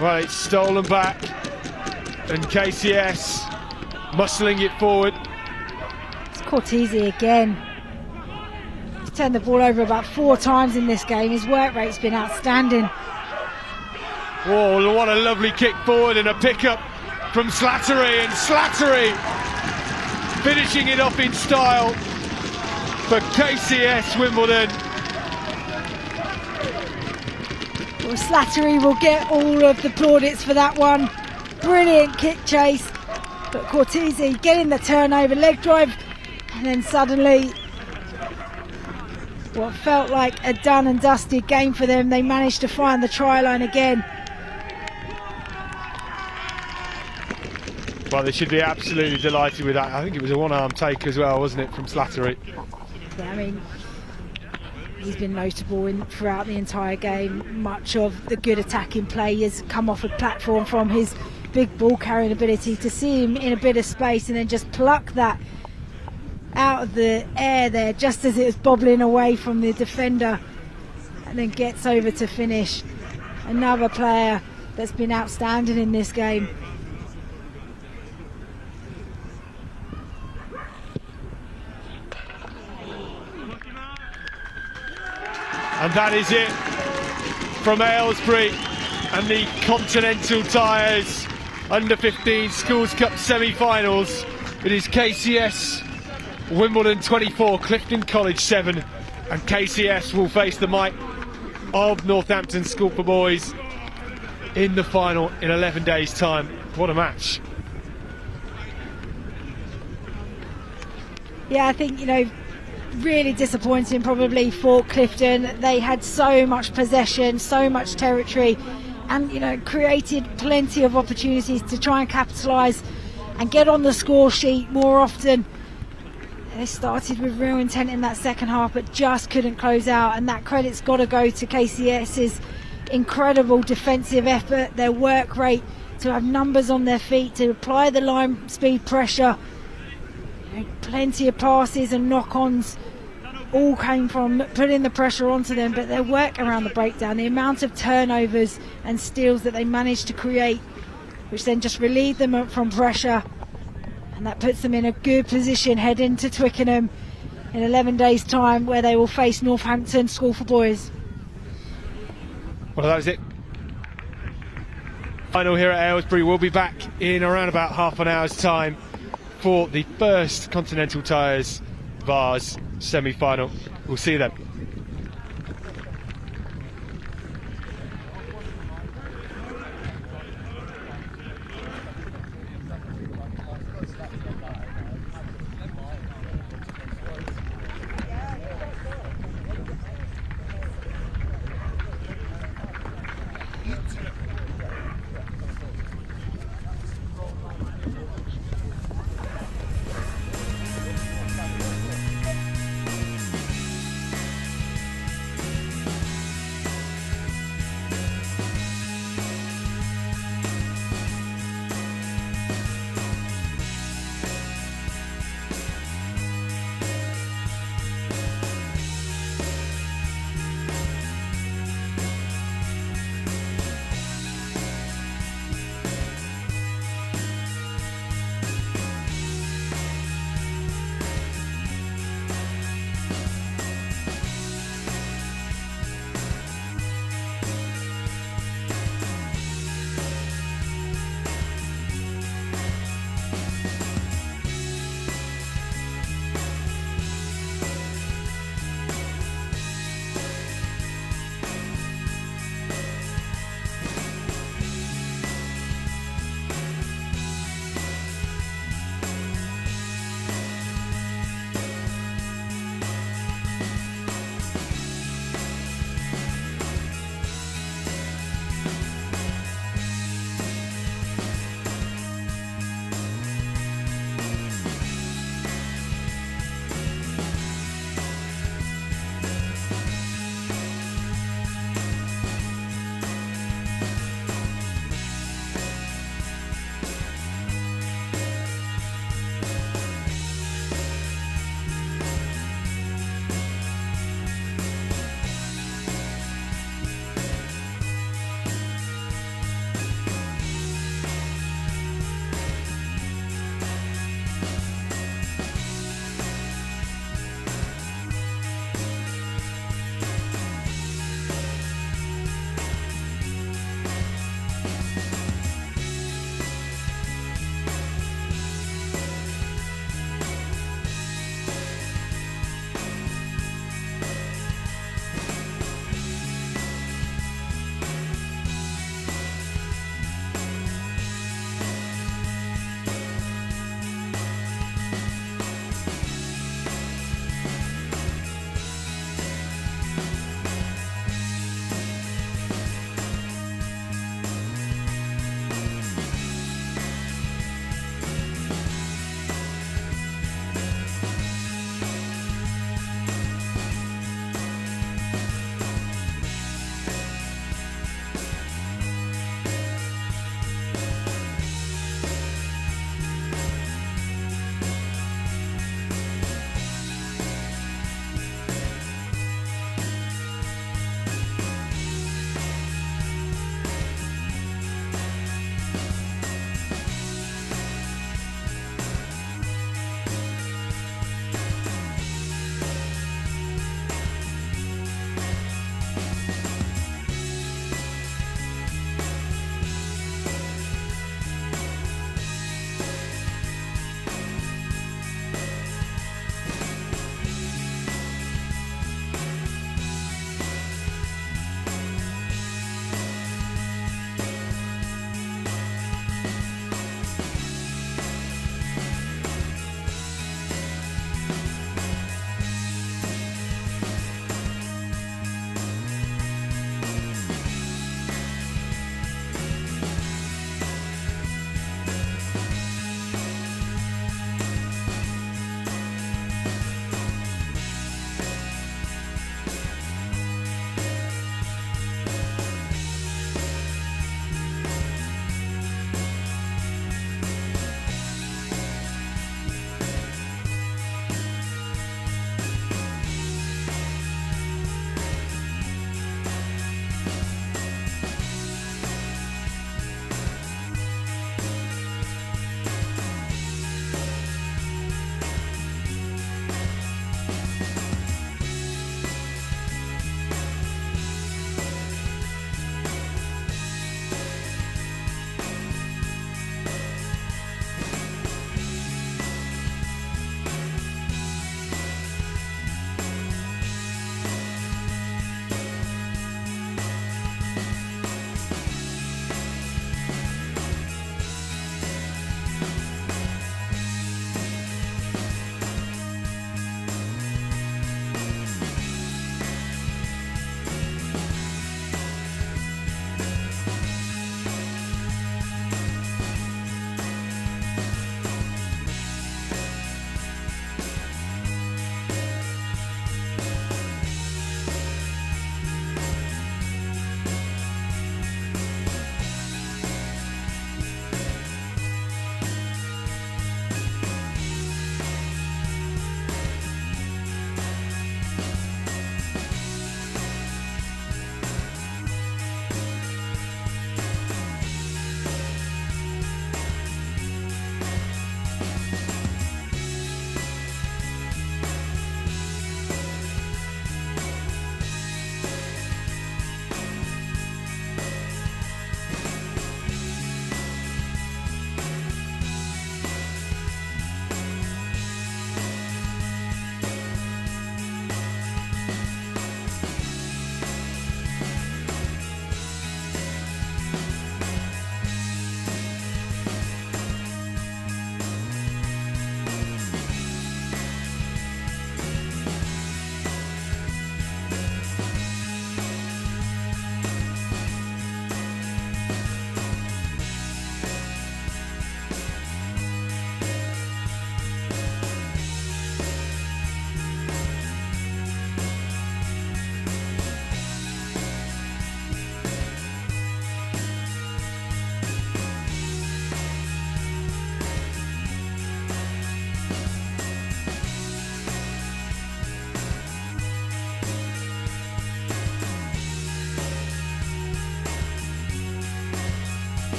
Well, it's stolen back, and KCS muscling it forward. It's Cortese again. He's turned the ball over about 4 times in this game. His work rate's been outstanding. Oh, what a lovely kick forward and a pickup from Slattery, and Slattery finishing it off in style for KCS Wimbledon. Well, Slattery will get all of the plaudits for that one. Brilliant kick chase, but Cortese getting the turnover, leg drive, and then suddenly what felt like a done and dusted game for them. They managed to find the try line again. Well, they should be absolutely delighted with that. I think it was a one-arm take as well, wasn't it, from Slattery? Yeah, I mean, he's been notable throughout the entire game. Much of the good attacking play has come off a platform from his big ball carrying ability. To see him in a bit of space and then just pluck that out of the air there just as it was bobbling away from the defender, and then gets over to finish. Another player that's been outstanding in this game. And that is it from Aylesbury and the Continental Tyres under-15 Schools Cup semi-finals. It is KCS Wimbledon 24, Clifton College 7, and KCS will face the might of Northampton School for Boys in the final in 11 days' time. What a match. Yeah, I think, you know, really disappointing probably for Clifton. They had so much possession, so much territory, and, you know, created plenty of opportunities to try and capitalise and get on the score sheet more often. They started with real intent in that second half, but just couldn't close out, and that credit's got to go to KCS's incredible defensive effort, their work rate, to have numbers on their feet, to apply the line speed pressure. You know, plenty of passes and knock-ons all came from putting the pressure onto them, but their work around the breakdown, the amount of turnovers and steals that they managed to create, which then just relieved them from pressure, and that puts them in a good position heading to Twickenham in 11 days' time, where they will face Northampton School for Boys. Well, that was it. Final here at Aylesbury. We'll be back in around about half an hour's time for the first Continental Tyres Vase semi-final. We'll see you then.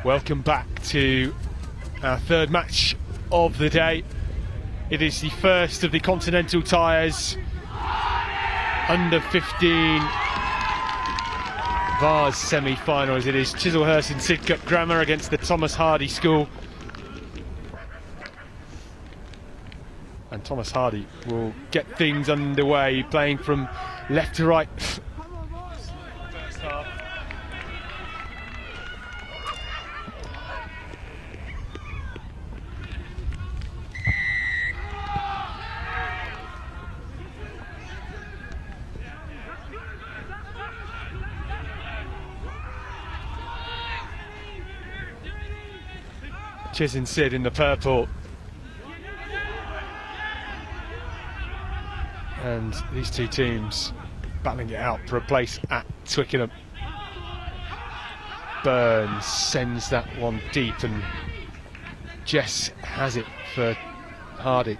Welcome back to our third match of the day. It is the first of the Continental Tyres under 15 Vase semi-finals. It is Chislehurst and Sidcup Grammar against the Thomas Hardye School. And Thomas Hardye will get things underway, playing from left to right. First half. Chis and Sid in the purple. And these two teams battling it out for a place at Twickenham. Burns sends that one deep, and Jess has it for Hardye.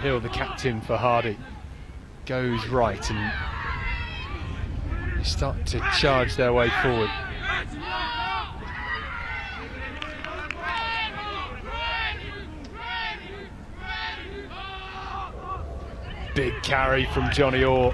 Hill, the captain for Hardye, goes right and they start to charge their way forward. Big carry from Johnny Orr.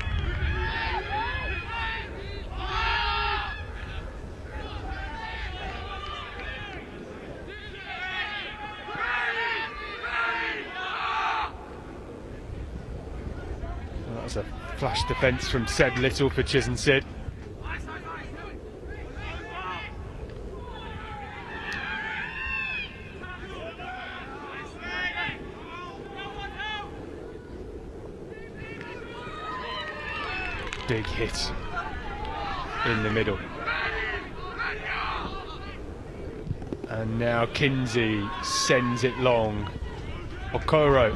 That was a flash defence from Seb Little for Chislehurst. Big hit in the middle. And now Kinsey sends it long. Okoro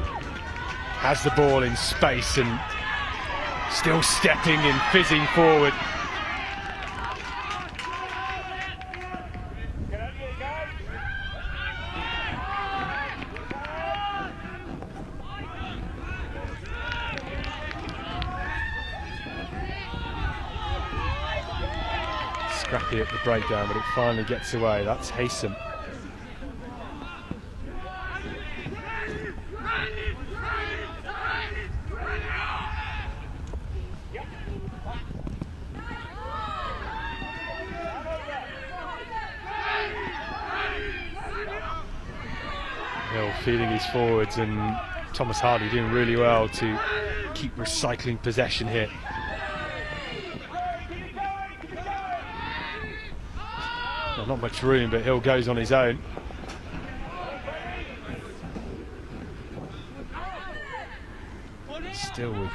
has the ball in space and still stepping and fizzing forward. Scrappy at the breakdown, but it finally gets away. That's Haysom. Hill feeding his forwards, and Thomas Hardye doing really well to keep recycling possession here. Well, not much room, but Hill goes on his own. Still with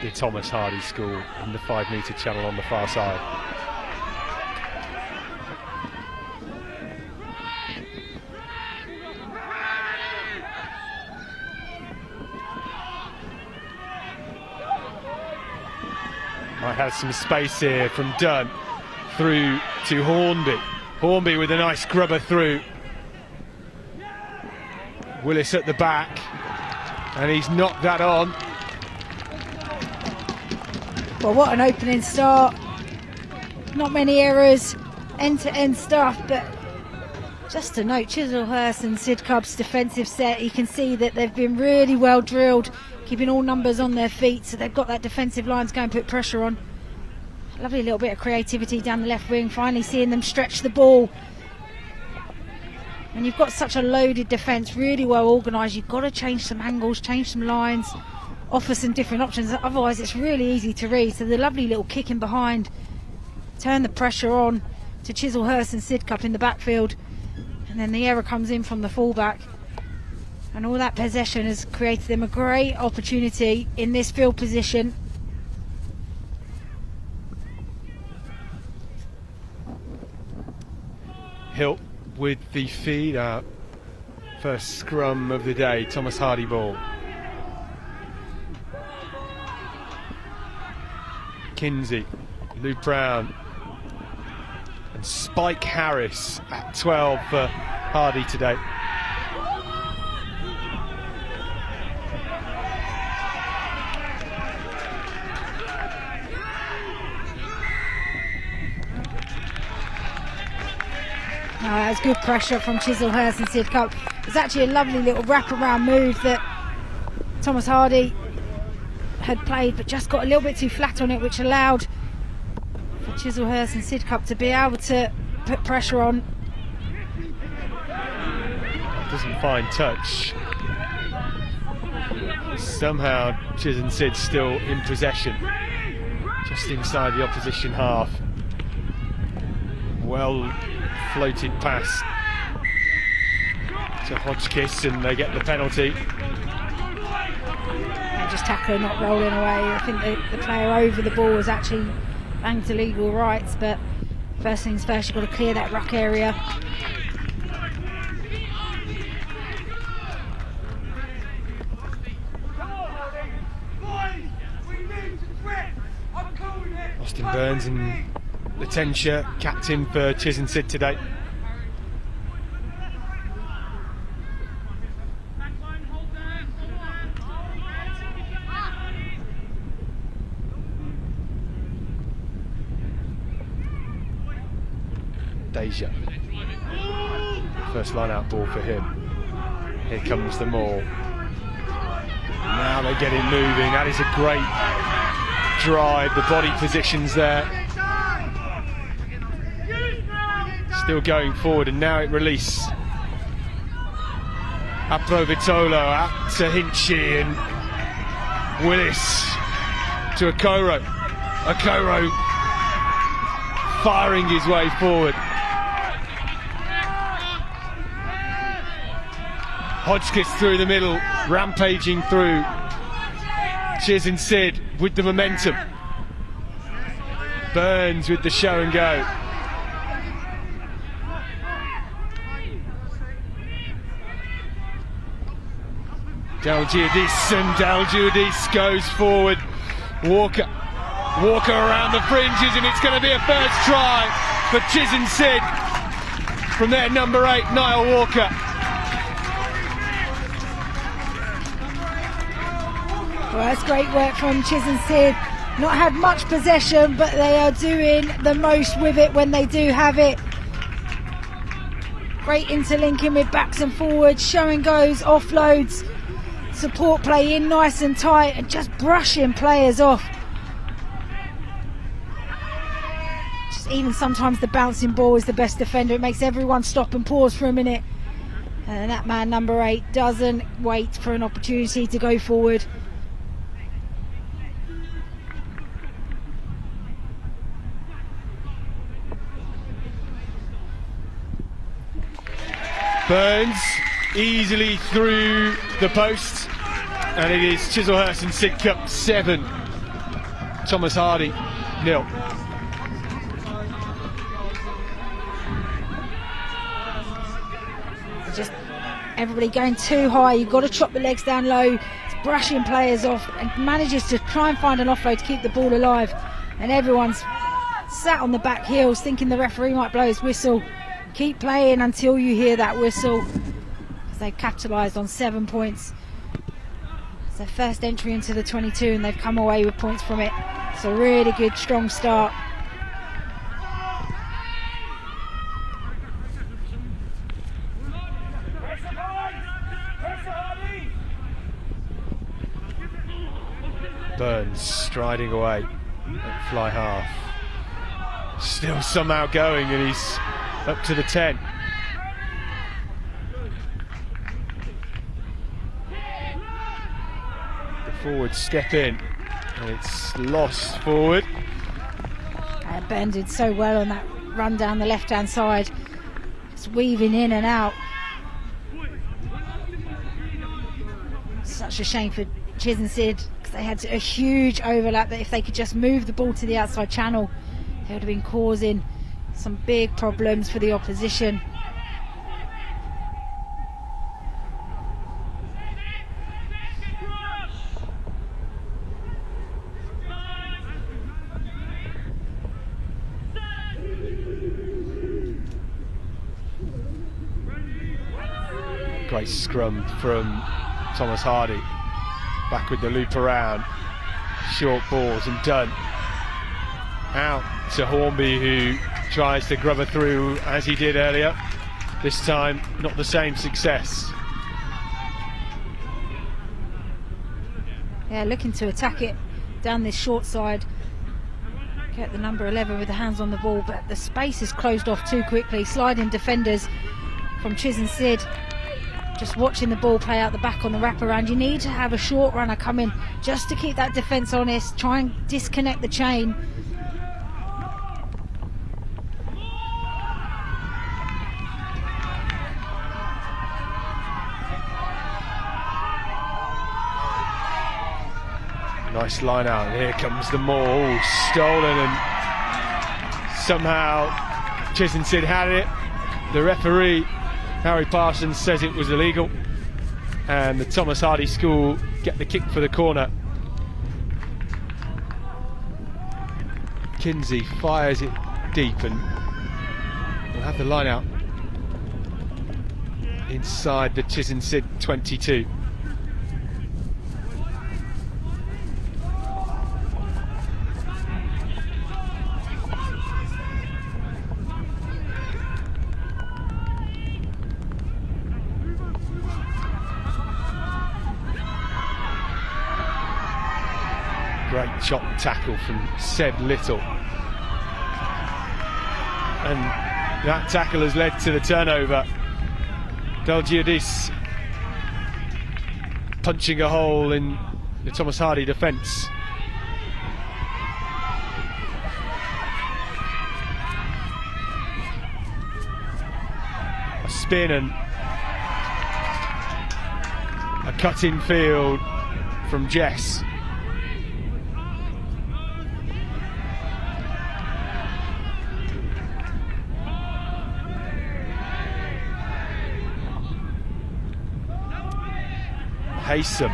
the Thomas Hardye school in the 5 metre channel on the far side. Might have some space here from Dunn through to Hornby. Hornby with a nice grubber through. Willis at the back, and he's knocked that on. Well, what an opening start. Not many errors, end-to-end stuff, but just to note, Chislehurst and Sidcup's defensive set, you can see that they've been really well drilled, keeping all numbers on their feet, so they've got that defensive line to go and put pressure on. Lovely little bit of creativity down the left wing, finally seeing them stretch the ball. And you've got such a loaded defence, really well organised. You've got to change some angles, change some lines, offer some different options, otherwise it's really easy to read. So the lovely little kick in behind, turn the pressure on to Chislehurst and Sidcup in the backfield, and then the error comes in from the fullback, and all that possession has created them a great opportunity in this field position. Hill with the feed out. First scrum of the day, Thomas Hardye ball. Kinsey, Lou Brown and Spike Harris at 12 for Hardye today. That was good pressure from Chislehurst and Sidcup. It's actually a lovely little wraparound move that Thomas Hardye had played, but just got a little bit too flat on it, which allowed for Chislehurst and Sidcup to be able to put pressure on. Doesn't find touch. Somehow Chis and Sid still in possession, just inside the opposition half. Well floated pass to Hodgkiss, and they get the penalty. And just tackler not rolling away. I think the player over the ball was actually banged to legal rights, but first things first, you've got to clear that ruck area. Austin Burns and Latentia, captain for Chis and Sid today. Deja. First line-out ball for him. Here comes the maul. Now they're getting moving. That is a great drive. The body positions there. Still going forward, and now it release. Aprovitolo out to Hinchy, and Willis to Okoro. Okoro firing his way forward. Hodgkiss through the middle, rampaging through. Chiz and Sid with the momentum. Burns with the show and go. Dalgiadis, and Dalgiadis goes forward. Walker around the fringes, and it's going to be a first try for Chiz and Sid from their number 8, Niall Walker. Well, that's great work from Chiz and Sid. Not had much possession, but they are doing the most with it when they do have it. Great interlinking with backs and forwards, show and goes, offloads, support play in nice and tight, and just brushing players off. Just even sometimes the bouncing ball is the best defender. It makes everyone stop and pause for a minute. And that man, number 8, doesn't wait for an opportunity to go forward. Burns easily through the post, and it is Chislehurst and Sidcup 7, Thomas Hardye 0. Just everybody going too high. You've got to chop the legs down low. It's brushing players off, and manages to try and find an offload to keep the ball alive, and everyone's sat on the back heels thinking the referee might blow his whistle. Keep playing until you hear that whistle, because they've capitalised on 7 points. It's their first entry into the 22, and they've come away with points from it. It's a really good, strong start. Burns striding away at fly half. Still somehow going, and he's up to the 10. The forwards step in, and it's lost forward. Ben did so well on that run down the left-hand side. It's weaving in and out. Such a shame for Chiz and Sid, because they had a huge overlap that if they could just move the ball to the outside channel, they would have been causing some big problems for the opposition. Great scrum from Thomas Hardye. Back with the loop around. Short balls and done. Out to Hornby, who tries to grub her through as he did earlier. This time not the same success. Yeah, looking to attack it down this short side, get the number 11 with the hands on the ball, but the space is closed off too quickly. Sliding defenders from Chiz and Sid, just watching the ball play out the back on the wraparound. You need to have a short runner come in just to keep that defence honest, try and disconnect the chain. Nice line out, and here comes the maul, stolen, and somehow Chiz and Sid had it. The referee, Harry Parsons, says it was illegal, and the Thomas Hardye school get the kick for the corner. Kinsey fires it deep, and we'll have the line out inside the Chiz and Sid 22. Great chop tackle from Seb Little. And that tackle has led to the turnover. Dalgiadis punching a hole in the Thomas Hardye defence. A spin and a cut in field from Jess. Haysom.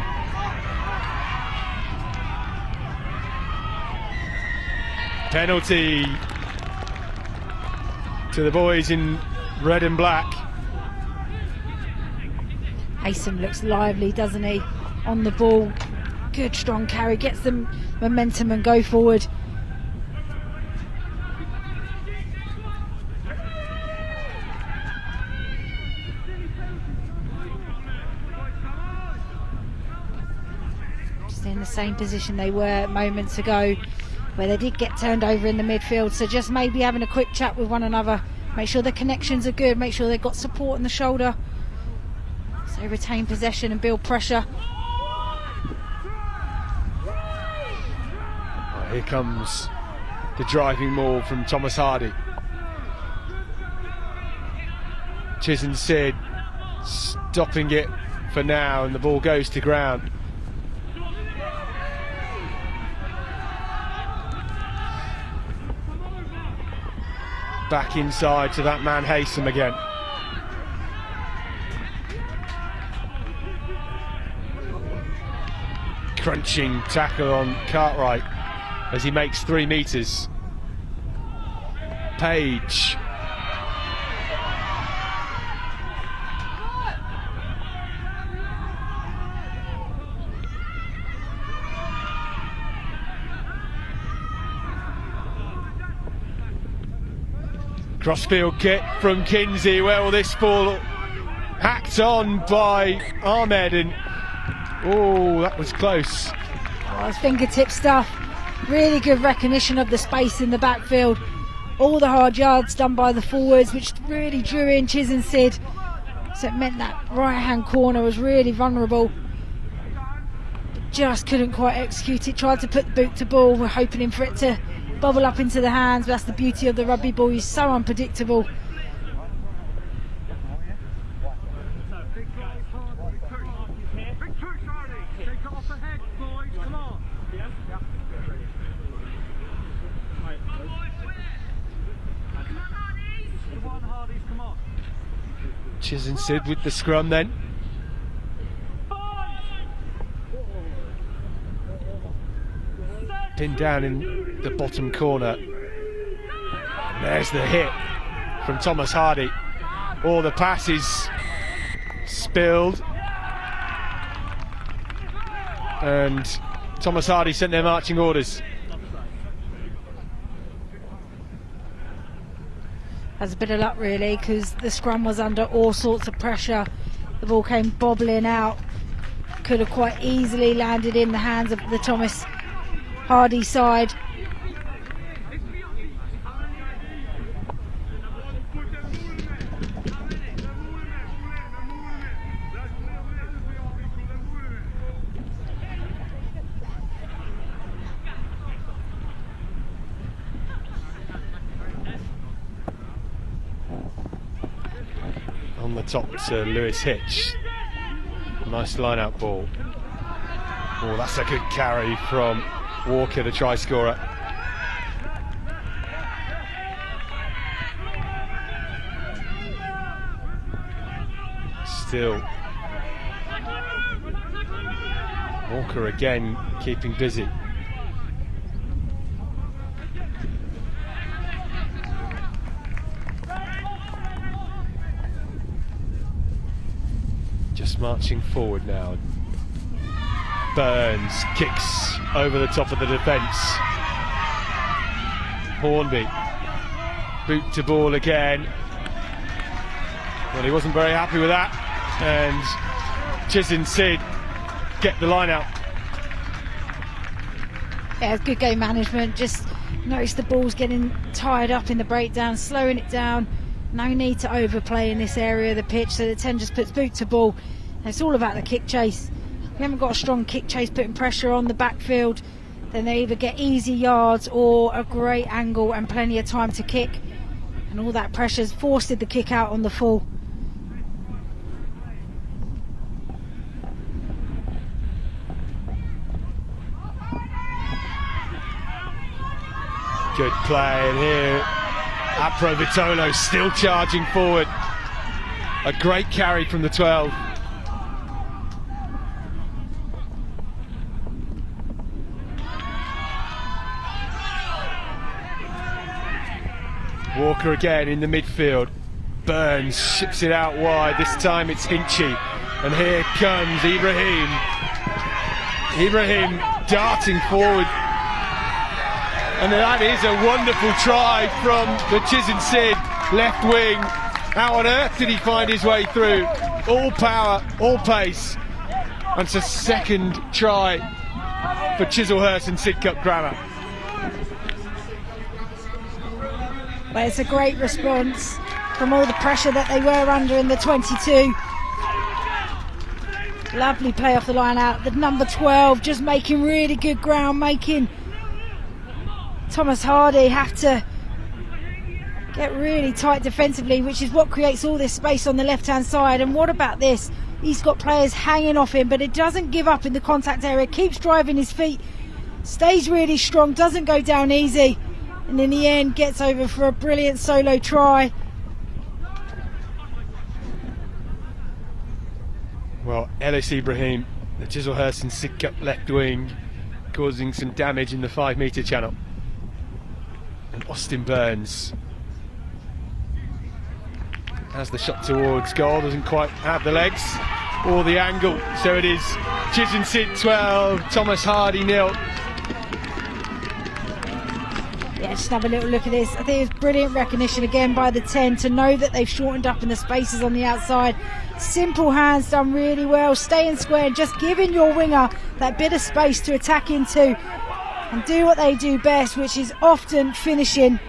Penalty to the boys in red and black. Haysom looks lively, doesn't he? On the ball, good strong carry, gets them momentum and go forward. In the same position they were moments ago, where they did get turned over in the midfield. So just maybe having a quick chat with one another, make sure the connections are good, make sure they've got support on the shoulder, so retain possession and build pressure. Oh, here comes the driving maul from Thomas Hardye. Chislehurst Sid stopping it for now, and the ball goes to ground. Back inside to that man Haysom again. Crunching tackle on Cartwright as he makes 3 metres. Page. Crossfield kick from Kinsey. Well, this ball hacked on by Ahmed, and oh, that was close. Oh, it's fingertip stuff. Really good recognition of the space in the backfield. All the hard yards done by the forwards, which really drew in Chislehurst Sid. So it meant that right hand corner was really vulnerable. Just couldn't quite execute it. Tried to put the boot to ball. We're hoping for it to bubble up into the hands, but that's the beauty of the rugby ball. He's so unpredictable. Chislehurst Sid with the scrum then. Pinned down in the bottom corner. There's the hit from Thomas Hardye. All the passes spilled, and Thomas Hardye sent their marching orders. Has a bit of luck really, because the scrum was under all sorts of pressure. The ball came bobbling out. Could have quite easily landed in the hands of the Thomas Hardye side. On the top to Lewis Hitch. Nice line out ball. Oh, that's a good carry from Walker, the try scorer. Still Walker again keeping busy. Just marching forward now. Burns kicks over the top of the defence. Hornby, boot to ball again. Well, he wasn't very happy with that, and Chislehurst Sid get the line out. Yeah, good game management. Just notice the ball's getting tied up in the breakdown, slowing it down. No need to overplay in this area of the pitch, so the 10 just puts boot to ball. And it's all about the kick chase. If you haven't got a strong kick chase putting pressure on the backfield, then they either get easy yards or a great angle and plenty of time to kick. And all that pressure's forced the kick out on the full. Good play, and here Aprovitolo still charging forward. A great carry from the 12. Walker again in the midfield. Burns ships it out wide. This time it's Hinchy, and here comes Ibrahim. Ibrahim darting forward. And that is a wonderful try from the Chislehurst Sid left wing. How on earth did he find his way through? All power, all pace. And it's a second try for Chislehurst and Sidcup Grammar. Well, it's a great response from all the pressure that they were under in the 22. Lovely play off the line out. The number 12 just making really good ground, making Thomas Hardye have to get really tight defensively, which is what creates all this space on the left hand side. And what about this? He's got players hanging off him, but it doesn't give up in the contact area, keeps driving his feet, stays really strong, doesn't go down easy, and in the end gets over for a brilliant solo try. Well, Ellis Ibrahim, the Chislehurst and Sidcup left wing, causing some damage in the 5 metre channel. And Austin Burns has the shot towards goal, doesn't quite have the legs or the angle, so it is Chislehurst Sid 12, Thomas Hardye 0. Yeah, just have a little look at this. I think it's brilliant recognition again by the 10 to know that they've shortened up in the spaces on the outside. Simple hands done really well, staying square, just giving your winger that bit of space to attack into and do what they do best, which is often finishing.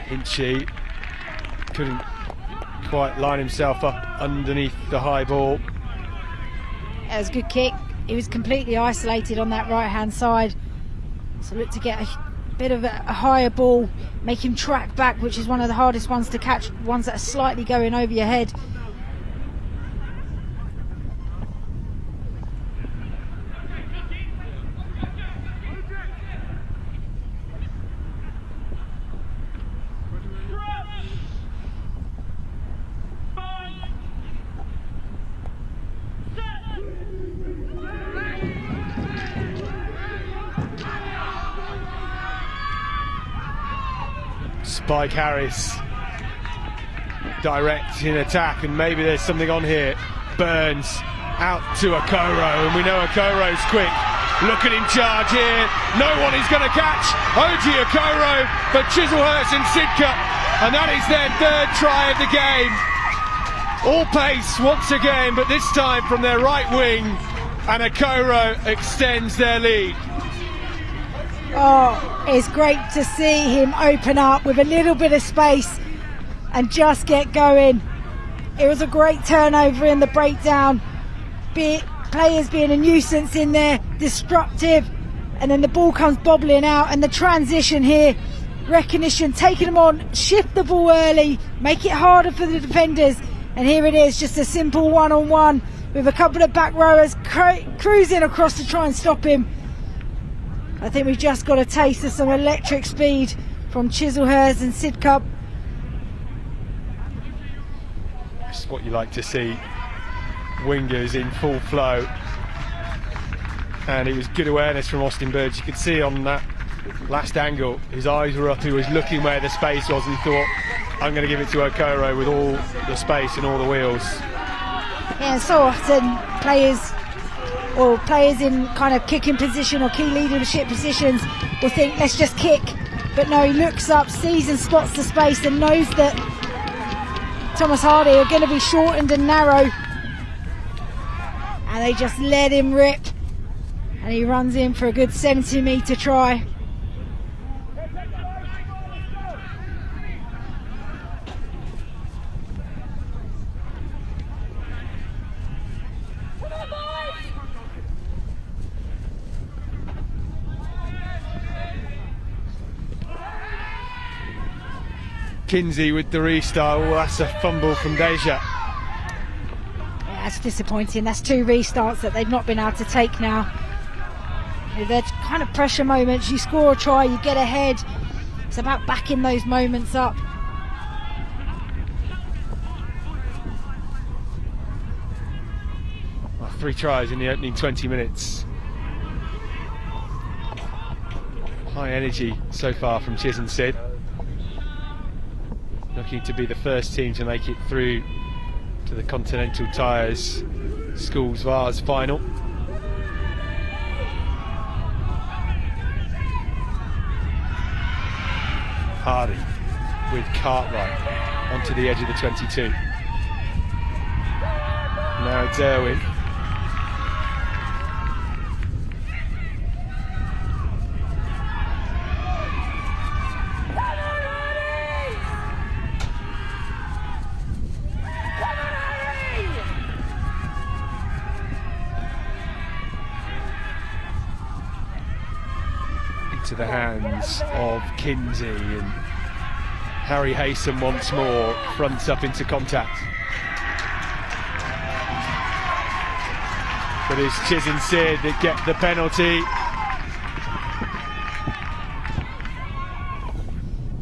Hinchy couldn't quite line himself up underneath the high ball. That was a good kick. He was completely isolated on that right hand side, so look to get a bit of a higher ball, make him track back, which is one of the hardest ones to catch, ones that are slightly going over your head. Spike Harris direct in attack, and maybe there's something on here. Burns out to Okoro, and we know Okoro's quick. Looking in charge here, no one is going to catch Oji Okoro for Chislehurst and Sidcup, and that is their 3rd try of the game. All pace once again, but this time from their right wing, and Okoro extends their lead. Oh, it's great to see him open up with a little bit of space and just get going. It was a great turnover in the breakdown, players being a nuisance in there, disruptive, and then the ball comes bobbling out, and the transition here, recognition, taking them on, shift the ball early, make it harder for the defenders, and here it is, just a simple one-on-one with a couple of back rowers cruising across to try and stop him. I think we've just got a taste of some electric speed from Chislehurst and Sidcup. It's what you like to see, wingers in full flow, and it was good awareness from Austin Burns. You could see on that last angle his eyes were up, he was looking where the space was and he thought, I'm going to give it to Okoro with all the space and all the wheels. Yeah, so often players in kind of kicking position or key leadership positions will think, let's just kick. But no, he looks up, sees and spots the space and knows that Thomas Hardye are going to be shortened and narrow. And they just let him rip. And he runs in for a good 70-metre try. Kinsey with the restart. Oh, that's a fumble from Deja. Yeah, that's disappointing. That's 2 restarts that they've not been able to take now. They're kind of pressure moments. You score a try, you get ahead. It's about backing those moments up. Well, 3 tries in the opening 20 minutes. High energy so far from Chis and Sid. Looking to be the first team to make it through to the Continental Tyres Schools Vase final. Hardye with Cartwright onto the edge of the 22. Now it's Irwin. Into the hands of Kinsey, and Harry Haysom once more fronts up into contact. But it's Chis and Sid that get the penalty.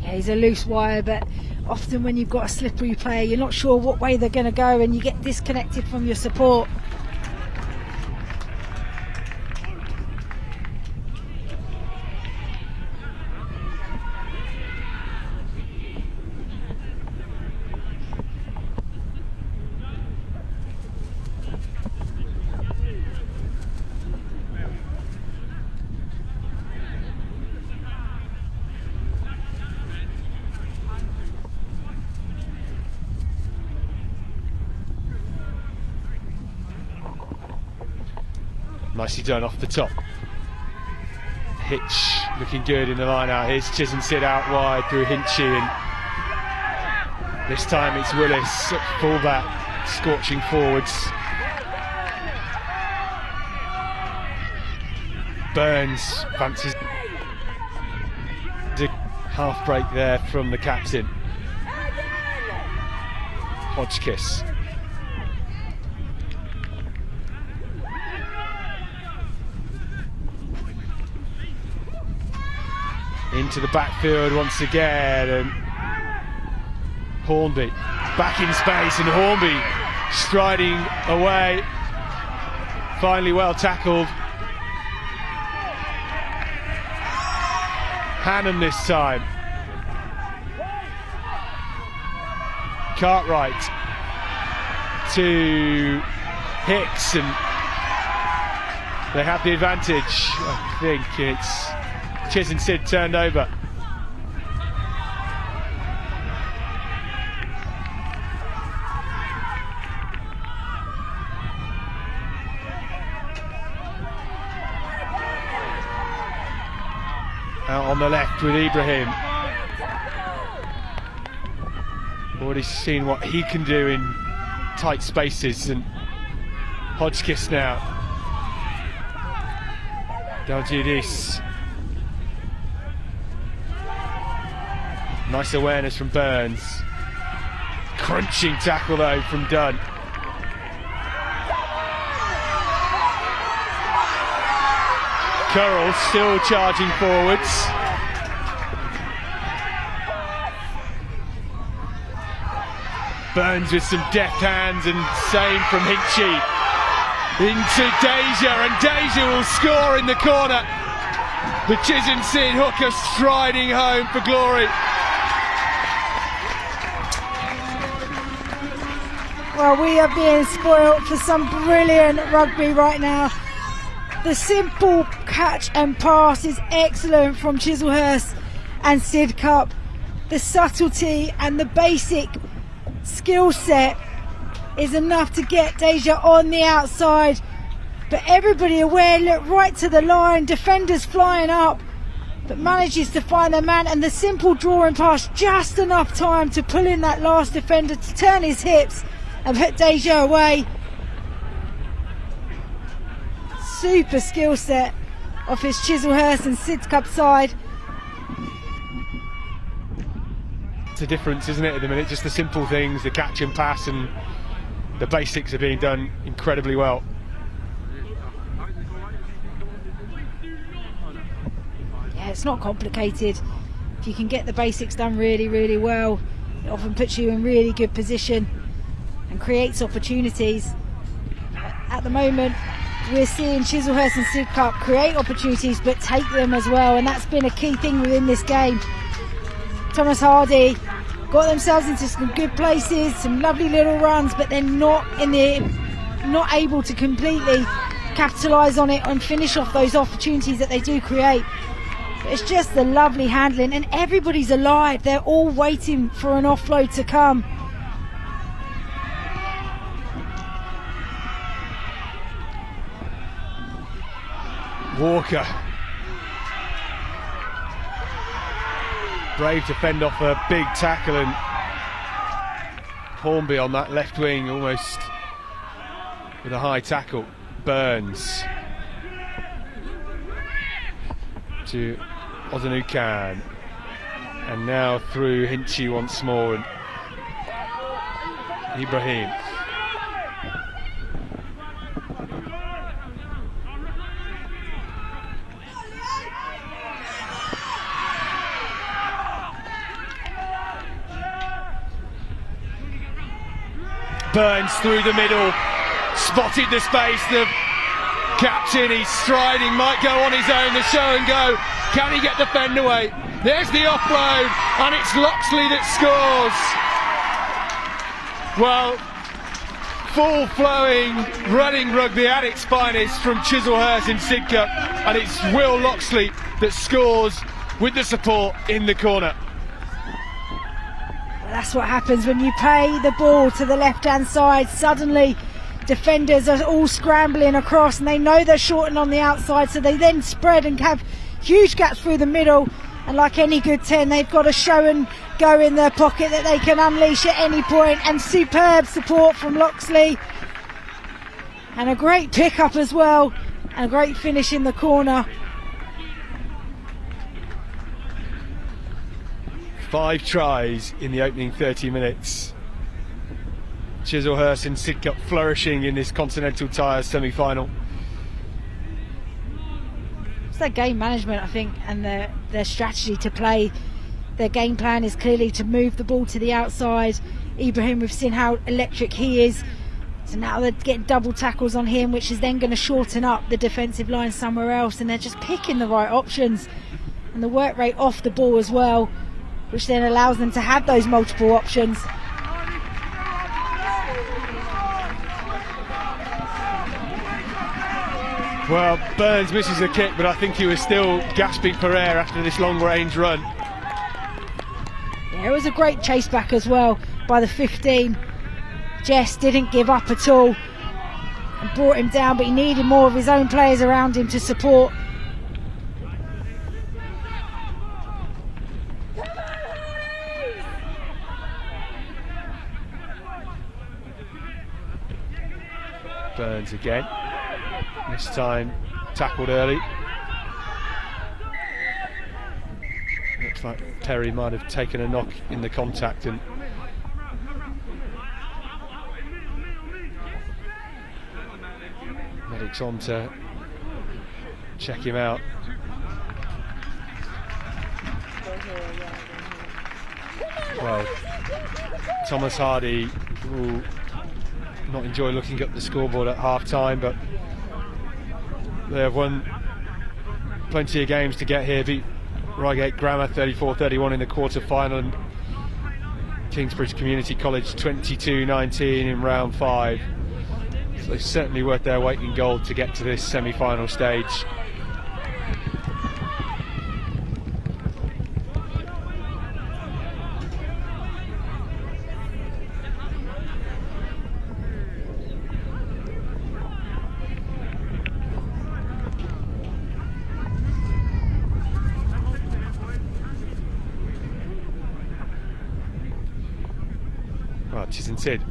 Yeah, he's a loose wire, but often when you've got a slippery player, you're not sure what way they're going to go and you get disconnected from your support. Nicely done off the top. Hitch looking good in the line out. Here's Chis and Sid out wide through Hinchy, and this time it's Willis at fullback, scorching forwards. Burns fancies a half break there from the captain. Hodgkiss. Into the backfield once again, and Hornby back in space, and Hornby striding away, finally well tackled. Hannam this time. Cartwright to Hicks, and they have the advantage. I think it's Chis and Sid turned over. Out on the left with Ibrahim. Already seen what he can do in tight spaces, and Hodgkiss now. Daljidis. Nice awareness from Burns. Crunching tackle though from Dunn. Curl still charging forwards. Burns with some deft hands, and same from Hinchy. Into Deja, and Deja will score in the corner. The Chis and Sid hooker striding home for glory. Well, we are being spoilt for some brilliant rugby right now. The simple catch and pass is excellent from Chislehurst and Sidcup. The subtlety and the basic skill set is enough to get Deja on the outside, but everybody aware, look right to the line, defenders flying up, but manages to find their man, and the simple drawing pass, just enough time to pull in that last defender to turn his hips and put Deja away. Super skill set off his Chislehurst and Sidcup side. It's a difference, isn't it, at the minute? Just the simple things, the catch and pass, and the basics are being done incredibly well. Yeah, it's not complicated. If you can get the basics done really, really well, it often puts you in really good position and creates opportunities. At the moment, we're seeing Chislehurst and Sidcup create opportunities but take them as well, and that's been a key thing within this game. Thomas Hardye got themselves into some good places, some lovely little runs, but they're not able to completely capitalise on it and finish off those opportunities that they do create. But it's just the lovely handling, and everybody's alive. They're all waiting for an offload to come. Walker, brave to fend off a big tackle, and Hornby on that left wing almost with a high tackle. Burns to Ozanukan, and now through Hinchy once more, and Ibrahim. Burns through the middle, spotted the space, the captain, he's striding, might go on his own, the show and go. Can he get the fend away? There's the offload, and it's Loxley that scores. Well, full-flowing, running rugby at its finest from Chislehurst in Sidcup, and it's Will Loxley that scores with the support in the corner. That's what happens when you play the ball to the left-hand side. Suddenly, defenders are all scrambling across, and they know they're shortened on the outside, so they then spread and have huge gaps through the middle. And like any good 10, they've got a show and go in their pocket that they can unleash at any point. And superb support from Loxley, and a great pick-up as well, and a great finish in the corner. 5 tries in the opening 30 minutes. Chislehurst and Sidcup flourishing in this Continental Tyres semi-final. It's their game management, I think, and their strategy to play. Their game plan is clearly to move the ball to the outside. Ibrahim, we've seen how electric he is, so now they're getting double tackles on him, which is then going to shorten up the defensive line somewhere else, and they're just picking the right options, and the work rate off the ball as well, which then allows them to have those multiple options. Well, Burns misses a kick, but I think he was still gasping for air after this long-range run. Yeah, it was a great chase back as well by the 15. Jess didn't give up at all and brought him down, but he needed more of his own players around him to support. Burns again, this time tackled early. Looks like Perry might have taken a knock in the contact, and medics on to check him out. Well, Thomas Hardye will not enjoy looking at the scoreboard at half time, but they have won plenty of games to get here. Beat Reigate Grammar 34-31 in the quarter final, and Kingsbridge Community College 22-19 in round 5. So it's certainly worth their weight in gold to get to this semi-final stage. Sid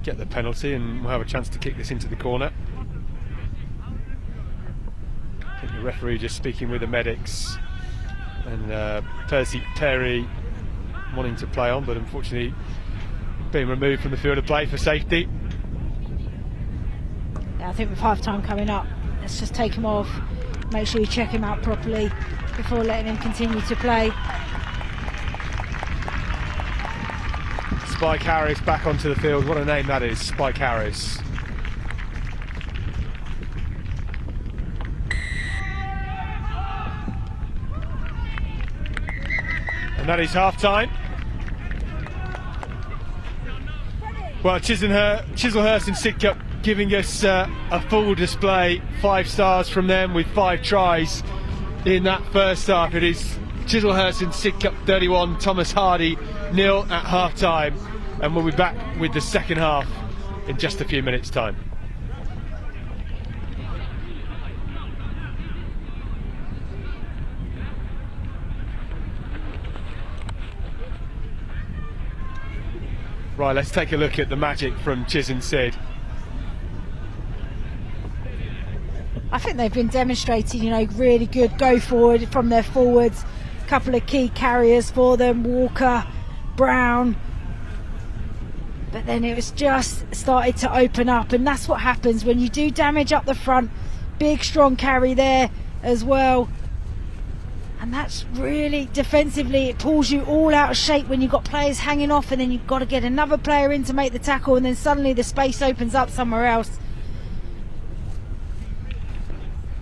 get the penalty, and we'll have a chance to kick this into the corner. I think the referee just speaking with the medics, and Percy Perry wanting to play on, but unfortunately being removed from the field of play for safety. Yeah, I think with half time coming up, let's just take him off, make sure you check him out properly before letting him continue to play. Spike Harris back onto the field. What a name that is, Spike Harris. And that is half time. Well, Chislehurst and Sidcup giving us a full display. 5 stars from them with 5 tries in that first half. It is Chislehurst and Sidcup 31, Thomas Hardye 0 at half time. And we'll be back with the second half in just a few minutes' time. Right, let's take a look at the magic from Chiz and Sid. I think they've been demonstrating, you know, really good go forward from their forwards. A couple of key carriers for them, Walker, Brown. But then it was just started to open up, and that's what happens when you do damage up the front. Big strong carry there as well, and that's really defensively, it pulls you all out of shape when you've got players hanging off, and then you've got to get another player in to make the tackle, and then suddenly the space opens up somewhere else.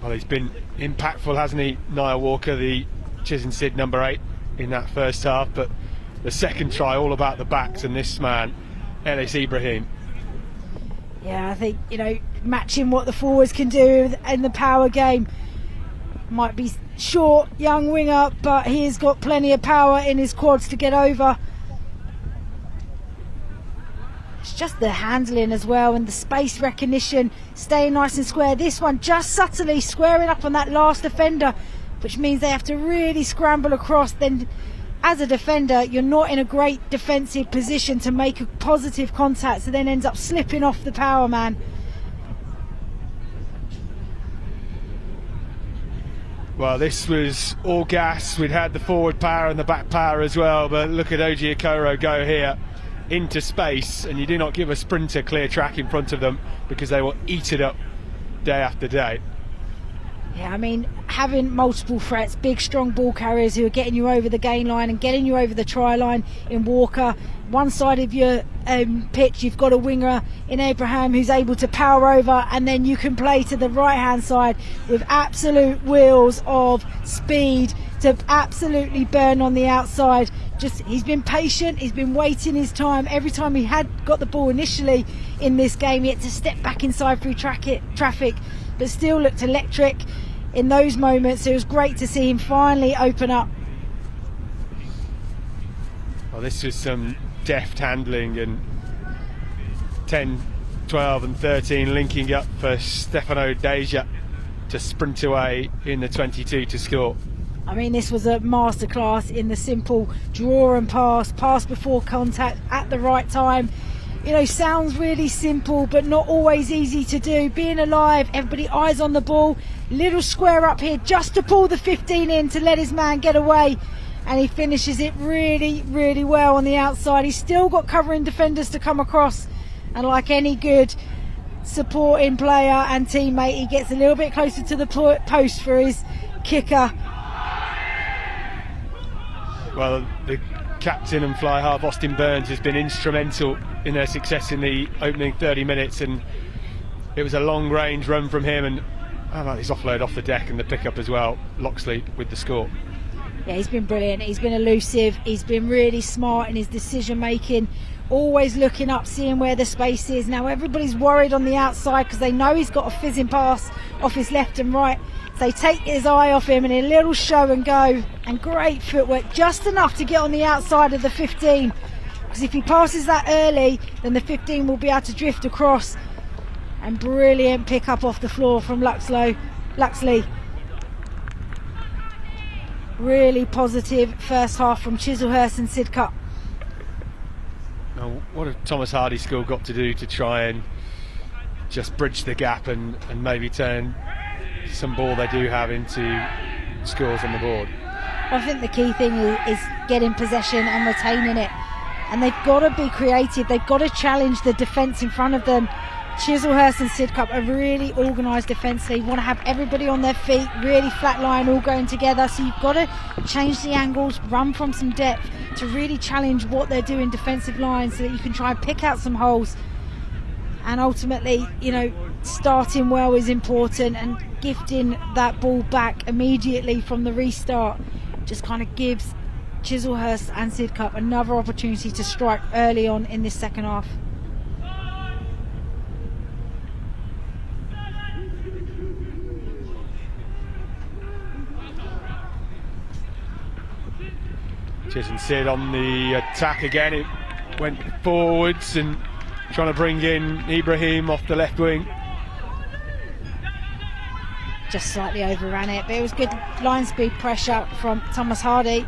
Well, he's been impactful, hasn't he, Niall Walker, the Chiz and Sid number 8 in that first half, but the second try all about the backs, and this man Ellis Ibrahim. Yeah, I think, you know, matching what the forwards can do in the power game. Might be short, young winger, but he's got plenty of power in his quads to get over. It's just the handling as well, and the space recognition, staying nice and square. This one just subtly squaring up on that last defender, which means they have to really scramble across. Then as a defender, you're not in a great defensive position to make a positive contact, so then ends up slipping off the power man. Well, this was all gas. We'd had the forward power and the back power as well, but look at Oji Okoro go here into space, and you do not give a sprinter clear track in front of them because they will eat it up day after day. Yeah, I mean, having multiple threats, big strong ball carriers who are getting you over the gain line and getting you over the try line in Walker. One side of your pitch, you've got a winger in Abraham who's able to power over, and then you can play to the right hand side with absolute wheels of speed to absolutely burn on the outside. Just, he's been patient, he's been waiting his time. Every time he had got the ball initially in this game, he had to step back inside through traffic, but still looked electric in those moments. It was great to see him finally open up. Well, this was some deft handling, and 10, 12 and 13 linking up for Stefano Deja to sprint away in the 22 to score. I mean, this was a masterclass in the simple draw and pass before contact at the right time. You know, sounds really simple, but not always easy to do. Being alive, everybody eyes on the ball, little square up here just to pull the 15 in to let his man get away, and he finishes it really, really well on the outside. He's still got covering defenders to come across, and like any good supporting player and teammate, he gets a little bit closer to the post for his kicker. Well, the captain and fly half Austin Burns has been instrumental in their success in the opening 30 minutes, and it was a long range run from him, and how about his offload off the deck and the pickup as well. Loxley with the score. Yeah, he's been brilliant, he's been elusive, he's been really smart in his decision making, always looking up, seeing where the space is. Now everybody's worried on the outside because they know he's got a fizzing pass off his left and right. They take his eye off him, and a little show and go, and great footwork, just enough to get on the outside of the 15, because if he passes that early, then the 15 will be able to drift across. And brilliant pick up off the floor from Luxley. Really positive first half from Chislehurst and Sidcup. Now, what have Thomas Hardye School got to do to try and just bridge the gap and maybe turn some ball they do have into scores on the board? I think the key thing is getting possession and retaining it. And they've got to be creative. They've got to challenge the defence in front of them. Chislehurst and Sidcup are really organised defensively. Want to have everybody on their feet, really flat line, all going together. So you've got to change the angles, run from some depth to really challenge what they're doing defensive lines, so that you can try and pick out some holes. And ultimately, you know, starting well is important, and gifting that ball back immediately from the restart just kind of gives Chislehurst and Sidcup another opportunity to strike early on in this second half. Chis and Sid on the attack again. It went forwards and trying to bring in Ibrahim off the left wing. Just slightly overran it, but it was good line speed pressure from Thomas Hardye,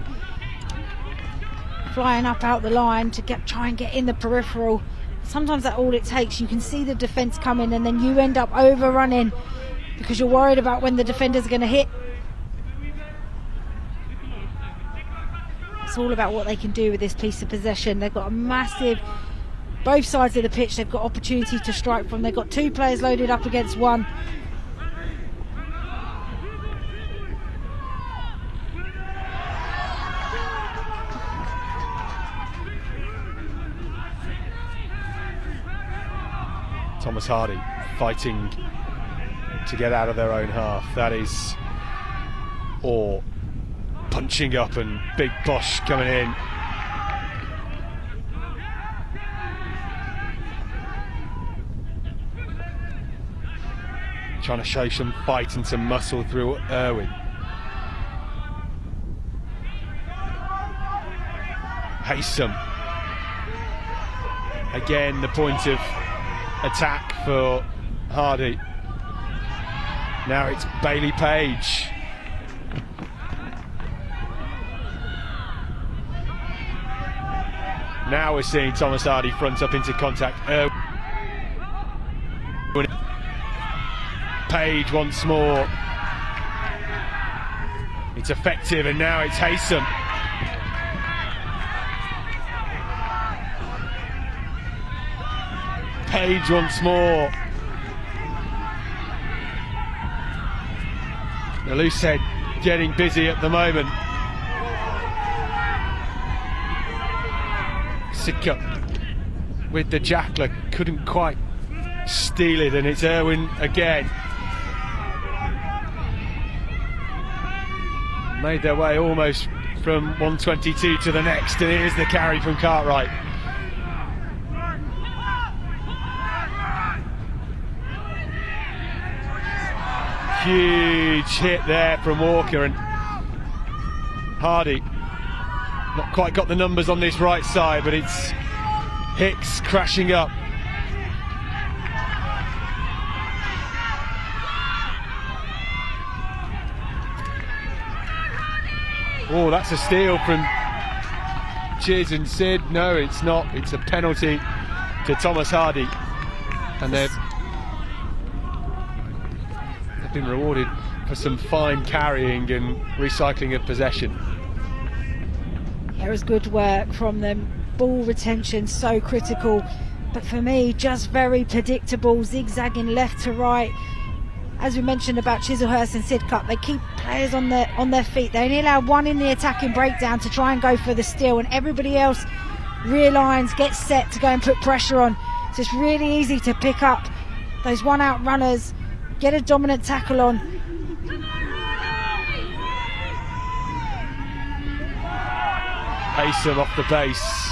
flying up out the line to try and get in the peripheral. Sometimes that's all it takes. You can see the defence coming, and then you end up overrunning because you're worried about when the defenders are going to hit. It's all about what they can do with this piece of possession. They've got a massive, both sides of the pitch, they've got opportunity to strike from. They've got two players loaded up against one. Thomas Hardye fighting to get out of their own half. That is Orr punching up, and Big Bosch coming in. Trying to show some fight and some muscle through Irwin. Haysom. Again, the point of attack for Hardye. Now it's Bailey Page. Now we're seeing Thomas Hardye front up into contact. Page once more. It's effective, and now it's Haysom. Page once more. The loose head getting busy at the moment. Sidcup with the jackler, couldn't quite steal it, and it's Irwin again. Made their way almost from 122 to the next, and here's the carry from Cartwright. Huge hit there from Walker, and Hardye not quite got the numbers on this right side, but it's Hicks crashing up. Oh, that's a steal from Chiz and Sid. No, it's not. It's a penalty to Thomas Hardye, and they've been rewarded for some fine carrying and recycling of possession. There was good work from them. Ball retention so critical, but for me just very predictable, zigzagging left to right. As we mentioned about Chislehurst and Sidcup, they keep players on their feet. They only allow one in the attacking breakdown to try and go for the steal, and everybody else realigns, gets set to go and put pressure on. So it's really easy to pick up those one out runners, get a dominant tackle on. Haysom off the base.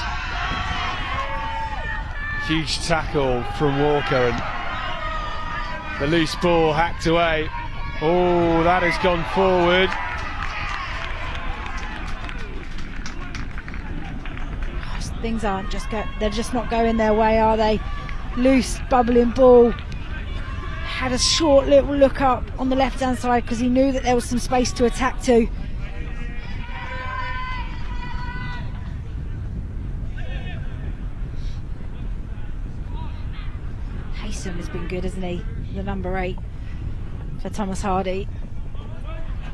Huge tackle from Walker, and the loose ball hacked away. Oh, that has gone forward. Things aren't just they're just not going their way, are they? Loose, bubbling ball. Had a short little look up on the left hand side because he knew that there was some space to attack to. good, isn't he? The number 8 for Thomas Hardye.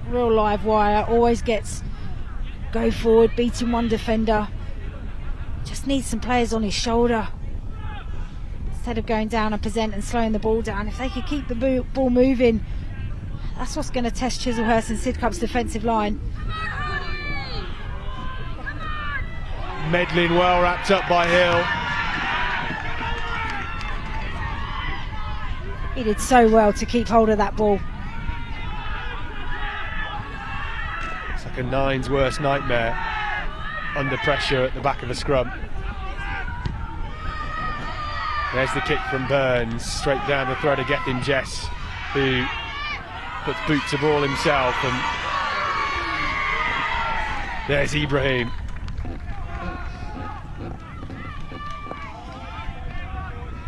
Real live wire, always gets go forward, beating one defender. Just needs some players on his shoulder instead of going down and present and slowing the ball down. If they could keep the ball moving, that's what's going to test Chislehurst and Sidcup's defensive line. Medlin well wrapped up by Hill. He did so well to keep hold of that ball. It's like a nine's worst nightmare under pressure at the back of a scrum. There's the kick from Burns, straight down the throat of Gethin Jess, who puts boot to ball himself, and there's Ibrahim.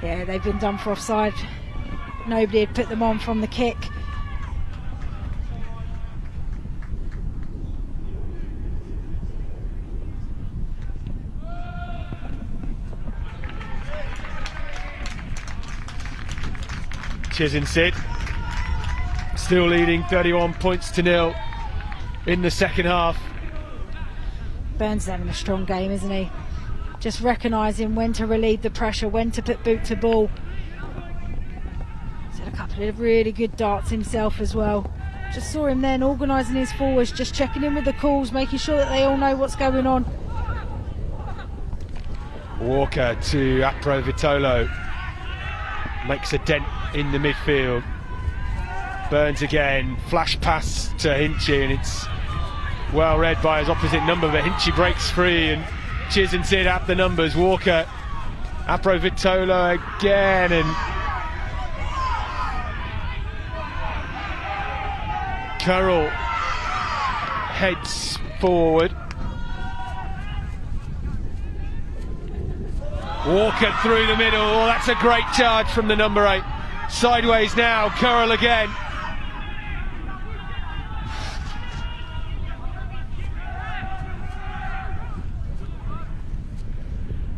Yeah, they've been done for offside. Nobody had put them on from the kick. Sid still leading 31 points to 0 in the second half. Burns is having a strong game, isn't he? Just recognising when to relieve the pressure, when to put boot to ball. He's had a couple of really good darts himself as well. Just saw him then organising his forwards, just checking in with the calls, making sure that they all know what's going on. Walker to Apro Vitolo, makes a dent in the midfield. Burns again, flash pass to Hinchy, and it's well read by his opposite number, but Hinchy breaks free and Chiz and Sid have the numbers. Walker, Apro Vitolo again, and Currell heads forward. Walker through the middle. Oh, that's a great charge from the number 8. Sideways now, Currell again.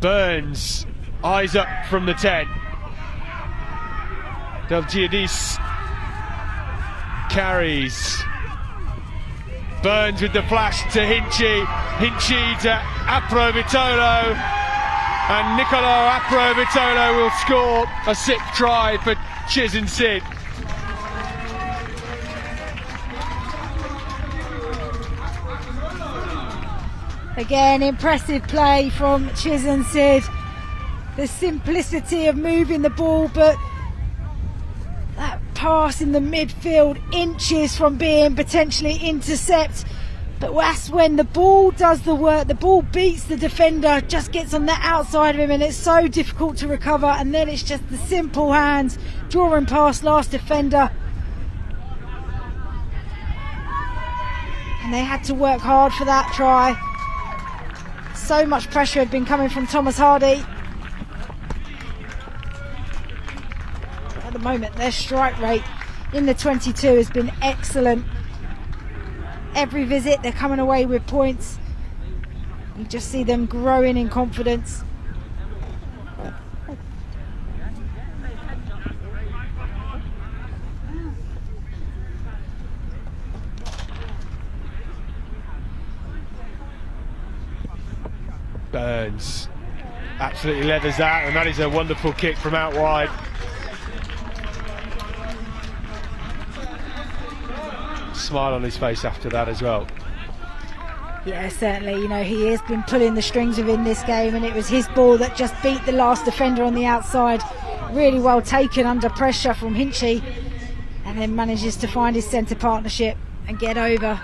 Burns, eyes up from the 10. Delgiadis carries. Burns with the flash to Hinchy. Hinchy to Apro Vitolo. And Nicolo Apro Vitolo will score a 6th try for Chiz and Sid. Again, impressive play from Chiz and Sid. The simplicity of moving the ball, but that pass in the midfield, inches from being potentially intercept. But that's when the ball does the work, the ball beats the defender, just gets on the outside of him, and it's so difficult to recover, and then it's just the simple hands, drawing past last defender. And they had to work hard for that try. So much pressure had been coming from Thomas Hardye. At the moment, their strike rate in the 22 has been excellent. Every visit, they're coming away with points. You just see them growing in confidence. Burns absolutely leathers that, and that is a wonderful kick from out wide. Smile on his face after that as well. Yeah, certainly. You know, he has been pulling the strings within this game, and it was his ball that just beat the last defender on the outside. Really well taken under pressure from Hinchy, and then manages to find his centre partnership and get over.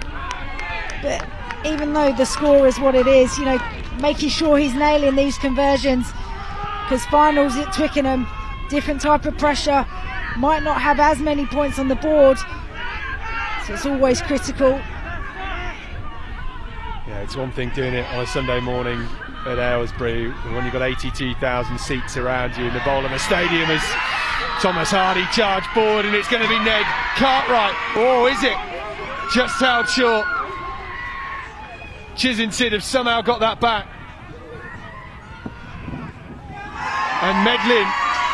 But even though the score is what it is, you know, making sure he's nailing these conversions, because finals at Twickenham, different type of pressure, might not have as many points on the board, so it's always critical. Yeah, it's one thing doing it on a Sunday morning at Aylesbury when you've got 82,000 seats around you in the bowl of a stadium as Thomas Hardye charged forward, and it's going to be Ned Cartwright. Oh, is it? Just how short. Chiz and Sid have somehow got that back. And Medlin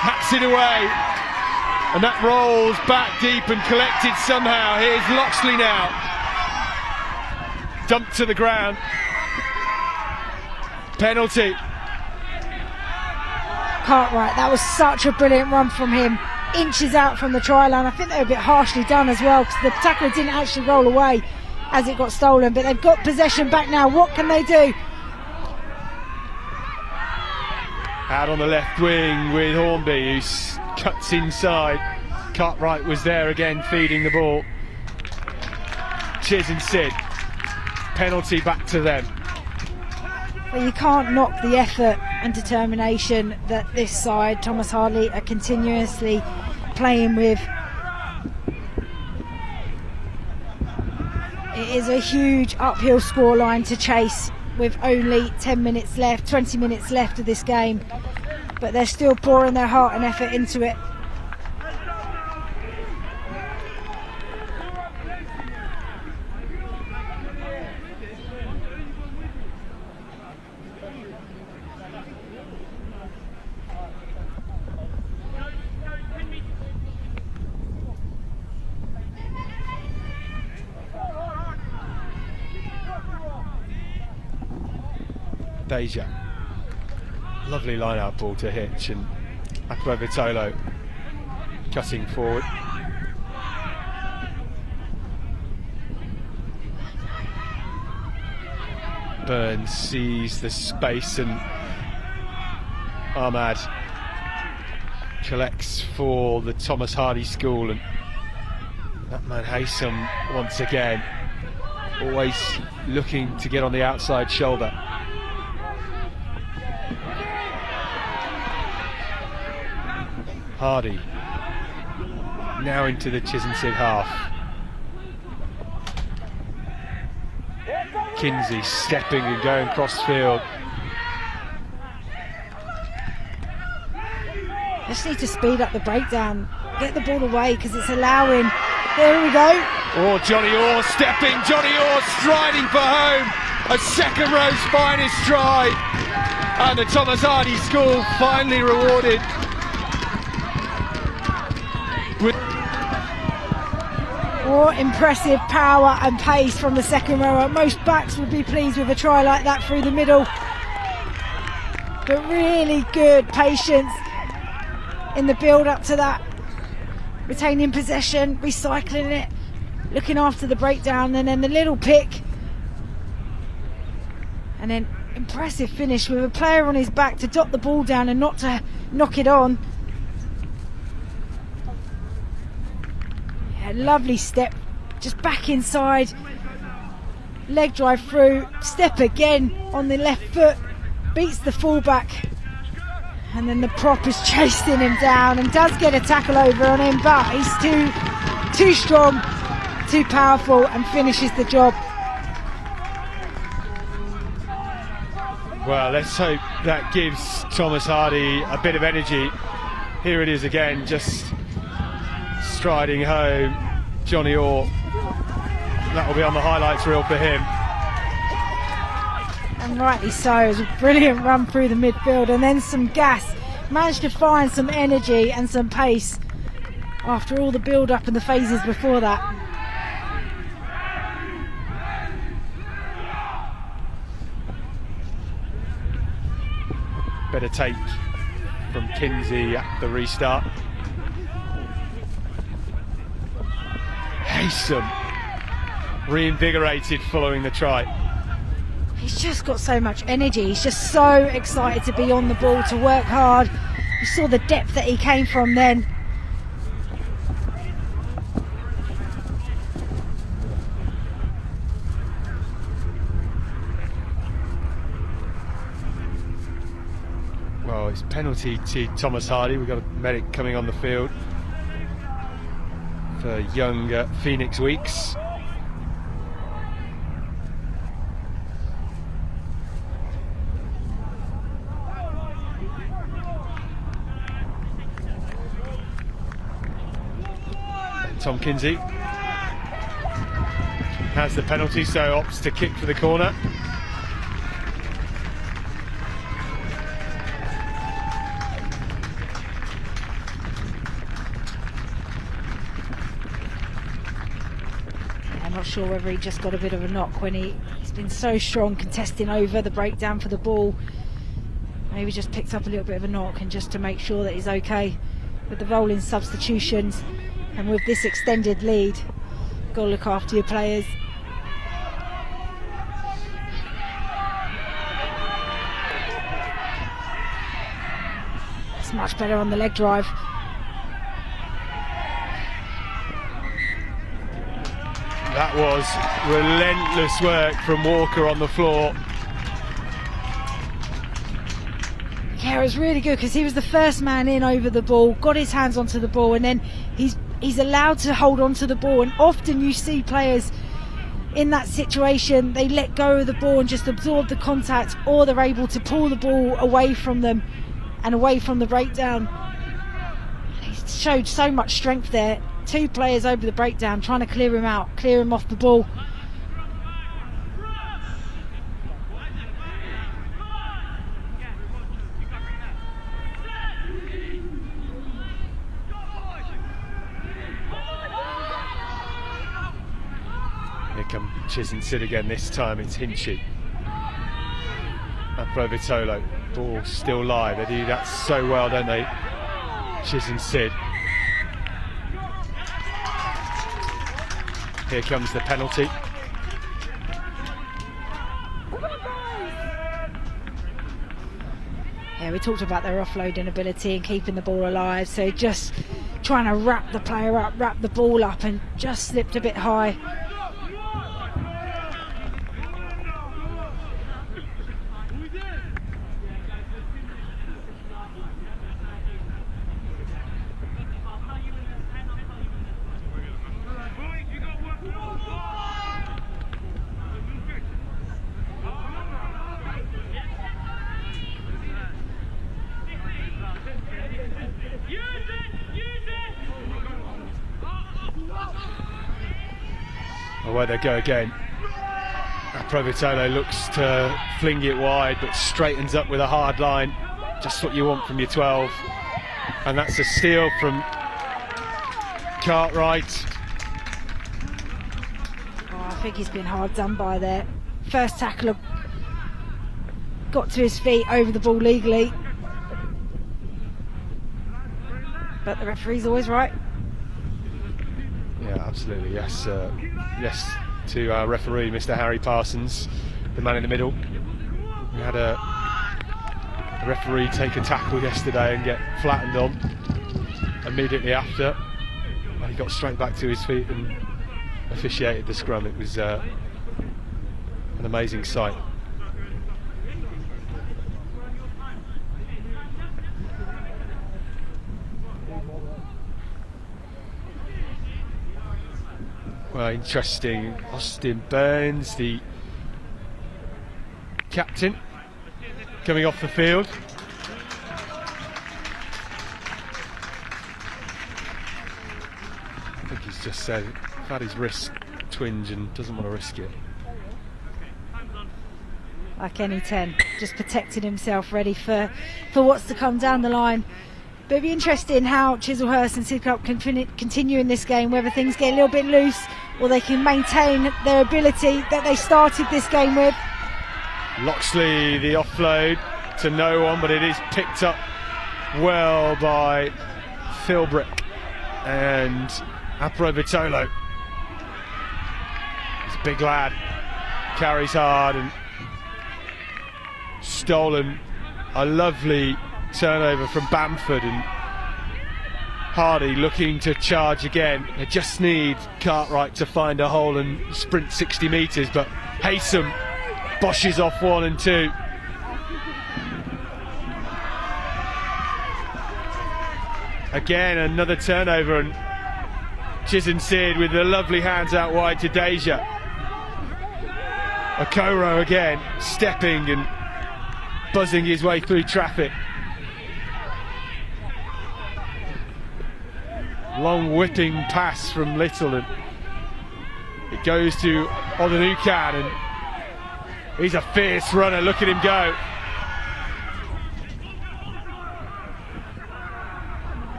hacks it away. And that rolls back deep and collected somehow. Here's Loxley now. Dumped to the ground. Penalty. Cartwright, that was such a brilliant run from him. Inches out from the try line. I think they were a bit harshly done as well, because the tackler didn't actually roll away as it got stolen, but they've got possession back now. What can they do? Out on the left wing with Hornby, who cuts inside. Cartwright was there again, feeding the ball. Chiz and Sid. Penalty back to them. Well, you can't knock the effort and determination that this side, Thomas Hardye, are continuously playing with. It is a huge uphill scoreline to chase with only 10 minutes left, 20 minutes left of this game, but they're still pouring their heart and effort into it. Deja. Lovely line-out ball to Hitch, and Aquavitolo cutting forward. Burns sees the space, and Ahmad collects for the Thomas Hardye school, and that man Haysom once again always looking to get on the outside shoulder. Hardye now into the Chislehurst half. Kinsey stepping and going cross field. Just need to speed up the breakdown, get the ball away, because it's allowing. There we go. Oh, Johnny Orr stepping, Johnny Orr striding for home. A second row's finest try, and the Thomas Hardye school finally rewarded. More impressive power and pace from the second rower. Most backs would be pleased with a try like that through the middle, but really good patience in the build up to that, retaining possession, recycling it, looking after the breakdown, and then the little pick, and then impressive finish with a player on his back to dot the ball down and not to knock it on. Lovely step, just back inside, leg drive through, step again on the left foot, beats the fullback, and then the prop is chasing him down and does get a tackle over on him, but he's too strong, too powerful, and finishes the job. Well, let's hope that gives Thomas Hardye a bit of energy. Here it is again, just striding home, Johnny Orr. That will be on the highlights reel for him. And rightly so. It was a brilliant run through the midfield, and then some gas. Managed to find some energy and some pace after all the build-up and the phases before that. Better take from Kinsey at the restart. Haysom reinvigorated following the try. He's just got so much energy. He's just so excited to be on the ball, to work hard. You saw the depth that he came from then. Well, it's penalty to Thomas Hardye. We've got a medic coming on the field for young Phoenix Weeks. Tom Kinsey has the penalty, so opts to kick for the corner. not sure whether he just got a bit of a knock when he's been so strong contesting over the breakdown for the ball. Maybe just picked up a little bit of a knock, and just to make sure that he's okay with the rolling substitutions and with this extended lead, got to look after your players. It's much better on the leg drive. That was relentless work from Walker on the floor. Yeah, it was really good because he was the first man in over the ball, got his hands onto the ball, and then he's allowed to hold on to the ball. And often you see players in that situation, they let go of the ball and just absorb the contact, or they're able to pull the ball away from them and away from the breakdown. He showed so much strength there. 2 players over the breakdown trying to clear him out, clear him off the ball. Here come Chislehurst again. This time it's Hinchy. And Provitolo. Ball still live. They do that so well, don't they? Chislehurst. Here comes the penalty. Yeah, we talked about their offloading ability and keeping the ball alive, so just trying to wrap the player up, wrap the ball up, and just slipped a bit high. Away they go again. Provitolo looks to fling it wide, but straightens up with a hard line. Just what you want from your 12. And that's a steal from Cartwright. Oh, I think he's been hard done by there. First tackler got to his feet over the ball legally, but the referee's always right. Yeah, absolutely. Yes, yes to our referee, Mr. Harry Parsons, the man in the middle. We had a referee take a tackle yesterday and get flattened on immediately after, and he got straight back to his feet and officiated the scrum. It was an amazing sight. Well, interesting. Austin Burns, the captain, coming off the field. I think he's just said had his wrist twinge and doesn't want to risk it. Like any 10, just protecting himself, ready for what's to come down the line. But it'll be interesting how Chislehurst and Sidcup can continue in this game, whether things get a little bit loose or they can maintain their ability that they started this game with. Loxley, the offload to no one, but it is picked up well by Philbrick and Aprovitolo. He's a big lad, carries hard, and stolen a lovely turnover from Bamford, and Hardye looking to charge again. They just need Cartwright to find a hole and sprint 60 metres, but Haysom boshes off 1 and 2. Again, another turnover, and Chislehurst with the lovely hands out wide to Deja. Okoro again, stepping and buzzing his way through traffic. Long whipping pass from Little, and it goes to Odanukan, and he's a fierce runner. Look at him go.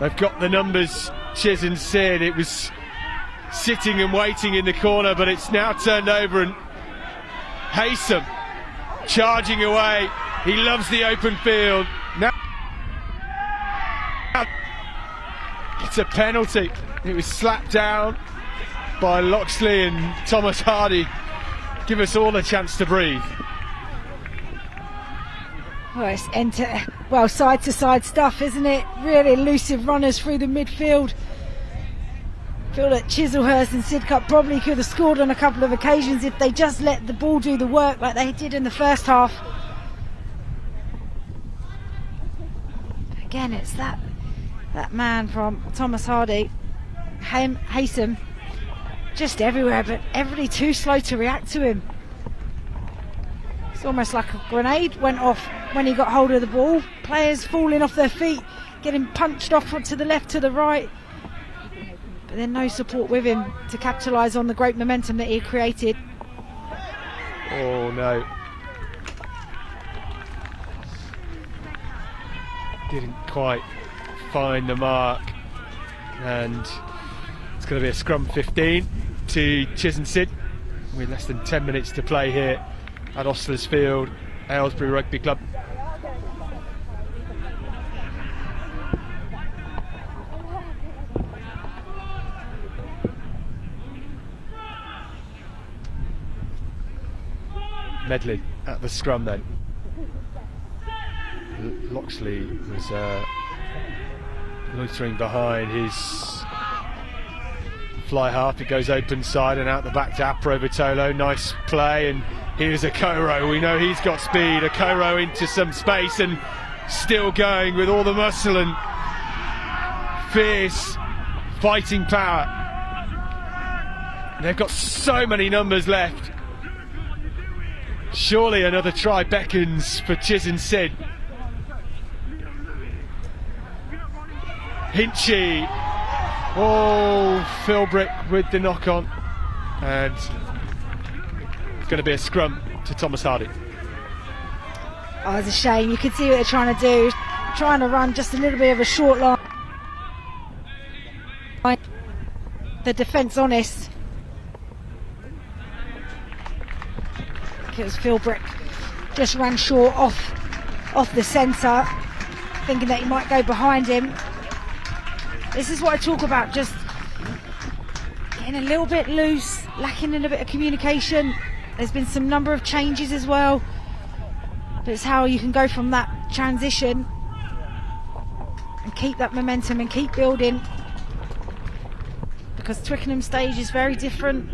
They've got the numbers, Chislehurst. It was sitting and waiting in the corner, but it's now turned over, and Haysom charging away. He loves the open field. Now it's a penalty. It was slapped down by Loxley, and Thomas Hardye give us all a chance to breathe. Well, it's side to side stuff, isn't it? Really elusive runners through the midfield. I feel that Chislehurst and Sidcup probably could have scored on a couple of occasions if they just let the ball do the work like they did in the first half. Again, it's that man from Thomas Hardye, Haysom, just everywhere, but everybody too slow to react to him. It's almost like a grenade went off when he got hold of the ball. Players falling off their feet, getting punched off to the left, to the right. But then no support with him to capitalise on the great momentum that he created. Oh no. Didn't quite find the mark. And it's going to be a scrum 15 to Chislehurst with less than 10 minutes to play here at Ostlers Field, Aylesbury Rugby Club. Medley at the scrum then. Loxley was loitering behind his fly half. It goes open side and out the back to Aprovitolo. Nice play, and here's a Koro. We know he's got speed. A Koro into some space and still going with all the muscle and fierce fighting power. They've got so many numbers left. Surely another try beckons for Chislehurst. Hinchy. Oh, Philbrick with the knock on, and it's going to be a scrum to Thomas Hardye. Oh, it's a shame. You could see what they're trying to do, trying to run just a little bit of a short line. The defence honest. It was Philbrick just ran short off the centre, thinking that he might go behind him. This is what I talk about, just getting a little bit loose, lacking in a bit of communication. There's been some number of changes as well, but it's how you can go from that transition and keep that momentum and keep building, because Twickenham stage is very different,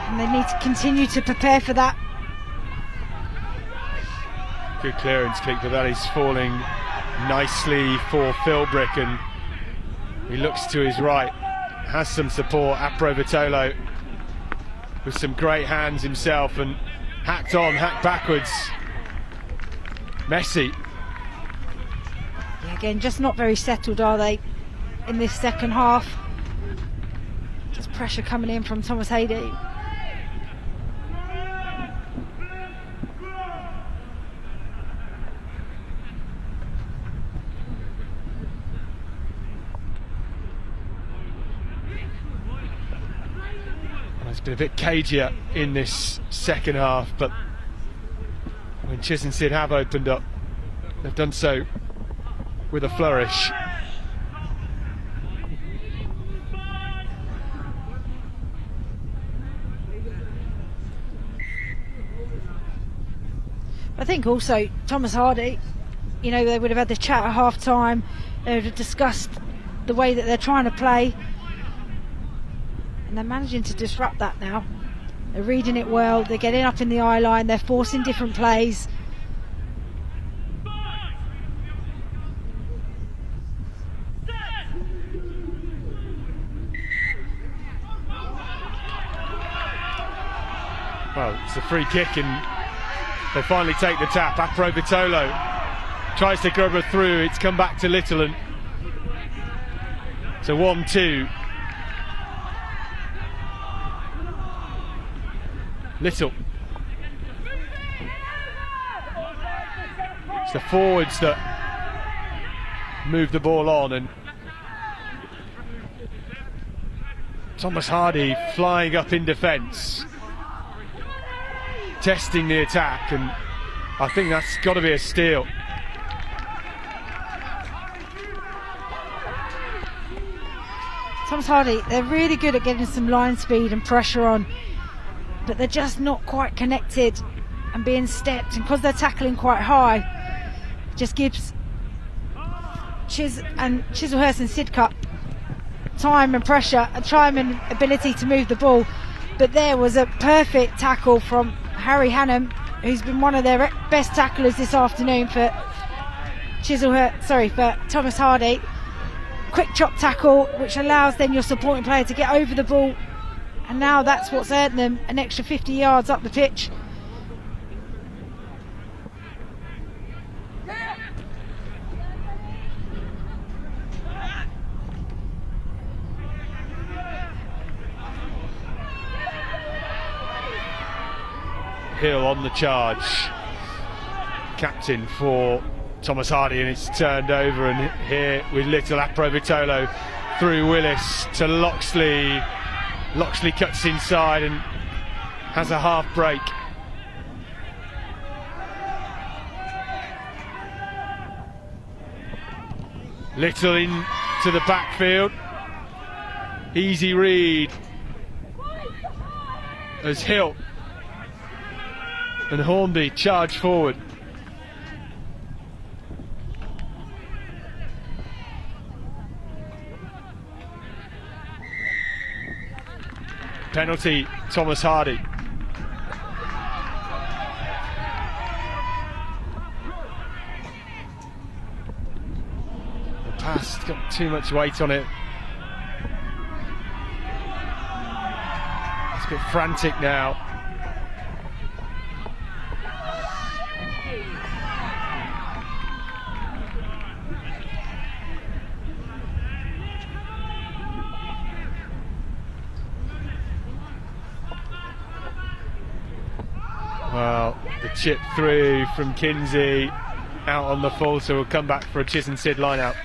and they need to continue to prepare for that. Good clearance kick, but that is falling nicely for Philbrick, and he looks to his right, has some support. Aprovitolo with some great hands himself, and hacked on, hacked backwards. Messi. Yeah, again, just not very settled, are they, in this second half? Just pressure coming in from Thomas Hardye. It's been a bit cagier in this second half, but when Chislehurst have opened up, they've done so with a flourish. I think also Thomas Hardye, you know, they would have had the chat at half time, they would have discussed the way that they're trying to play, and they're managing to disrupt that now. They're reading it well, they're getting up in the eye line, they're forcing different plays. Well, it's a free kick, and they finally take the tap. Aprovitolo tries to grub her through, it's come back to Little, and it's a 1-2. Little. It's the forwards that move the ball on, and Thomas Hardye flying up in defence, testing the attack, and I think that's got to be a steal. Thomas Hardye, they're really good at getting some line speed and pressure on, but they're just not quite connected and being stepped, and because they're tackling quite high, just gives Chislehurst and Sidcup time and pressure, time and ability to move the ball. But there was a perfect tackle from Harry Hannam, who's been one of their best tacklers this afternoon for for Thomas Hardye. Quick chop tackle, which allows then your supporting player to get over the ball, and now that's what's earned them an extra 50 yards up the pitch. Hill on the charge, captain for Thomas Hardye, and it's turned over, and here with little Aprovitolo through Willis to Loxley. Loxley cuts inside and has a half break. Little into the backfield, easy read as Hill and Hornby charge forward. Penalty, Thomas Hardye. The pass got too much weight on it. It's a bit frantic now. Well, the chip through from Kinsey out on the full, so we'll come back for a Chis and Sid line out.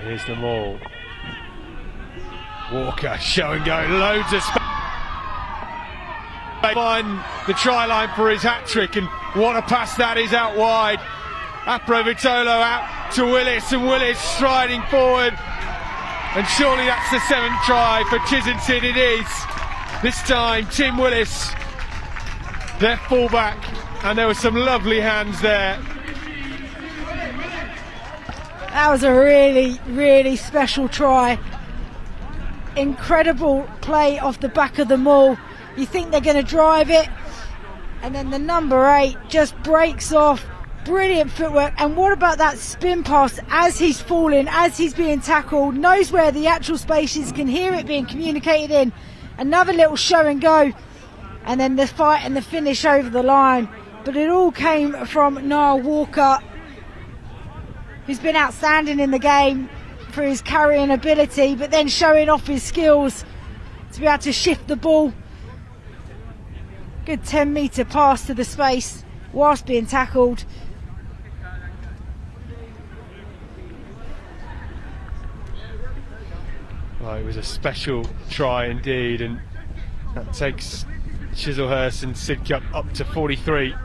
Here's the maul. Walker, show and go, loads of space. Find the try line for his hat-trick, and what a pass that is out wide. Aprovitolo out to Willis, and Willis striding forward, and surely that's the 7th try for Chis and Sid. It is. This time Tim Willis, their fullback, and there were some lovely hands there. That was a really, really special try. Incredible play off the back of the maul. You think they're going to drive it, and then the number 8 just breaks off. Brilliant footwork. And what about that spin pass as he's falling, as he's being tackled, knows where the actual space is, can hear it being communicated in. Another little show and go, and then the fight and the finish over the line. But it all came from Niall Walker, who's been outstanding in the game for his carrying ability, but then showing off his skills to be able to shift the ball. Good 10-metre pass to the space whilst being tackled. Well, it was a special try indeed, and that takes Chislehurst and Sidcup up to 43.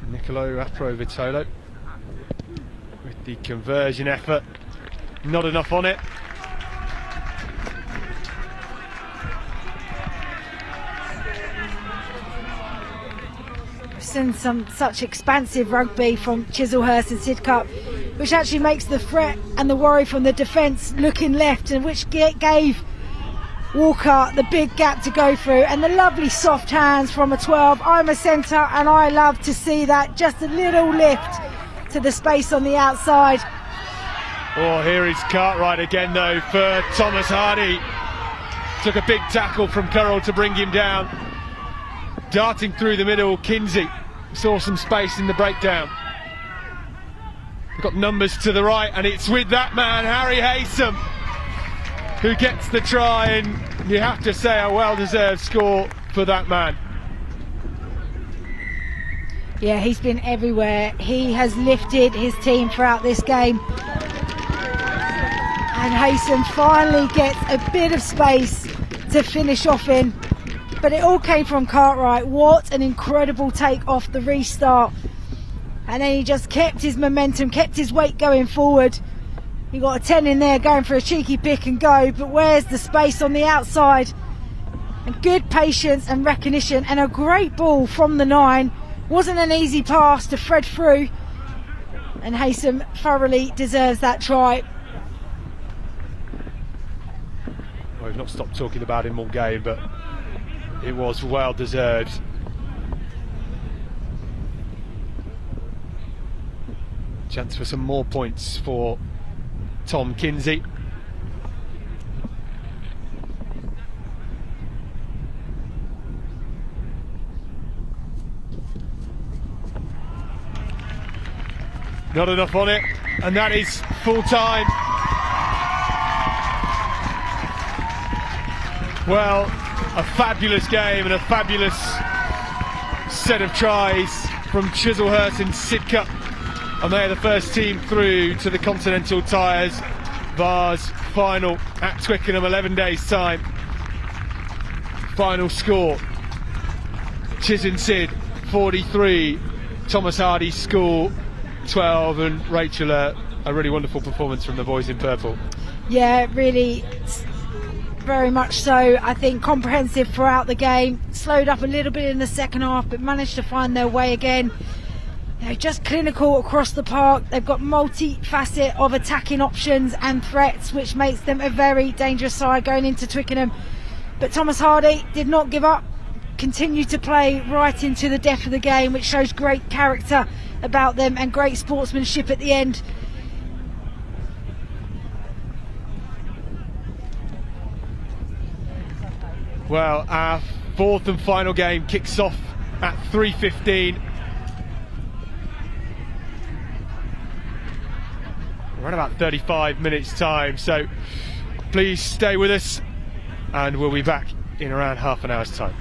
Nicolo Aprovitolo with the conversion effort, not enough on it. and such expansive rugby from Chislehurst and Sidcup, which actually makes the threat and the worry from the defence looking left, and which gave Walker the big gap to go through, and the lovely soft hands from a 12. I'm a centre and I love to see that, just a little lift to the space on the outside. Oh, here is Cartwright again though for Thomas Hardye. Took a big tackle from Currell to bring him down. Darting through the middle, Kinsey saw some space in the breakdown. We've got numbers to the right, and it's with that man, Harry Haysom, who gets the try, and you have to say a well-deserved score for that man. Yeah, he's been everywhere. He has lifted his team throughout this game. And Haysom finally gets a bit of space to finish off in. But it all came from Cartwright. What an incredible take off the restart. And then he just kept his momentum, kept his weight going forward. He got a 10 in there going for a cheeky pick and go, but where's the space on the outside? And good patience and recognition, and a great ball from the 9. Wasn't an easy pass to thread through, and Haysom thoroughly deserves that try. Well, we've not stopped talking about him all game, but it was well deserved. Chance for some more points for Tom Kinsey. Not enough on it, and that is full time. Well, a fabulous game and a fabulous set of tries from Chislehurst and Sidcup, and they are the first team through to the Continental Tyres Vase final at Twickenham, 11 days time. Final score: Chis and Sid 43, Thomas Hardye School 12, and Rachel, a really wonderful performance from the boys in purple. Yeah, really, very much so. I think comprehensive throughout the game, slowed up a little bit in the second half, but managed to find their way again. You know, just clinical across the park. They've got multi-facet of attacking options and threats, which makes them a very dangerous side going into Twickenham. But Thomas Hardye did not give up, continued to play right into the death of the game, which shows great character about them and great sportsmanship at the end. Well, our fourth and final game kicks off at 3:15. We're at about 35 minutes time, so please stay with us and we'll be back in around half an hour's time.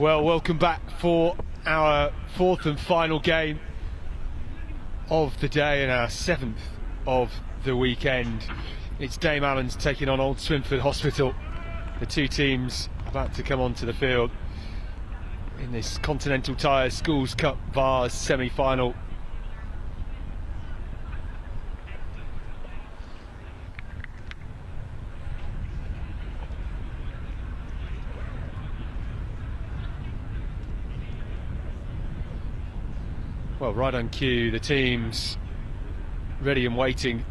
Well, welcome back for our fourth and final game of the day and our seventh of the weekend. It's Dame Allan's taking on Old Swinford Hospital. The two teams about to come onto the field in this Continental Tyres Schools Cup Vase semi-final. Well, right on cue, the team's ready and waiting.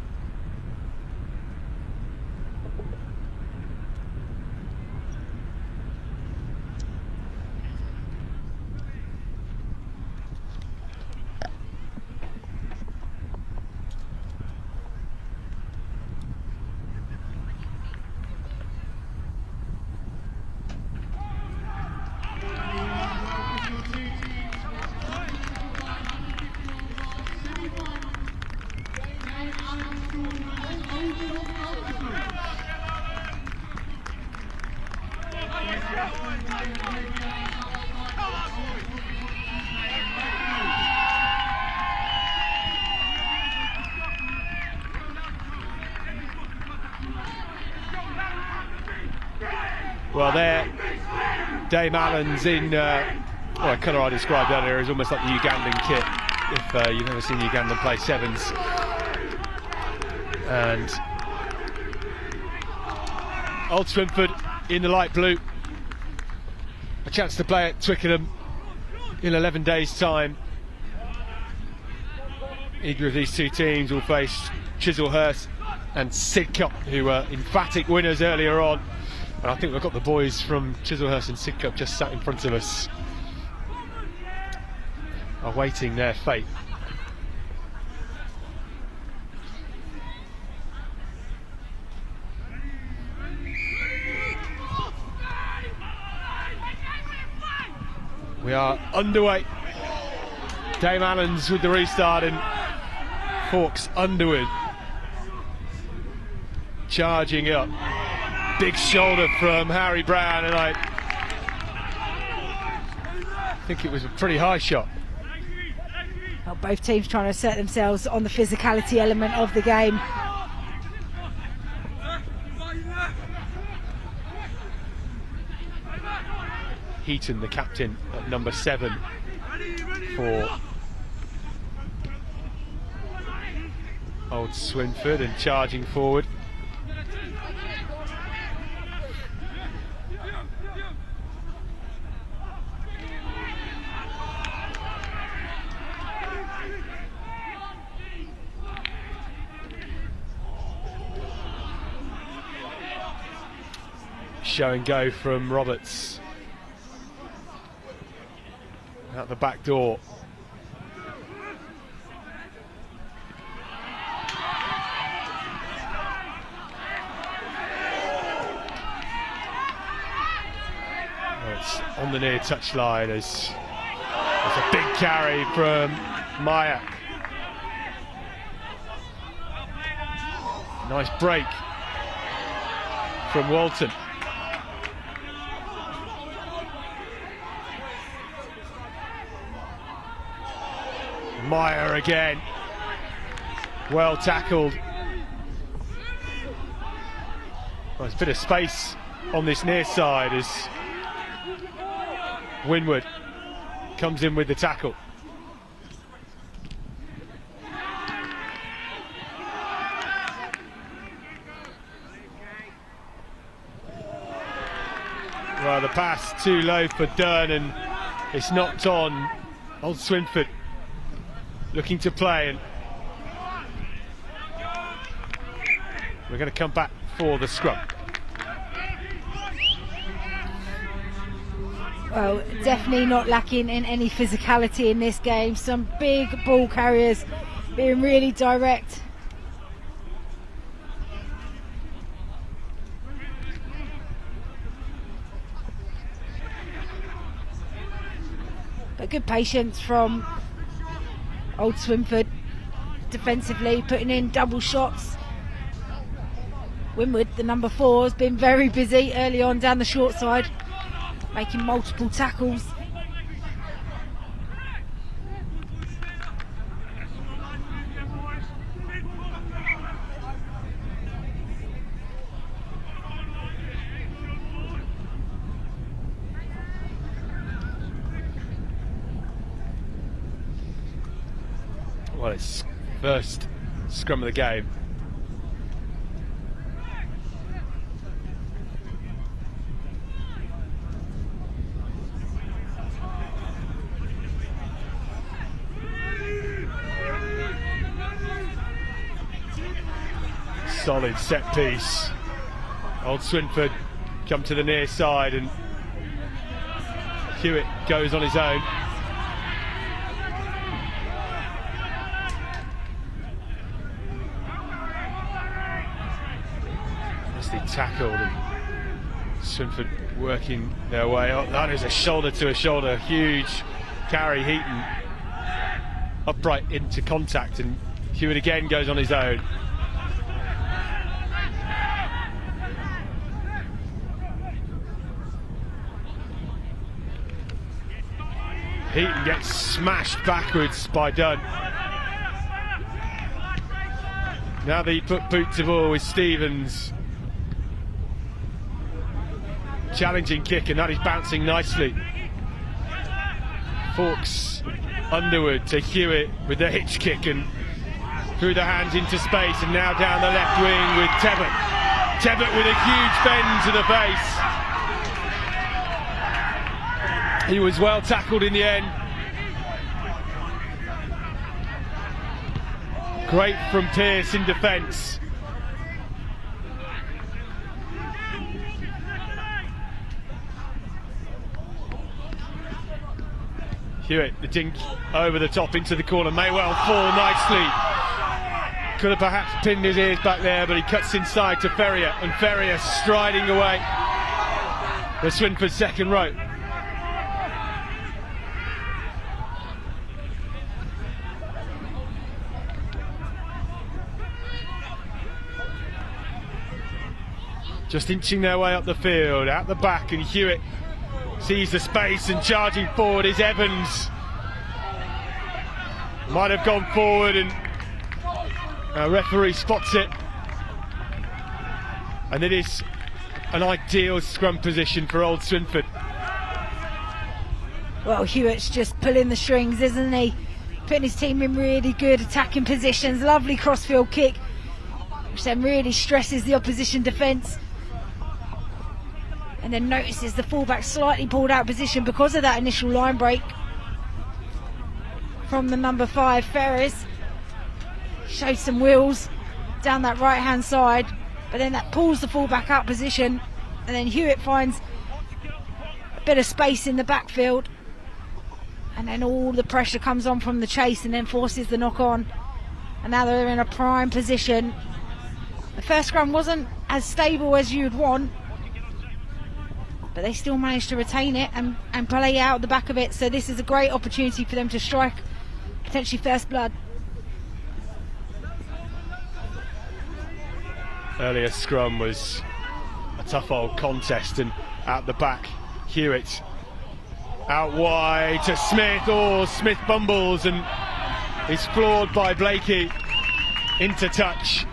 Well, there, Dame Allan's in well, a colour I described earlier is almost like the Ugandan kit, if you've never seen the Ugandan play sevens. And Old Swinford in the light blue, a chance to play at Twickenham in 11 days' time. Either of these two teams will face Chislehurst and Sidcup, who were emphatic winners earlier on. And I think we've got the boys from Chislehurst and Sidcup just sat in front of us, awaiting their fate. We are underway. Dame Allan's with the restart and Hawks underward, charging up. Big shoulder from Harry Brown, and I think it was a pretty high shot. Well, both teams trying to assert themselves on the physicality element of the game. Heaton, the captain, at number 7 for Old Swinford, and charging forward. Show and go from Roberts out the back door. It's on the near touchline. There's a big carry from Meyer. Nice break from Walton. Meyer again, well tackled. Well, there's a bit of space on this near side as Winwood comes in with the tackle. Well, the pass too low for Dern, and it's knocked on. Old Swinford looking to play, and we're going to come back for the scrum. Well, definitely not lacking in any physicality in this game. Some big ball carriers being really direct. But good patience from Old Swinford defensively, putting in double shots. Winwood, the number 4, has been very busy early on down the short side. making multiple tackles. Well, it's first scrum of the game. Solid set piece. Old Swinford come to the near side and Hewitt goes on his own. Tackled and Swinford working their way up. That is a shoulder to a shoulder, huge carry. Heaton upright into contact and Hewitt again goes on his own. Heaton gets smashed backwards by Dunn. Now they put boot to ball with Stevens. Challenging kick, and that is bouncing nicely. Forks underwood to Hewitt with the hitch kick and through the hands into space, and now down the left wing with Tebbett. Tebbett with a huge bend to the face. He was well tackled in the end. Great from Pearce in defence. Hewitt, the dink over the top into the corner, may well fall nicely. Could have perhaps pinned his ears back there, but he cuts inside to Ferrier, and Ferrier striding away the Swinford second row. Just inching their way up the field, out the back, and Hewitt sees the space and charging forward is Evans. Might have gone forward and a referee spots it. And it is an ideal scrum position for Old Swinford. Well, Hewitt's just pulling the strings, isn't he? Putting his team in really good attacking positions. Lovely crossfield kick, which then really stresses the opposition defence. And then notices the fullback slightly pulled out of position because of that initial line break from the number 5 Ferris. Shows some wheels down that right hand side, but then that pulls the fullback out position, and then Hewitt finds a bit of space in the backfield, and then all the pressure comes on from the chase and then forces the knock on, and now they're in a prime position. The first scrum wasn't as stable as you'd want, but they still managed to retain it and play out the back of it, so this is a great opportunity for them to strike potentially first blood. Earlier scrum was a tough old contest, and out the back Hewitt out wide to Smith. Oh, Smith bumbles and is floored by Blakey into touch.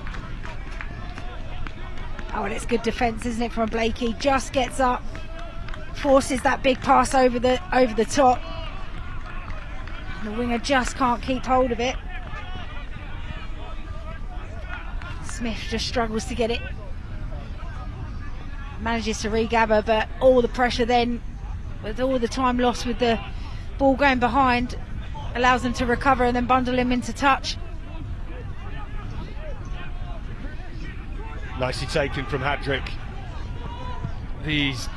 Oh, and it's good defence, isn't it, from Blakey? Just gets up, forces that big pass over the top. The winger just can't keep hold of it. Smith just struggles to get it. Manages to regather, but all the pressure then, with all the time lost with the ball going behind, allows them to recover and then bundle him into touch. Nicely taken from Hadrick. These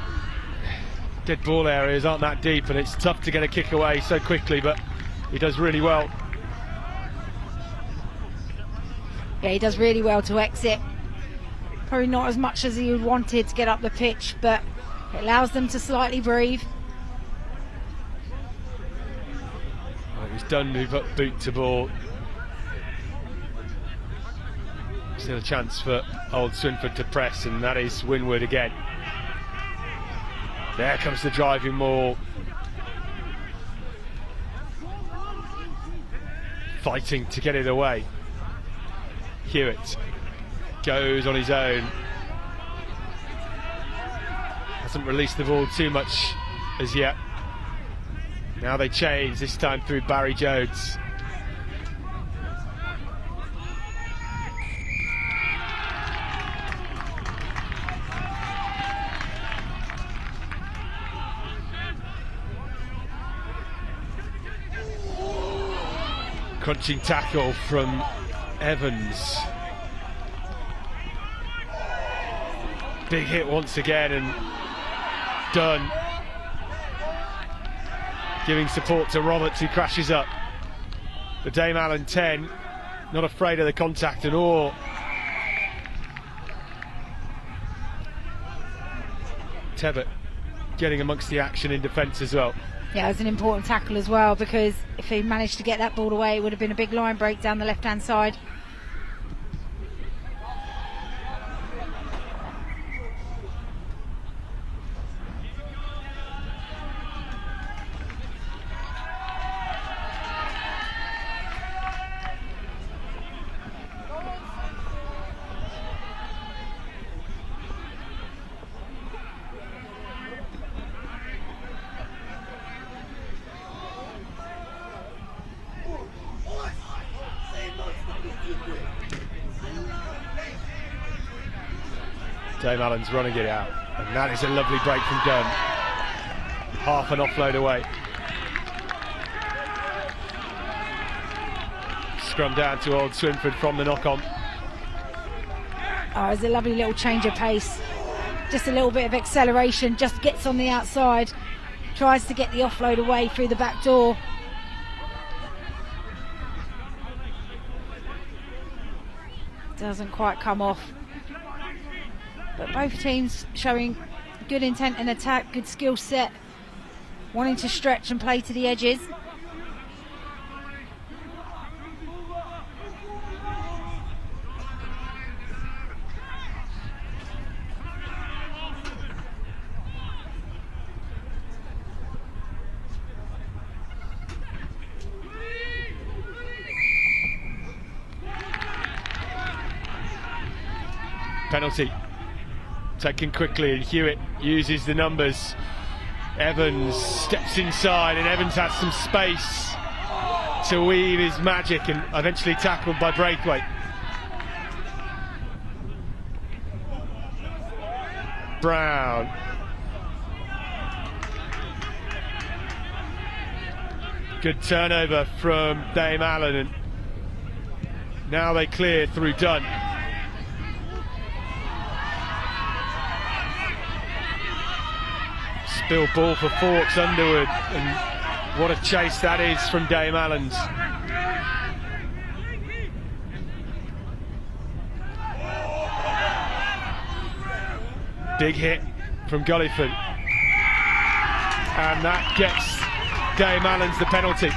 dead ball areas aren't that deep, and it's tough to get a kick away so quickly, but he does really well. Yeah, he does really well to exit. Probably not as much as he wanted to get up the pitch, but it allows them to slightly breathe. Well, it was done with boot to ball. Still a chance for Old Swinford to press, and that is Winwood again. There comes the driving maul. Fighting to get it away. Hewitt goes on his own. Hasn't released the ball too much as yet. Now they change, this time through Barry Jones. Crunching tackle from Evans. Big hit once again, and Dunn giving support to Roberts, who crashes up. The Dame Allan 10, not afraid of the contact at all. Tebbett getting amongst the action in defence as well. Yeah, it was an important tackle as well, because if he managed to get that ball away, it would have been a big line break down the left-hand side. Dame Allen's running it out, and that is a lovely break from Dunn. Half an offload away. Scrum down to old Swinford from the knock-on. Oh, it's a lovely little change of pace. Just a little bit of acceleration, just gets on the outside, tries to get the offload away through the back door. Doesn't quite come off. But both teams showing good intent in attack, good skill set, wanting to stretch and play to the edges. Penalty taken quickly, and Hewitt uses the numbers. Evans steps inside, and Evans has some space to weave his magic, and eventually tackled by Braithwaite. Brown. Good turnover from Dame Allan, and now they clear through Dunn. Spill ball for Fawkes Underwood, and what a chase that is from Dame Allan's. Big hit from Gulliford, and that gets Dame Allan's the penalty.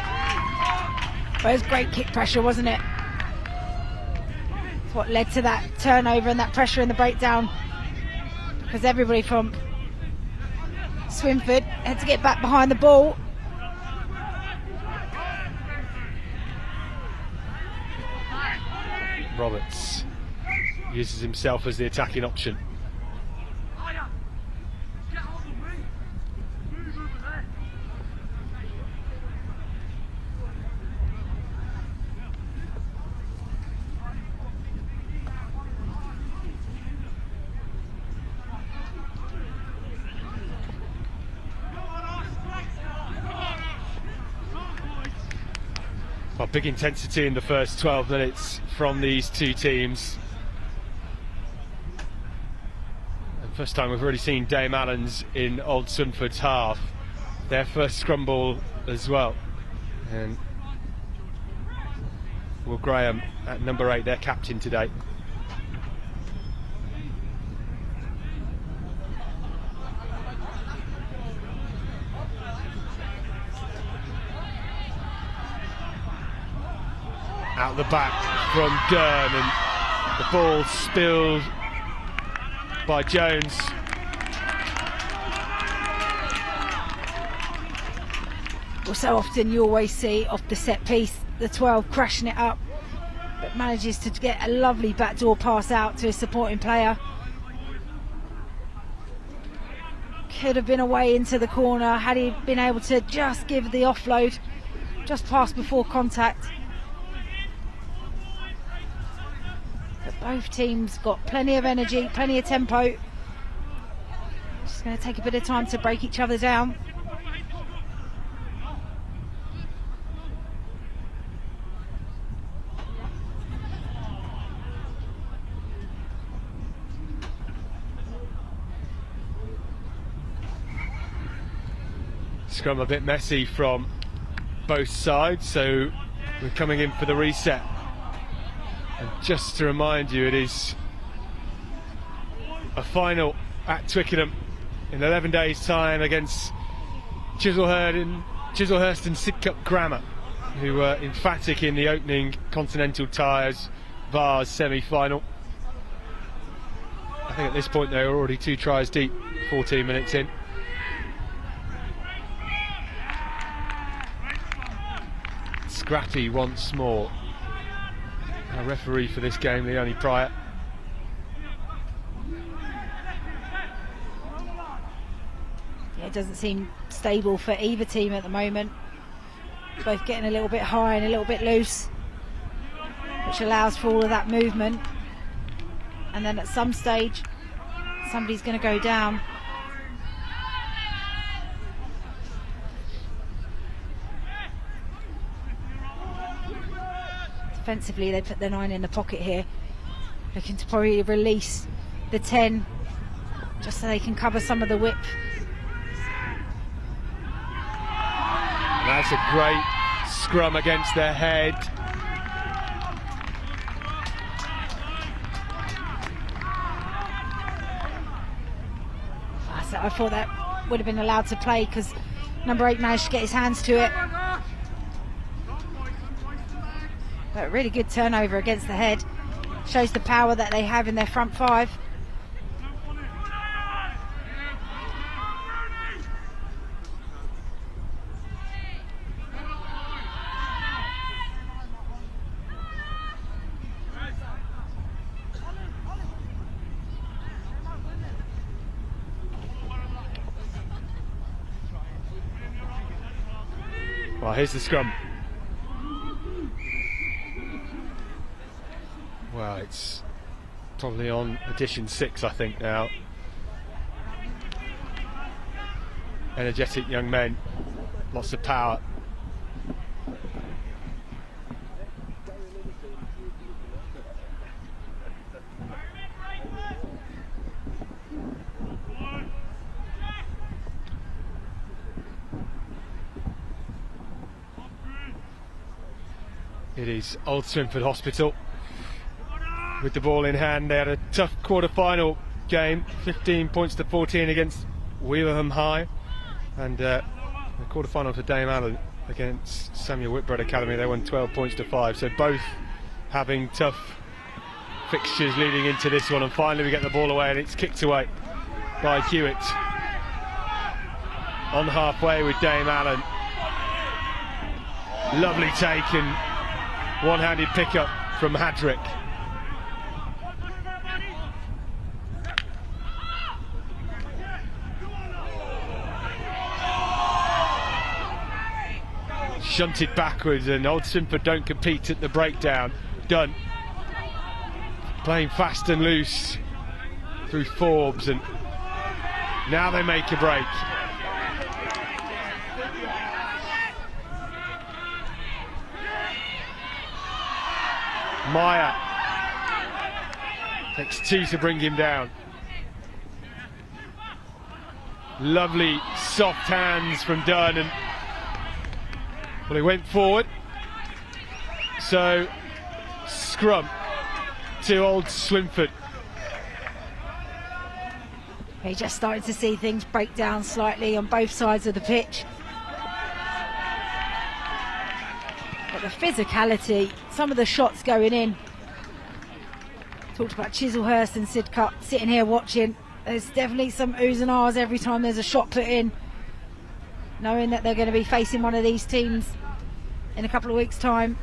Well, it was great kick pressure, wasn't it? It's what led to that turnover and that pressure in the breakdown, because everybody from Swinford had to get back behind the ball. Roberts uses himself as the attacking option. Well, big intensity in the first 12 minutes from these two teams. And first time we've already seen Dame Allan's in Old Swinford's half. Their first scrum ball as well. And Will Graham at number 8, their captain today. Out the back from Dern, and the ball spilled by Jones. Well, so often you always see off the set piece the 12 crashing it up, but manages to get a lovely backdoor pass out to his supporting player. Could have been away into the corner had he been able to just give the offload just past before contact. But both teams got plenty of energy, plenty of tempo. Just going to take a bit of time to break each other down. Scrum a bit messy from both sides, so we're coming in for the reset. And just to remind you, it is a final at Twickenham in 11 days' time against Chislehurst and Sidcup Grammar, who were emphatic in the opening Continental Tyres Vase semi-final. I think at this point they were already 2 tries deep, 14 minutes in. Scrappy once more. Our referee for this game, Leonie Pryor. Yeah, it doesn't seem stable for either team at the moment. Both getting a little bit high and a little bit loose, which allows for all of that movement. And then at some stage, somebody's going to go down. Defensively, they put their 9 in the pocket here, looking to probably release the 10 just so they can cover some of the width. And that's a great scrum against their head. I thought that would have been allowed to play because number 8 managed to get his hands to it. But a really good turnover against the head. Shows the power that they have in their front 5. Well, here's the scrum. Well, it's probably on edition 6, I think, now. Energetic young men, lots of power. It is Old Swinford Hospital with the ball in hand. They had a tough quarter-final game, 15 points to 14 against Weaverham High, and the quarter-final for Dame Allan against Samuel Whitbread Academy. They won 12 points to 5, so both having tough fixtures leading into this one. And finally we get the ball away, and it's kicked away by Hewitt on halfway with Dame Allan. Lovely take and one-handed pickup from Hardye. Shunted backwards, and Old Swinford don't compete at the breakdown. Dunn playing fast and loose through Forbes, and now they make a break. Meyer takes 2 to bring him down. Lovely soft hands from Dunn, and well, he went forward. So scrum to Old Swinford. He just started to see things break down slightly on both sides of the pitch. But the physicality, some of the shots going in. Talked about Chislehurst and Sidcup, sitting here watching. There's definitely some oohs and ahs every time there's a shot put in. knowing that they're going to be facing one of these teams in a couple of weeks' time.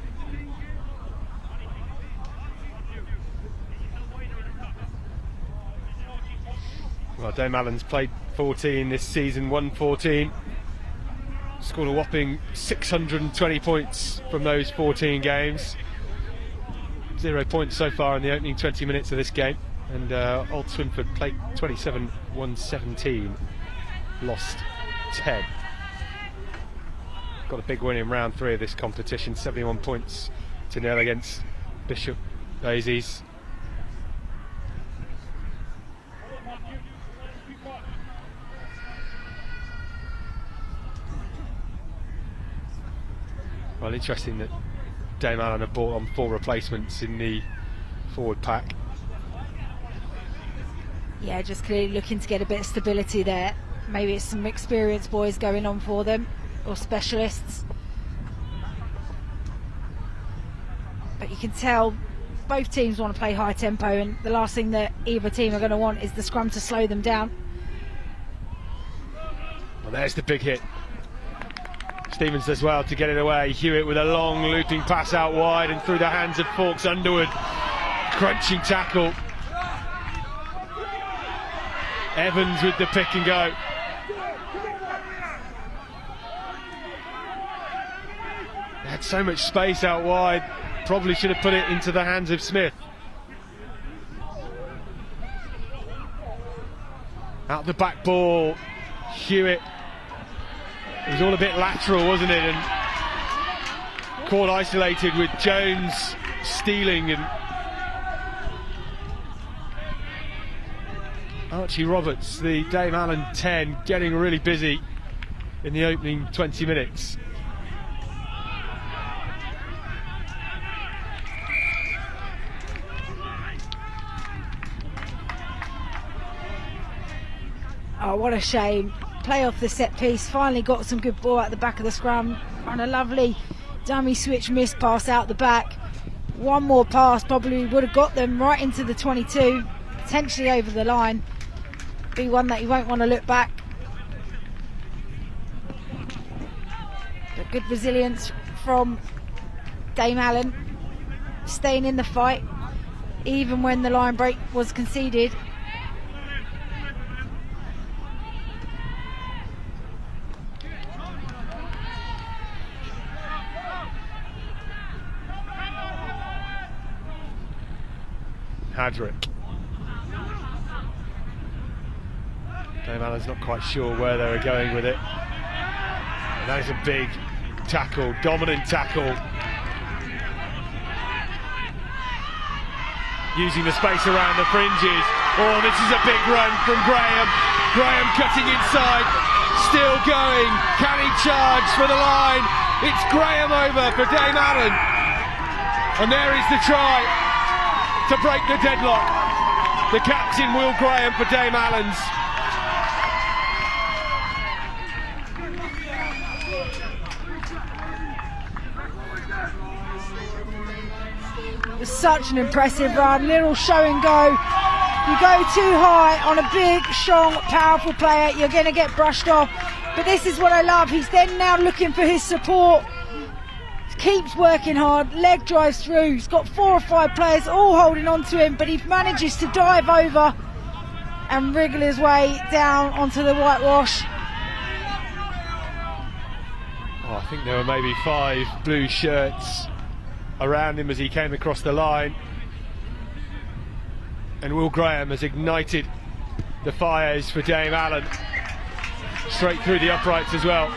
Well, Dame Allan's played 14 this season, won 14, scored a whopping 620 points from those 14 games. 0 points so far in the opening 20 minutes of this game, and Old Swinford played 27, won 17, lost 10. Got a big win in round 3 of this competition, 71 points to nil against Bishop Vase. Well, interesting that Dame Allan have brought on 4 replacements in the forward pack. Yeah, just clearly looking to get a bit of stability there. Maybe it's some experienced boys going on for them, or specialists. But you can tell both teams want to play high tempo, and the last thing that either team are going to want is the scrum to slow them down. Well, there's the big hit. Stevens does well to get it away. Hewitt with a long looping pass out wide and through the hands of Fawkes Underwood. Crunching tackle. Evans with the pick and go. They had so much space out wide. Probably should have put it into the hands of Smith. Out the back ball, Hewitt. It was all a bit lateral, wasn't it? And caught isolated with Jones stealing, and Archie Roberts, the Dame Allan 10, getting really busy in the opening 20 minutes. Oh, what a shame. Play off the set piece, finally got some good ball at the back of the scrum, and a lovely dummy switch miss pass out the back. One more pass probably would have got them right into the 22, potentially over the line. Be one that you won't want to look back. But good resilience from Dame Allan, staying in the fight even when the line break was conceded. Hardye. Dame Allan's not quite sure where they were going with it. And that is a big tackle, dominant tackle. Using the space around the fringes. Oh, this is a big run from Graham. Graham cutting inside, still going. Can he charge for the line? It's Graham over for Dame Allan. And there is the try to break the deadlock. The captain, Will Graham, for Dame Allan's. It was such an impressive run, little show and go. You go too high on a big, strong, powerful player, you're going to get brushed off. But this is what I love. He's then now looking for his support. Keeps working hard, leg drives through. He's got 4 or 5 players all holding on to him, but he manages to dive over and wriggle his way down onto the whitewash. Oh, I think there were maybe 5 blue shirts around him as he came across the line. And Will Graham has ignited the fires for Dame Allan. Straight through the uprights as well.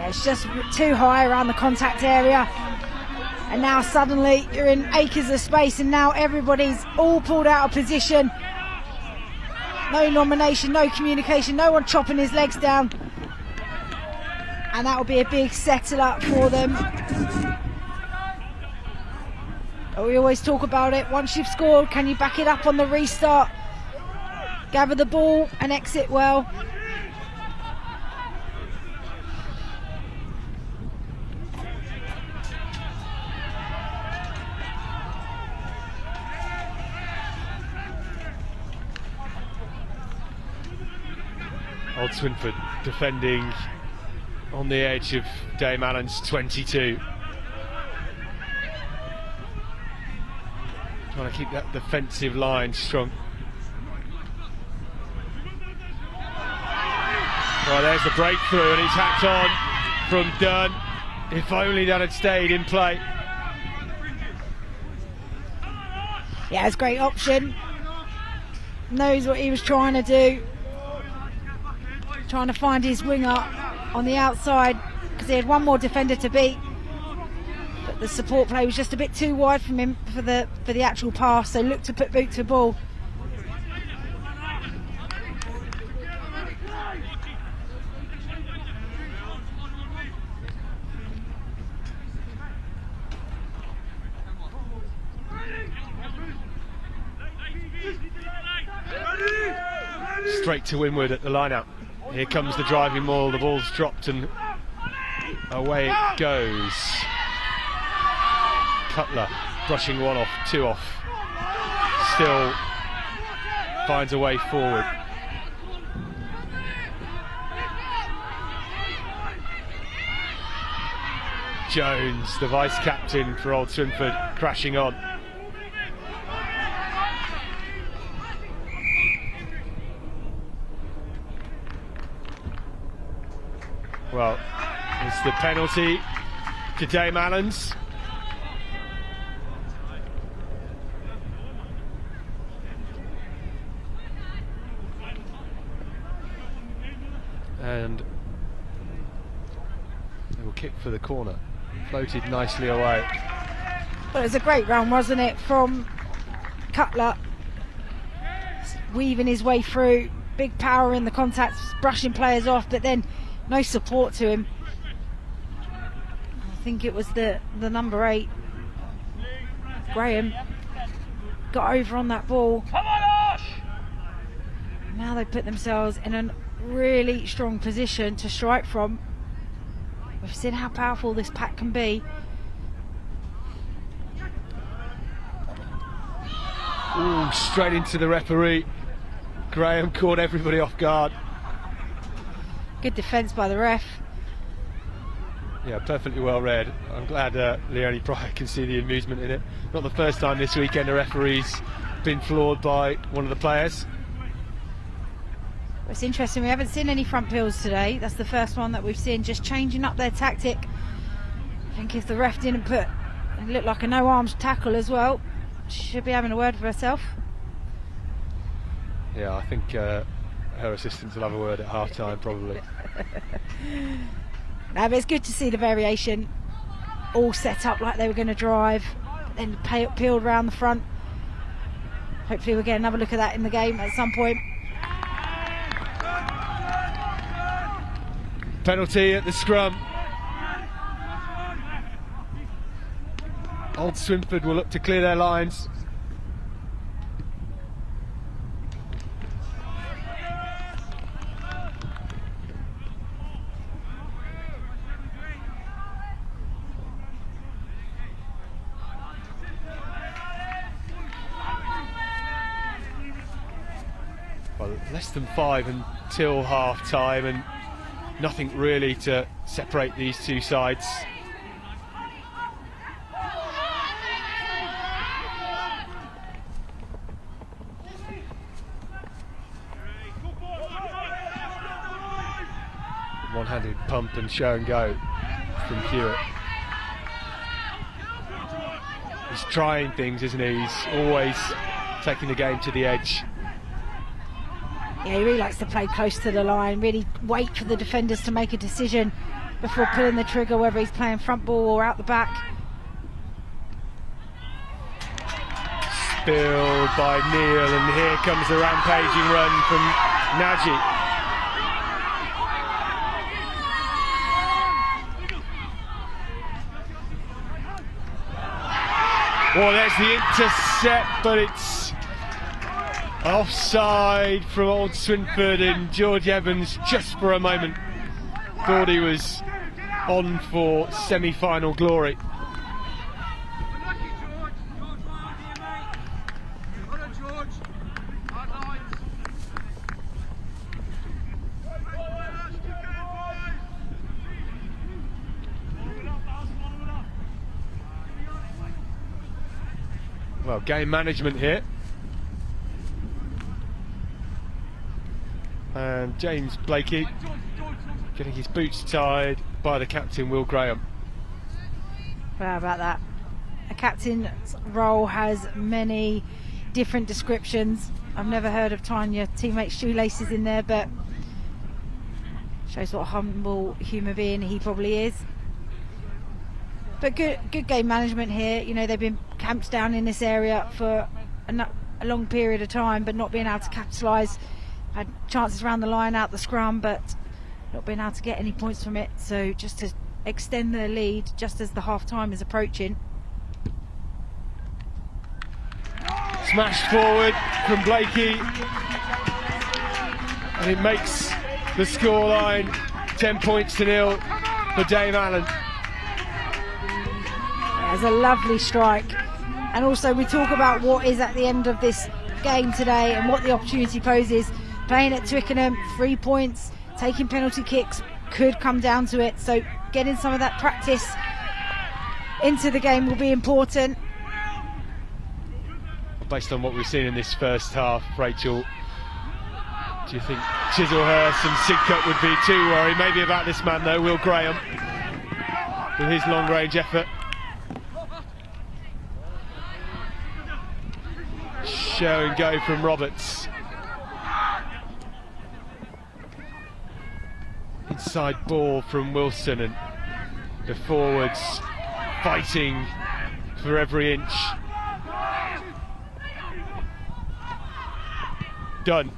It's just too high around the contact area, and now suddenly you're in acres of space, and now everybody's all pulled out of position. No nomination, no communication, no one chopping his legs down, and that will be a big settle up for them. But we always talk about it, once you've scored, can you back it up on the restart, gather the ball and exit well. Old Swinford defending on the edge of Dame Allan's 22. Trying to keep that defensive line strong. Well, there's the breakthrough, and he's hacked on from Dunn. If only that had stayed in play. Yeah, it's a great option. Knows what he was trying to do. Trying to find his winger on the outside because he had one more defender to beat. But the support play was just a bit too wide from him for the actual pass, so looked to put boot to ball. Straight to windward at the line-out. Here comes the driving maul, the ball's dropped and away it goes. Cutler brushing one off, two off. Still finds a way forward. Jones, the vice-captain for Old Swinford, crashing on. Well, it's the penalty to Dame Allan's. And they will kick for the corner. Floated nicely away. Well, it was a great run, wasn't it, from Cutler. Weaving his way through, big power in the contacts, brushing players off, but then no support to him. I think it was the number 8, Graham, got over on that ball. Now they put themselves in a really strong position to strike from. We've seen how powerful this pack can be. Ooh, straight into the referee. Graham caught everybody off guard. Good defence by the ref. Yeah, perfectly well read. I'm glad Leonie Pryor can see the amusement in it. Not the first time this weekend a referee's been floored by one of the players. It's interesting, we haven't seen any front peels today. That's the first one that we've seen, just changing up their tactic. I think if the ref didn't put, it looked like a no arms tackle as well. She should be having a word for herself. Yeah, I think her assistants will have a word at half time probably. No, but it's good to see the variation, all set up like they were going to drive, then peeled around the front. Hopefully we'll get another look at that in the game at some point. Penalty at the scrum. Old Swinford will look to clear their lines. Well, less than 5 until half time, and nothing really to separate these two sides. One-handed pump and show and go from Hewitt. He's trying things, isn't he? He's always taking the game to the edge. Yeah, he really likes to play close to the line, really wait for the defenders to make a decision before pulling the trigger, whether he's playing front ball or out the back. Spilled by Neil, and here comes the rampaging run from Nagy. Well, there's the intercept, but it's offside from Old Swinford, and George Evans just for a moment thought he was on for semi-final glory. Well, game management here. And James Blakey getting his boots tied by the captain, Will Graham. Well, how about that? A captain's role has many different descriptions. I've never heard of tying your teammates' shoelaces in there, but shows what a humble human being he probably is. But good game management here. You know, they've been camped down in this area for a long period of time, but not being able to capitalise. Had chances around the line, out the scrum, but not being able to get any points from it. So just to extend their lead just as the half time is approaching. Smashed forward from Blakey, and it makes the scoreline 10 points to 0 for Dame Allan. It's a lovely strike, and also we talk about what is at the end of this game today and what the opportunity poses. Playing at Twickenham, 3 points, taking penalty kicks could come down to it, so getting some of that practice into the game will be important. Based on what we've seen in this first half, Rachel, do you think Chislehurst and Sidcup would be too worried? Maybe about this man though, Will Graham, with his long range effort. Show and go from Roberts. Inside ball from Wilson, and the forwards fighting for every inch. Done.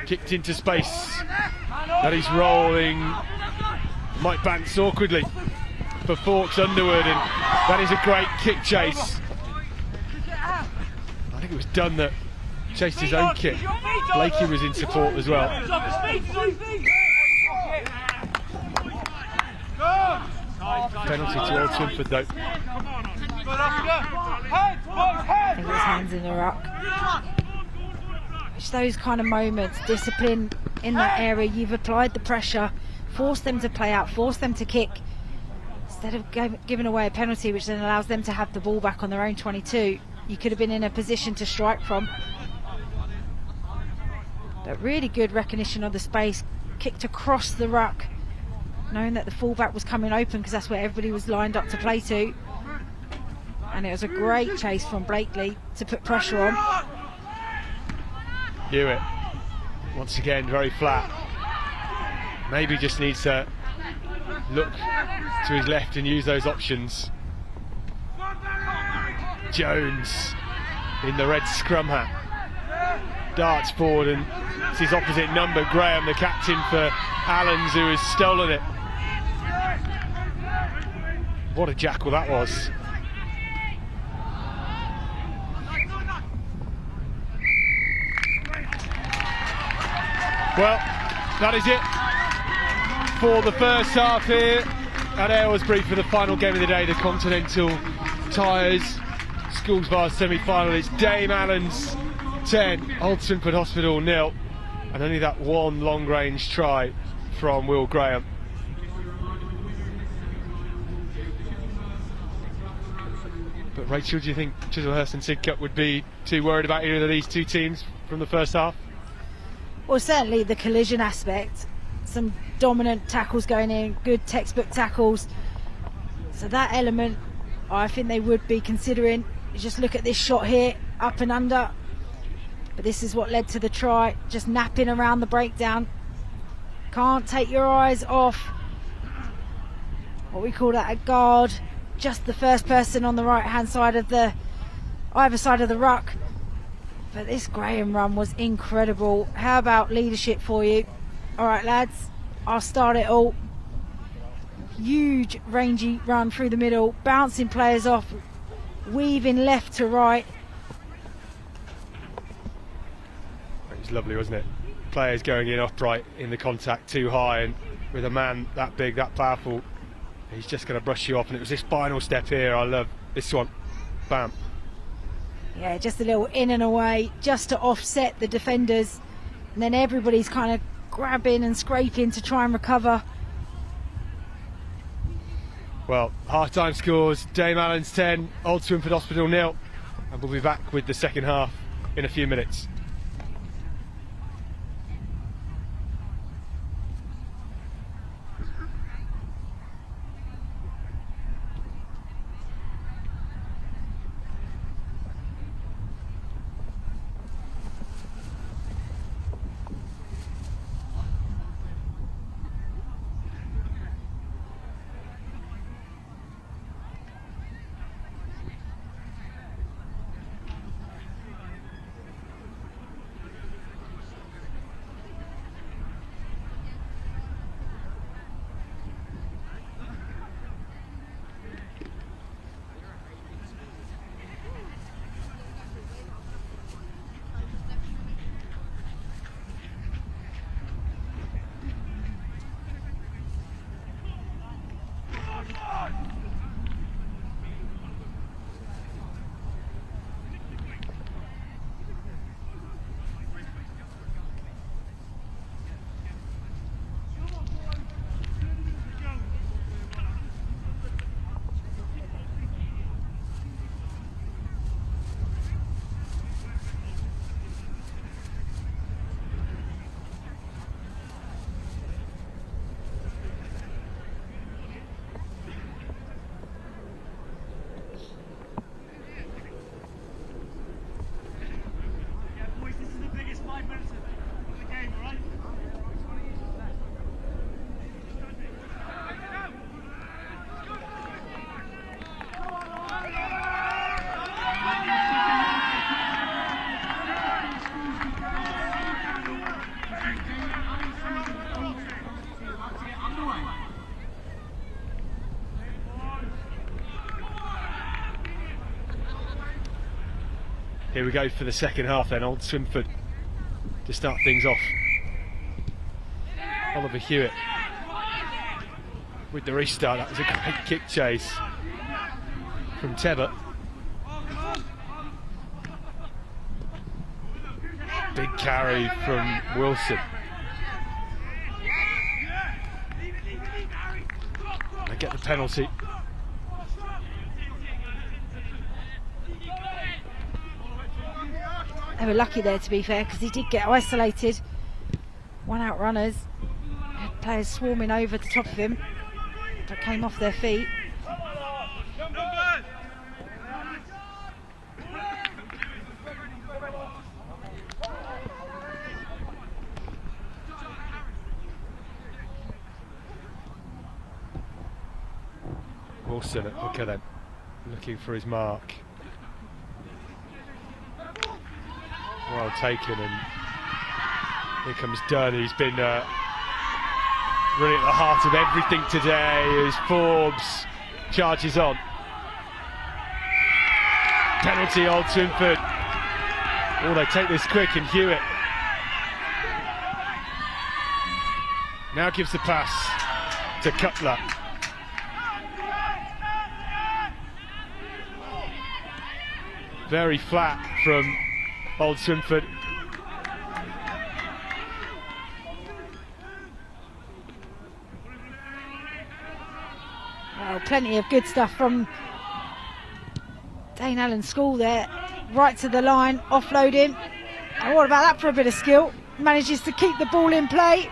Kicked into space. That is rolling. Might bounce awkwardly for Fawkes Underwood, and that is a great kick chase. I think it was Dunn that chased his own kick. Blakey was in support as well. Penalty to Old Swinford though. I think it was hands in the ruck. It's those kind of moments, discipline in that area. You've applied the pressure, forced them to play out, forced them to kick, instead of giving away a penalty which then allows them to have the ball back on their own 22. You could have been in a position to strike from. But really good recognition of the space, kicked across the ruck, knowing that the fullback was coming open because that's where everybody was lined up to play to. And it was a great chase from Blakely to put pressure on. Hewitt, once again, very flat. Maybe just needs to look to his left and use those options. Jones in the red scrum hat darts forward, and it's his opposite number, Graham, the captain for Allans, who has stolen it. What a jackal that was. Well, that is it for the first half here at Aylesbury for the final game of the day, the Continental Tyres Schools Vase semi-final. It's Dame Allan's 10, Old Swinford Hospital 0, and only that one long-range try from Will Graham. But Rachel, do you think Chislehurst and Sidcup would be too worried about either of these two teams from the first half? Well, certainly the collision aspect, some dominant tackles going in, good textbook tackles. So that element, I think they would be considering. You just look at this shot here, up and under. But this is what led to the try, just napping around the breakdown. Can't take your eyes off what we call that a guard, just the first person on the right hand side of the either side of the ruck. But this Graham run was incredible. How about leadership for you? All right, lads, I'll start it all. Huge rangy run through the middle, bouncing players off, weaving left to right. It was lovely, wasn't it? Players going in upright in the contact too high, and with a man that big, that powerful, he's just going to brush you off. And it was this final step here. I love this one. Bam. Yeah, just a little in and away, just to offset the defenders, and then everybody's kind of grabbing and scraping to try and recover. Well, half-time scores: Dame Allan's 10, Old Swinford Hospital 0. And we'll be back with the second half in a few minutes. Here we go for the second half then. Old Swinford to start things off. Oliver Hewitt with the restart. That was a great kick chase from Tebbert. Big carry from Wilson. They get the penalty. They were lucky there, to be fair, because he did get isolated. One out runners, had players swarming over the top of him, but came off their feet. Wilson at hooker then, looking for his mark. Well taken, and here comes Dunn. He's been really at the heart of everything today as Forbes charges on. Penalty, Old Swinford. Oh, they take this quick, and Hewitt now gives the pass to Cutler. Very flat from Old Swinford. Well, plenty of good stuff from Dane Allen School there. Right to the line, offloading. And what about that for a bit of skill? Manages to keep the ball in play.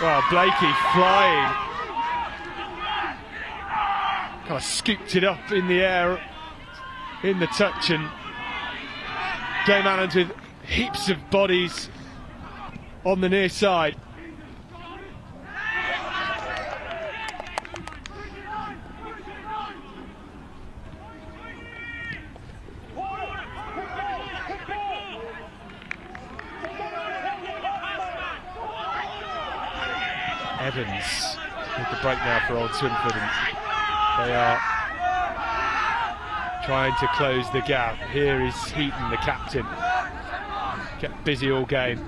Well, Blakey flying. Kind of scooped it up in the air in the touch, and Dame Allen's with heaps of bodies on the near side. Evans with the break now for Old Swinford, and they are trying to close the gap. Here is Heaton, the captain. Kept busy all game.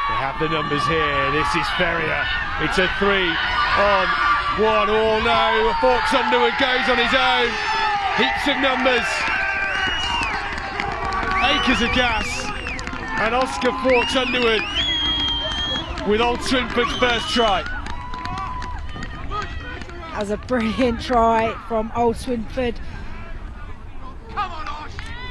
They have the numbers here. This is Ferrier. It's a 3-on-1. Oh no, Fawkes Underwood goes on his own. Heaps of numbers. Acres of gas. And Oscar Fawkes Underwood with Old Swinford's first try. That was a brilliant try from Old Swinford.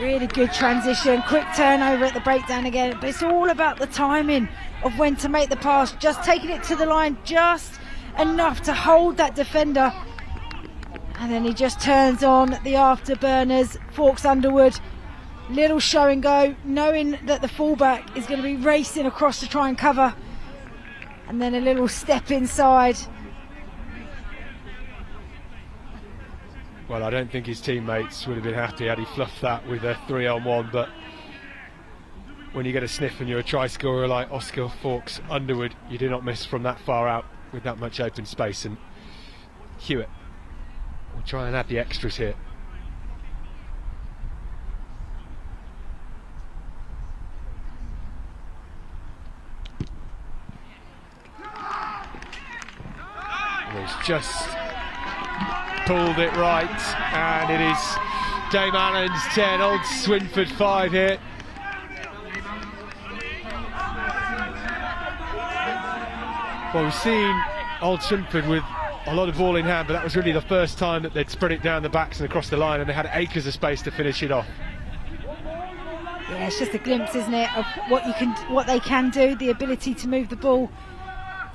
Really good transition, quick turnover at the breakdown again, but it's all about the timing of when to make the pass, just taking it to the line just enough to hold that defender, and then he just turns on the afterburners, forks underwood, little show and go, knowing that the fullback is going to be racing across to try and cover, and then a little step inside. Well, I don't think his teammates would have been happy had he fluffed that with a 3-on-1, but when you get a sniff and you're a try scorer like Oscar Forks Underwood, you do not miss from that far out with that much open space. And Hewitt will try and add the extras here. And he's just pulled it right, and it is Dame Allan's 10, Old Swinford 5 here. Well, we've seen Old Swinford with a lot of ball in hand, but that was really the first time that they'd spread it down the backs and across the line, and they had acres of space to finish it off. Yeah, it's just a glimpse, isn't it, of what they can do, the ability to move the ball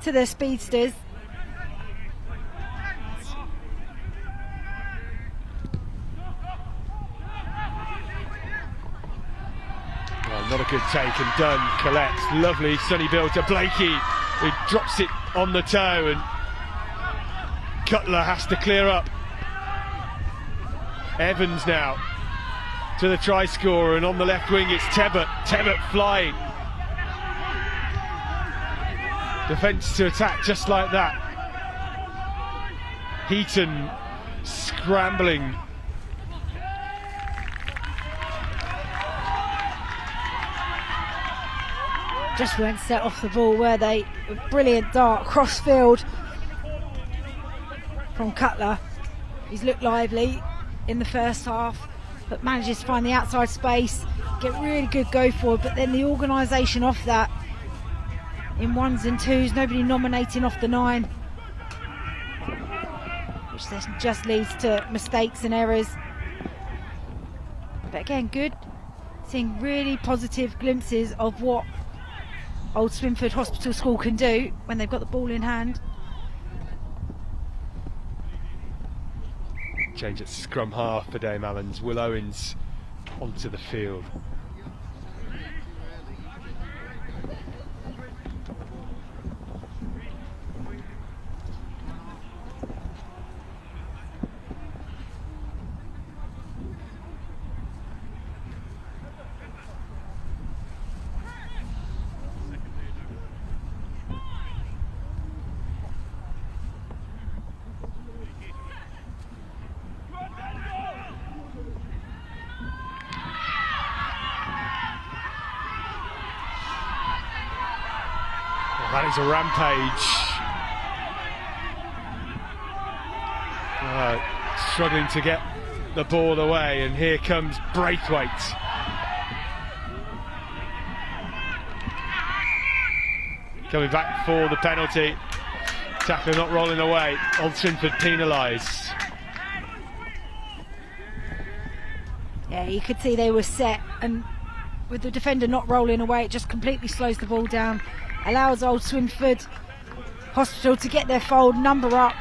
to their speedsters. Not a good take, and Dunn collects. Lovely sunny bill to Blakey, who drops it on the toe, and Cutler has to clear up. Evans now to the try scorer, and on the left wing it's Tebbett. Tebbett flying. Defence to attack just like that. Heaton scrambling. Just weren't set off the ball, were they? A brilliant dart cross field from Cutler. He's looked lively in the first half, but manages to find the outside space, get really good go forward, but then the organisation off that in ones and twos, nobody nominating off the 9, which then just leads to mistakes and errors. But again, good, seeing really positive glimpses of what Old Swinford Hospital School can do when they've got the ball in hand. Change at scrum half for Dame Allan's. Will Owens onto the field. That is a rampage. Struggling to get the ball away, and here comes Braithwaite. Coming back for the penalty. Tackler not rolling away. Old Swinford penalised. Yeah, you could see they were set, and with the defender not rolling away, it just completely slows the ball down. Allows Old Swinford Hospital to get their fold number up.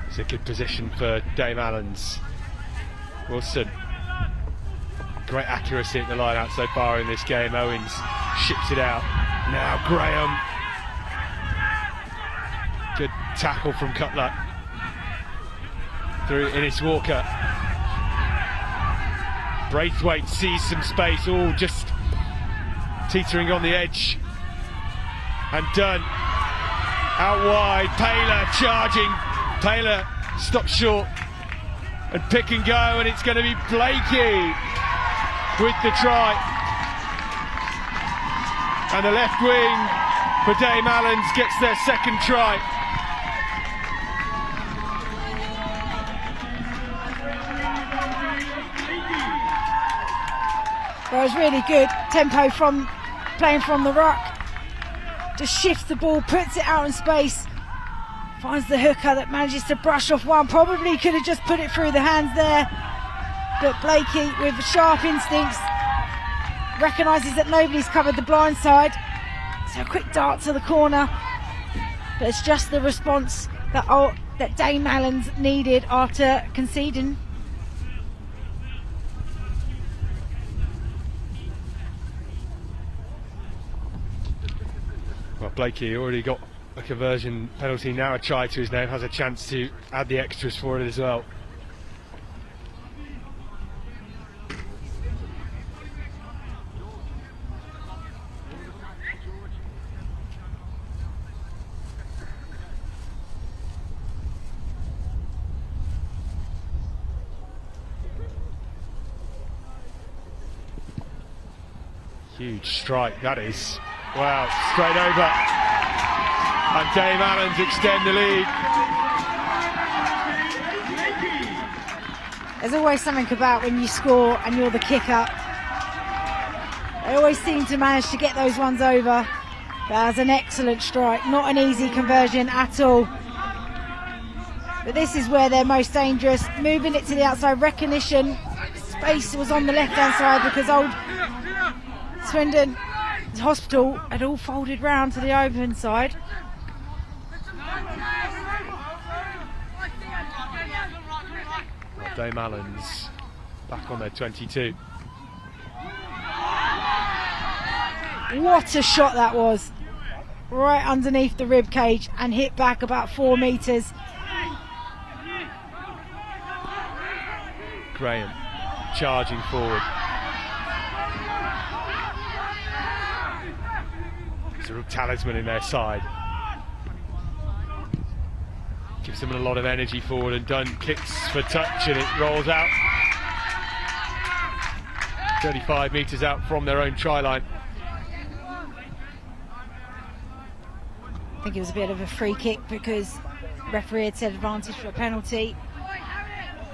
It's a good position for Dame Allan's. Wilson, great accuracy at the line out so far in this game. Owens ships it out. Now Graham. Good tackle from Cutler. Through Innes Walker. Braithwaite sees some space. Oh, just teetering on the edge. And Dunn out wide. Paler charging. Paler stops short. And pick and go, and it's going to be Blakey with the try. And the left wing for Dame Allan's gets their second try. But it was really good tempo from playing from the ruck. Just shifts the ball, puts it out in space, finds the hooker that manages to brush off one. Probably could have just put it through the hands there, but Blakey, with sharp instincts, recognises that nobody's covered the blind side, so a quick dart to the corner. But it's just the response that Dame Allen's needed after conceding. Well, Blakey already got a conversion penalty, now a try to his name, has a chance to add the extras for it as well. Huge strike, that is. Wow, straight over. And Dame Allen to extend the lead. There's always something about when you score and you're the kicker. They always seem to manage to get those ones over. That was an excellent strike, not an easy conversion at all. But this is where they're most dangerous. Moving it to the outside, recognition. Space was on the left-hand side because old Swindon Hospital had all folded round to the open side. Well, Dame Allen's back on their 22. What a shot that was. Right underneath the rib cage and hit back about 4 metres. Graham charging forward. There's a real talisman in their side. Gives them a lot of energy forward, and Dunn kicks for touch and it rolls out. 35 metres out from their own try line. I think it was a bit of a free kick because the referee had said advantage for a penalty.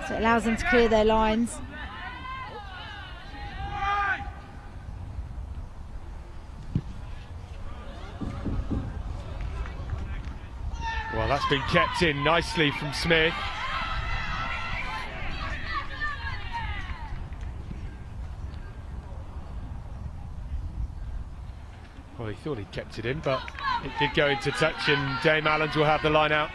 So it allows them to clear their lines. Well, that's been kept in nicely from Smith. Well, he thought he'd kept it in, but it did go into touch, and Dame Allen's will have the line out.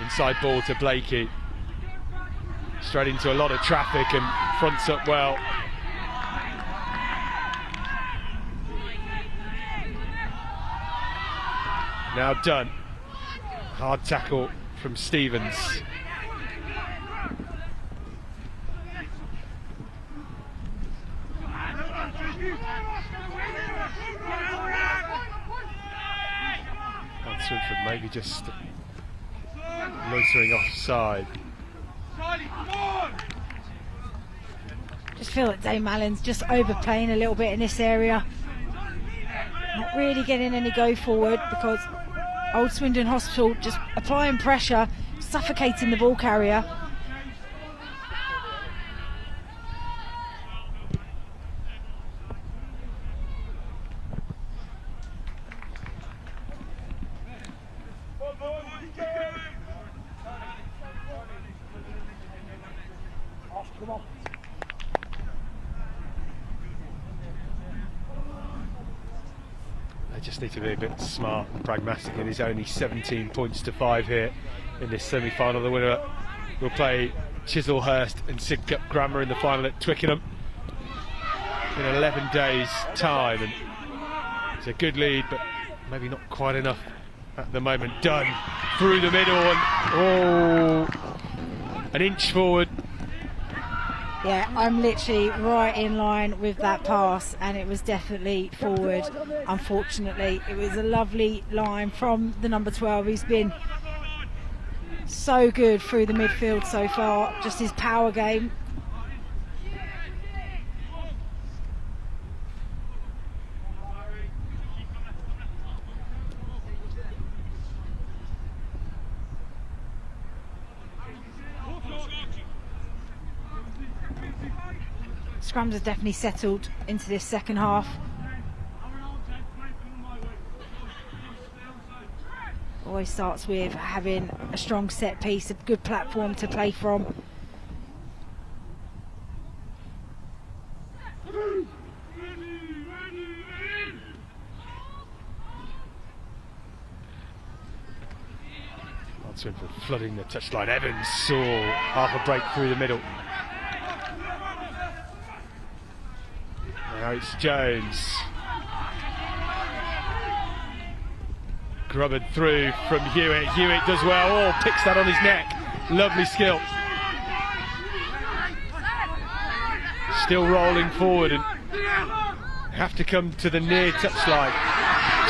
Inside ball to Blakey. Straight into a lot of traffic and fronts up well. Now done. Hard tackle from Stevens. And Swinford maybe just loitering offside. Just feel that Dame Allen's just overplaying a little bit in this area. Not really getting any go forward because Old Swindon Hospital just applying pressure, suffocating the ball carrier. They just need to be a bit smart and pragmatic. It is only 17 points to 5 here in this semi-final. The winner will play Chislehurst and Sidcup Grammar in the final at Twickenham in 11 days' time. And it's a good lead, but maybe not quite enough at the moment. Done through the middle and an inch forward. Yeah, I'm literally right in line with that pass, and it was definitely forward. Unfortunately, it was a lovely line from the number 12. He's been so good through the midfield so far, just his power game. scrums have definitely settled into this second half. Always starts with having a strong set piece, a good platform to play from. Swinford flooding the touchline. Evans saw half a break through the middle. Now it's Jones. Grubbing through from Hewitt. Hewitt does well. Oh, picks that on his neck. Lovely skill. Still rolling forward and have to come to the near touchline.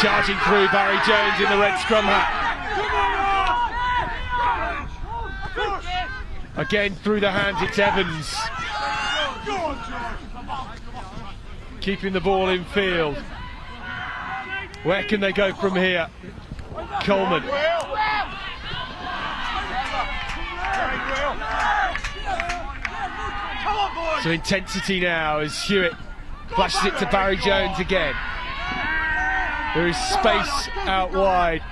Charging through Barry Jones in the red scrum hat. Again through the hands, it's Evans. Keeping the ball in field. Where can they go from here? Coleman. So intensity now as Hewitt flashes it to Barry Jones again. There is space out wide.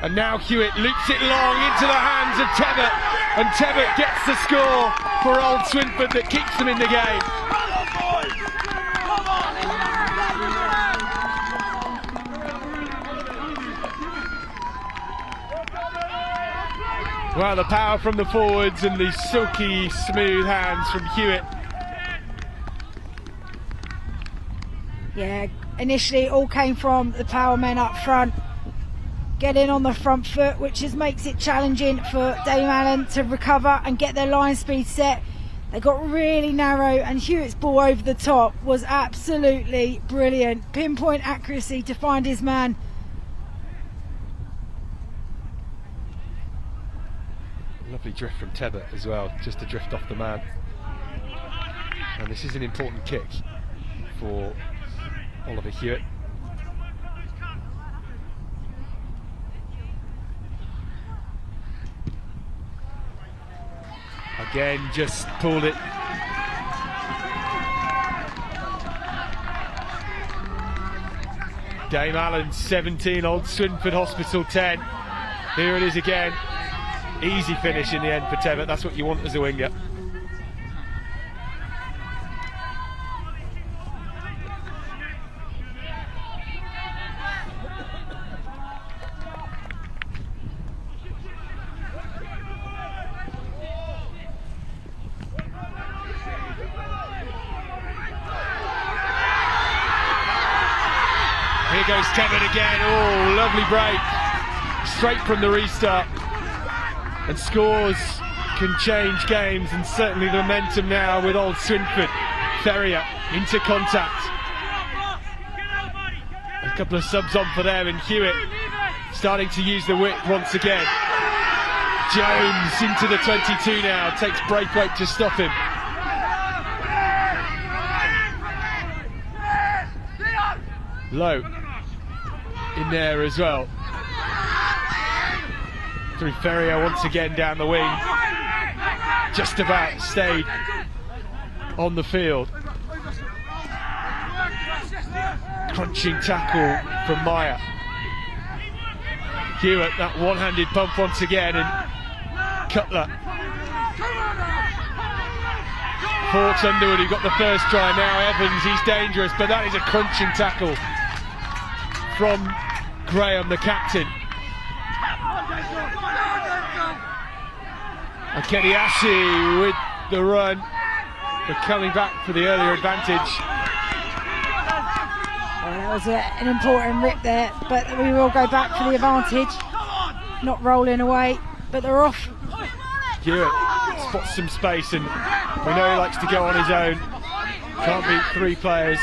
And now Hewitt loops it long into the hands of Tebbett. And Tebbett gets the score for Old Swinford that keeps them in the game. Well, the power from the forwards and the silky smooth hands from Hewitt. Yeah, initially it all came from the power men up front. Getting on the front foot, which just makes it challenging for Dame Allan to recover and get their line speed set. They got really narrow and Hewitt's ball over the top was absolutely brilliant. Pinpoint accuracy to find his man. Lovely drift from Tebbett as well, just to drift off the man. And this is an important kick for Oliver Hewitt. Again, just pulled it. Dame Allan 17, Old Swinford Hospital 10. Here it is again. Easy finish in the end for Tebbett. That's what you want as a winger. Here goes Tebbett again. Oh, lovely break. Straight from the restart. And scores can change games, and certainly the momentum now with Old Swinford. Ferrier into contact. A couple of subs on for them, and Hewitt starting to use the width once again. Jones into the 22 now, takes breakaway to stop him. Low in there as well. Through Ferrier once again down the wing. Just about stayed on the field. Crunching tackle from Meyer. Hewitt, that one-handed pump once again, and Cutler. Hawks Underwood, who got the first try. Now Evans, he's dangerous, but that is a crunching tackle from Graham, the captain. And Kediasi with the run, but coming back for the earlier advantage. Well, that was an important rip there, but we will go back for the advantage. Not rolling away, but they're off. Hewitt spots some space, and we know he likes to go on his own. Can't beat three players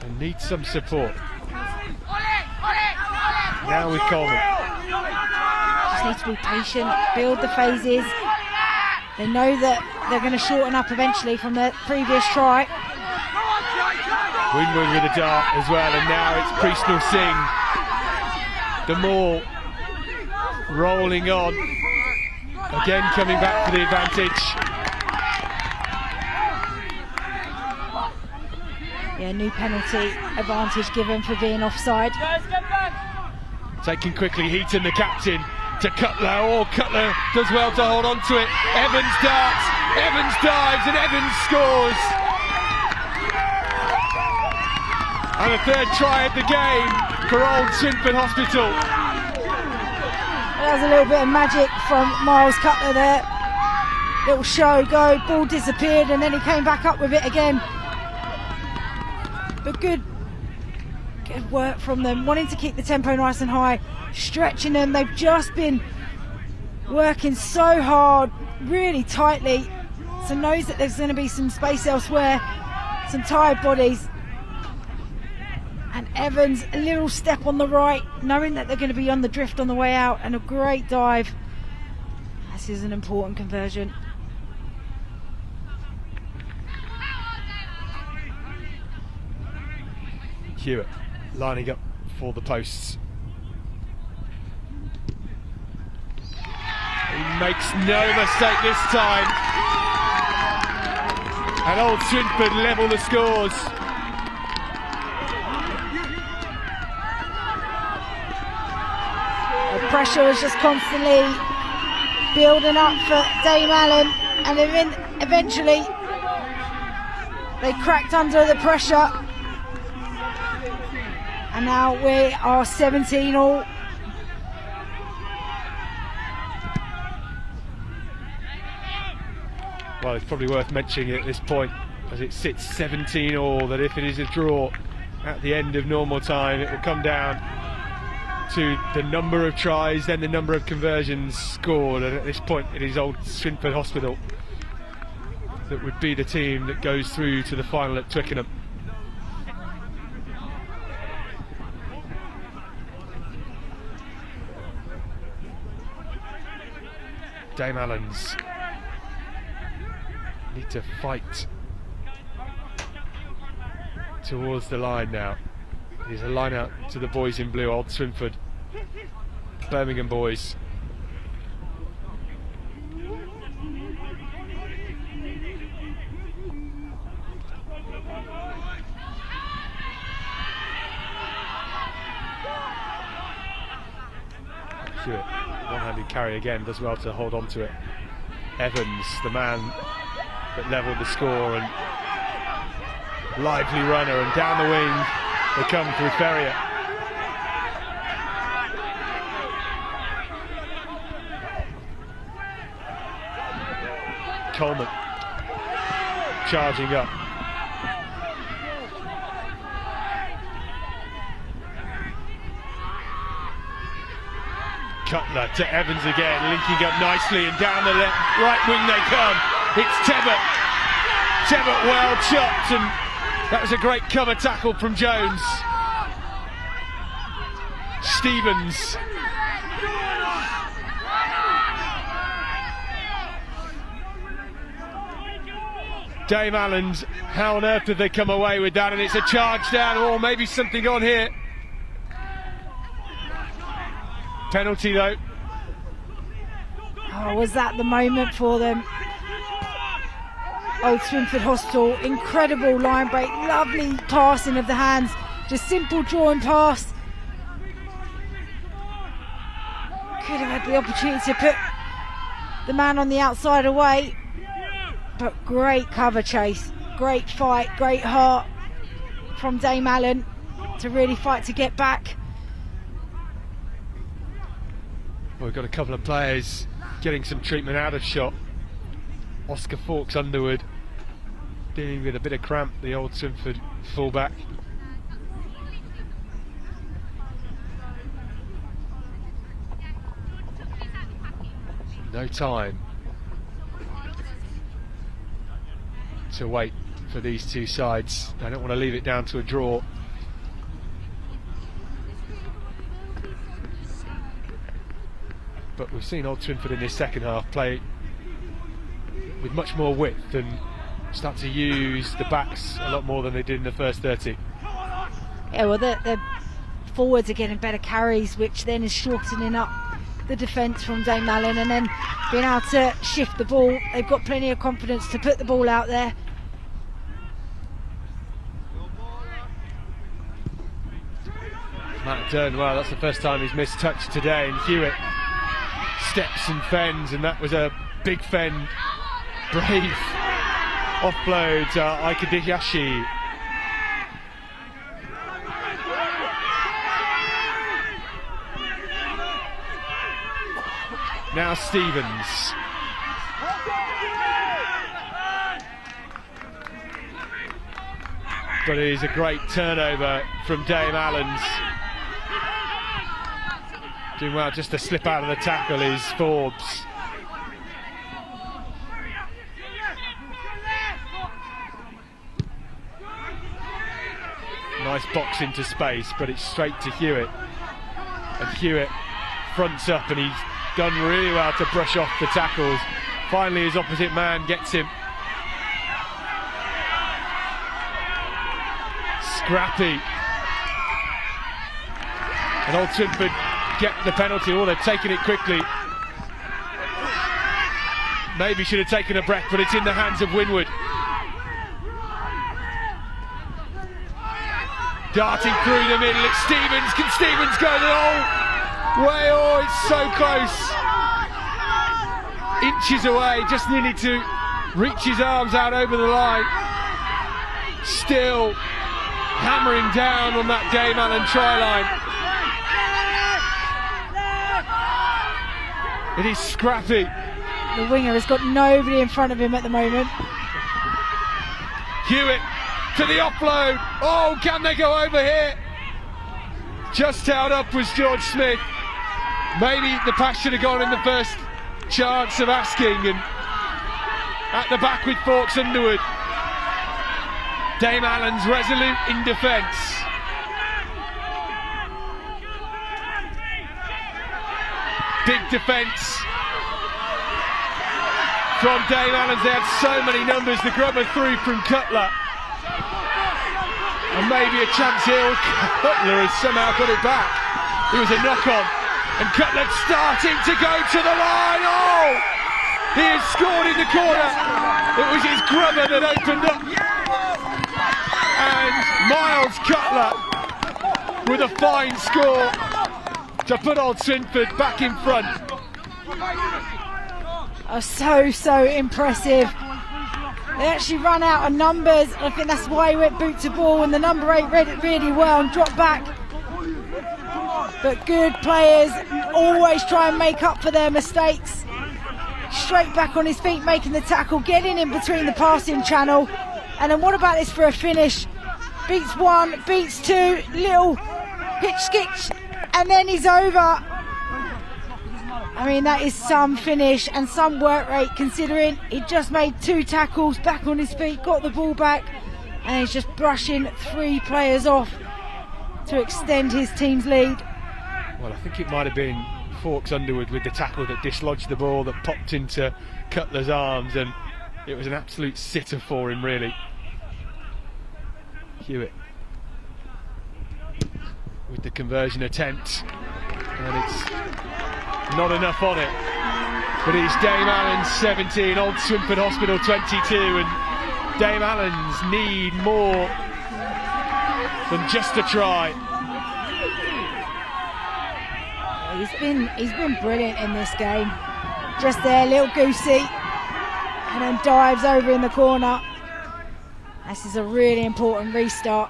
and needs some support. Now with Coleman. Just need to be patient, build the phases. They know that they're going to shorten up eventually from the previous try. Winwood with a dart as well, and now it's Priestnell Singh. The maul rolling on. Again coming back for the advantage. Yeah, new penalty advantage given for being offside. Taking quickly, Heaton, the captain, to Cutler. Oh, Cutler does well to hold on to it. Evans darts, Evans dives, and Evans scores. And a third try at the game for old Swinford Hospital. That was a little bit of magic from Miles Cutler there. Little show go, ball disappeared, and then he came back up with it again. But good work from them, wanting to keep the tempo nice and high, stretching them. They've just been working so hard, really tightly, so knows that there's going to be some space elsewhere, some tired bodies. And Evans, a little step on the right, knowing that they're going to be on the drift on the way out, and a great dive. This is an important conversion. Hewitt lining up for the posts. He makes no mistake this time. And old Swinford level the scores. The pressure was just constantly building up for Dame Allan, and then eventually they cracked under the pressure. And now we are 17 all. Well, it's probably worth mentioning at this point, as it sits 17 all, that if it is a draw at the end of normal time, it will come down to the number of tries, then the number of conversions scored. And at this point, it is old Swinford Hospital that would be the team that goes through to the final at Twickenham. Dame Allan's need to fight towards the line now. There's a line out to the boys in blue, old Swinford, Birmingham boys. Hewitt, one-handed carry again, does well to hold on to it. Evans, the man that levelled the score, and lively runner, and down the wing they come through Ferrier. Coleman charging up. Cutler to Evans again, linking up nicely, and down the right wing they come. It's Tebbett. Tebbett well chopped, and that was a great cover tackle from Jones. Stevens. Dame Allan's, how on earth did they come away with that? And it's a charge down, or maybe something on here. Penalty though. Oh, was that the moment for them? Old Swinford Hospital, incredible line break, lovely passing of the hands, just simple draw and pass. Could have had the opportunity to put the man on the outside away, but great cover chase, great fight, great heart from Dame Allan to really fight to get back. Well, we've got a couple of players getting some treatment out of shot. Oscar Fawkes Underwood dealing with a bit of cramp, the old Swinford fullback. No time to wait for these two sides. I don't want to leave it down to a draw. But we've seen old Swinford in this second half play with much more width and start to use the backs a lot more than they did in the first 30. Yeah, well, the forwards are getting better carries, which then is shortening up the defence from Dame Allan, and then being able to shift the ball. They've got plenty of confidence to put the ball out there. Matt Dunn, well, that's the first time he's missed touch today, and Hewitt steps and fends, and that was a big fend. Brave offload, Aikadiyashi. Now Stevens. But it is a great turnover from Dame Allan's. Doing well just to slip out of the tackle is Forbes. Nice box into space, but it's straight to Hewitt. And Hewitt fronts up, and he's done really well to brush off the tackles. Finally his opposite man gets him. Scrappy. And Old Swinford get the penalty. Oh, they've taken it quickly. Maybe should have taken a breath, but it's in the hands of Winwood. Darting through the middle, it's Stevens. Can Stevens go the whole way? Oh, it's so close. Inches away, just needed to reach his arms out over the line. Still hammering down on that Dame Allan try line. It is Scrappy. The winger has got nobody in front of him at the moment. Hewitt to the offload. Oh, can they go over here? Just held up was George Smith. Maybe the pass should have gone in the first chance of asking, and at the back with Fawkes Underwood. Dame Allan's resolute in defence. Big defence from Dame Allan's. They had so many numbers. The grubber through from Cutler. And maybe a chance here. Cutler has somehow got it back. It was a knock-on. And Cutler starting to go to the line. Oh! He has scored in the corner. It was his grubber that opened up. And Miles Cutler with a fine score to put Old Swinford back in front. Oh, so impressive. They actually ran out of numbers. I think that's why he went boot to ball, and the number 8 read it really well and dropped back. But good players always try and make up for their mistakes. Straight back on his feet, making the tackle, getting in between the passing channel. And then what about this for a finish? Beats one, beats two, little hitch skitch, and then he's over. I mean, that is some finish and some work rate, considering he just made 2 tackles, back on his feet, got the ball back, and he's just brushing 3 players off to extend his team's lead. Well, I think it might have been Fawkes Underwood with the tackle that dislodged the ball, that popped into Cutler's arms, and it was an absolute sitter for him, really. Hewitt with the conversion attempt, and it's not enough on it, but it's Dame Allan's 17, Old Swinford Hospital 22, and Dame Allan's need more than just a try. He's been brilliant in this game. Just there, little goosey, and then dives over in the corner. This is a really important restart.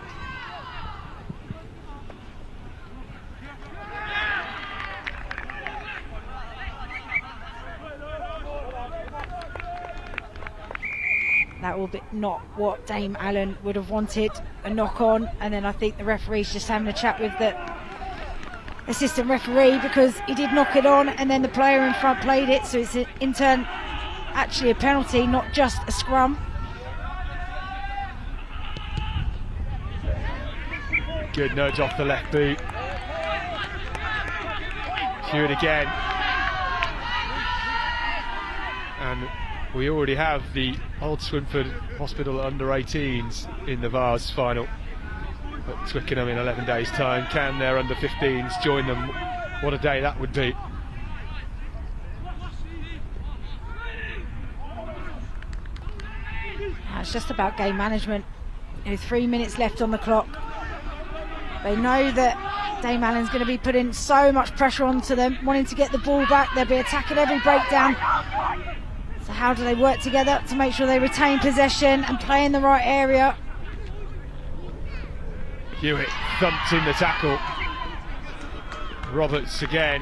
That will be not what Dame Allan would have wanted, a knock on, and then I think the referee's just having a chat with the assistant referee, because he did knock it on and then the player in front played it, so it's in turn actually a penalty, not just a scrum. Good nudge off the left boot. Hewitt again. And we already have the Old Swinford Hospital under-18s in the Vase final at Twickenham in 11 days' time. Can their under-15s join them? What a day that would be. It's just about game management. 3 minutes left on the clock. They know that Dame Allen's going to be putting so much pressure onto them, wanting to get the ball back. They'll be attacking every breakdown. So how do they work together to make sure they retain possession and play in the right area? Hewitt thumped in the tackle. Roberts again.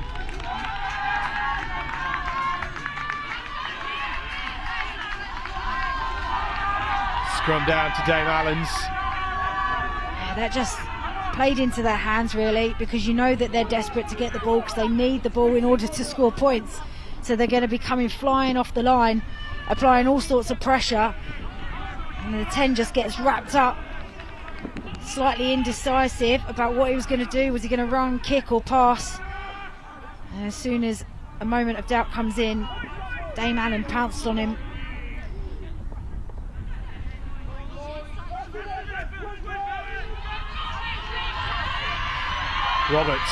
Scrum down to Dame Allen's. Yeah, that just played into their hands really, because you know that they're desperate to get the ball because they need the ball in order to score points. So they're going to be coming flying off the line, applying all sorts of pressure, and the 10 just gets wrapped up, slightly indecisive about what he was going to do. Was he going to run, kick or pass? And as soon as a moment of doubt comes in, Dame Allen pounced on him. Roberts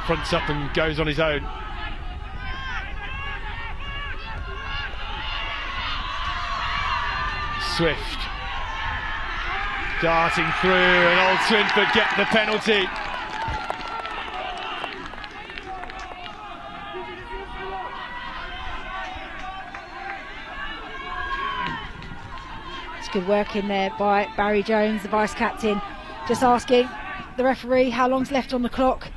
fronts up and goes on his own. Swift darting through, and Old Swinford get the penalty. It's good work in there by Barry Jones, the vice captain, just asking the referee how long's left on the clock.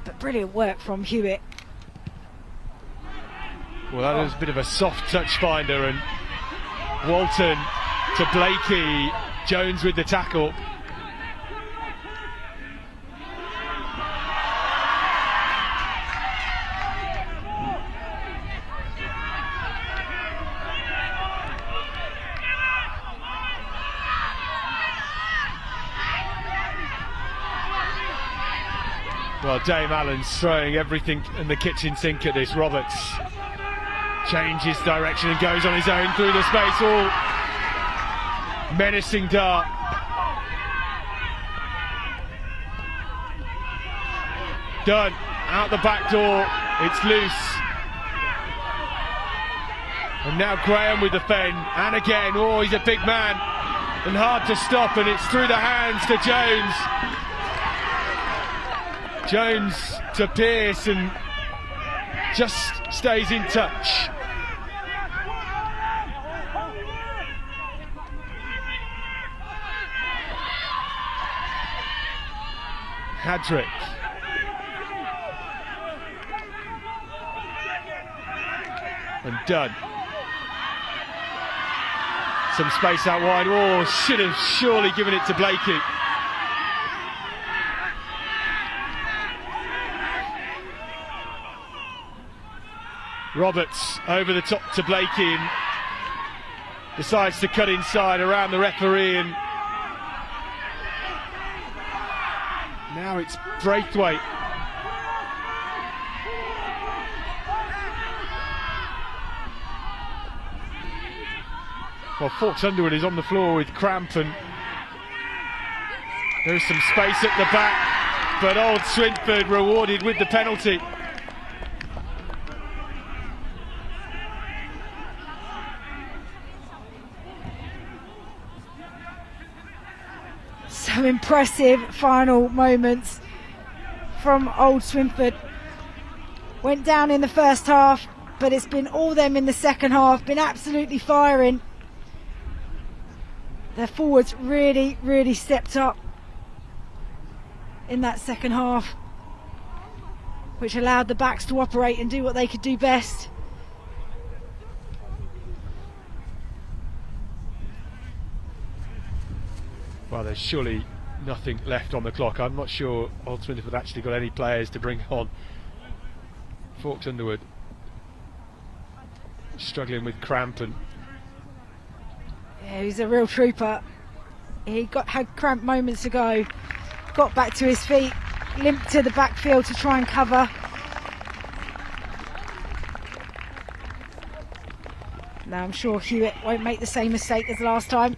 But brilliant work from Hewitt. Well, that was a bit of a soft touch finder, and Walton to Blakey, Jones with the tackle. Well, Dame Allen's throwing everything in the kitchen sink at this. Roberts changes direction and goes on his own through the space. All menacing dart. Done. Out the back door. It's loose. And now Graham with the fen. And again, oh, he's a big man and hard to stop, and it's through the hands to Jones. Jones to Pearce, and just stays in touch. Hadrick. And done. Some space out wide. Oh, should have surely given it to Blakey. Roberts over the top to Blakey and decides to cut inside around the referee, and now it's Braithwaite. Well, Fawkes Underwood is on the floor with cramp, and there's some space at the back, but Old Swinford rewarded with the penalty. So impressive final moments from Old Swinford. Went down in the first half, but it's been all them in the second half, been absolutely firing. Their forwards really, really stepped up in that second half, which allowed the backs to operate and do what they could do best. Well, there's surely nothing left on the clock. I'm not sure Old Swinford actually got any players to bring on. Fawkes Underwood struggling with cramp, and yeah, he's a real trooper. He had cramp moments ago, got back to his feet, limped to the backfield to try and cover. Now I'm sure Hewitt won't make the same mistake as last time.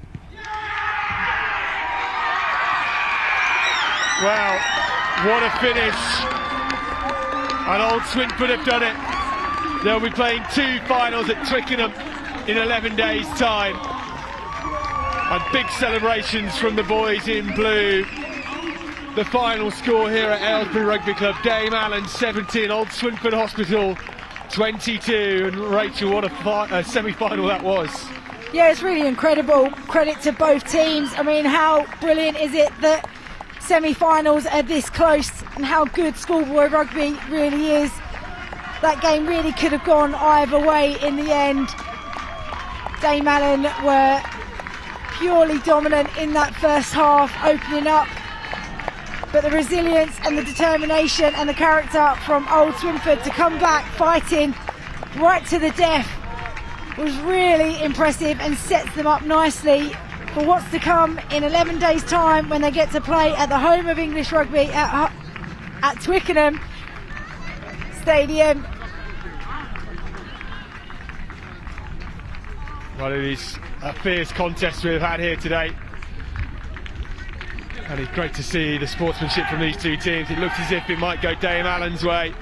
Well, what a finish. And Old Swinford have done it. They'll be playing 2 finals at Twickenham in 11 days' time. And big celebrations from the boys in blue. the final score here at Aylesbury Rugby Club. Dame Allan 17, Old Swinford Hospital 22. And Rachel, what a semi-final that was. Yeah, it's really incredible. Credit to both teams. I mean, how brilliant is it that semi-finals are this close, and how good schoolboy rugby really is. That game really could have gone either way in the end. Dame Allan were purely dominant in that first half, opening up. But the resilience and the determination and the character from Old Swinford to come back fighting right to the death was really impressive and sets them up nicely for what's to come in 11 days' time, when they get to play at the home of English rugby at Twickenham Stadium. Well, it is a fierce contest we've had here today, and it's great to see the sportsmanship from these two teams. It looks as if it might go Dame Allan's way,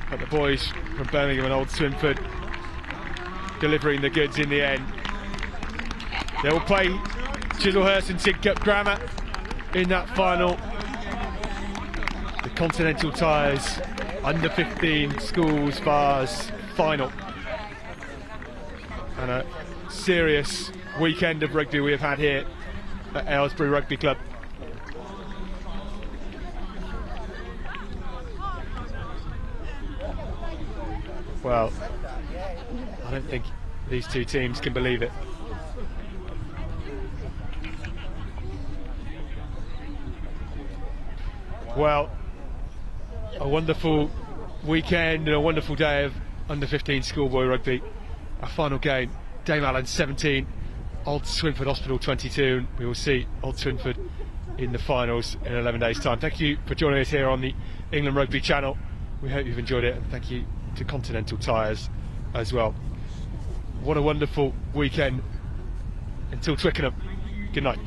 but the boys from Birmingham and Old Swinford delivering the goods in the end. They will play Chislehurst and Sidcup Grammar in that final. The Continental Tyres under 15 schools Vase final. And a serious weekend of rugby we have had here at Aylesbury Rugby Club. Well, I don't think these two teams can believe it. Well, a wonderful weekend and a wonderful day of under 15 schoolboy rugby. Our final game, Dame Allan 17, Old Swinford Hospital 22, and we will see Old Swinford in the finals in 11 days' time. Thank you for joining us here on the England Rugby channel. We hope you've enjoyed it, and thank you to Continental Tyres as well. What a wonderful weekend. Until Twickenham, good night.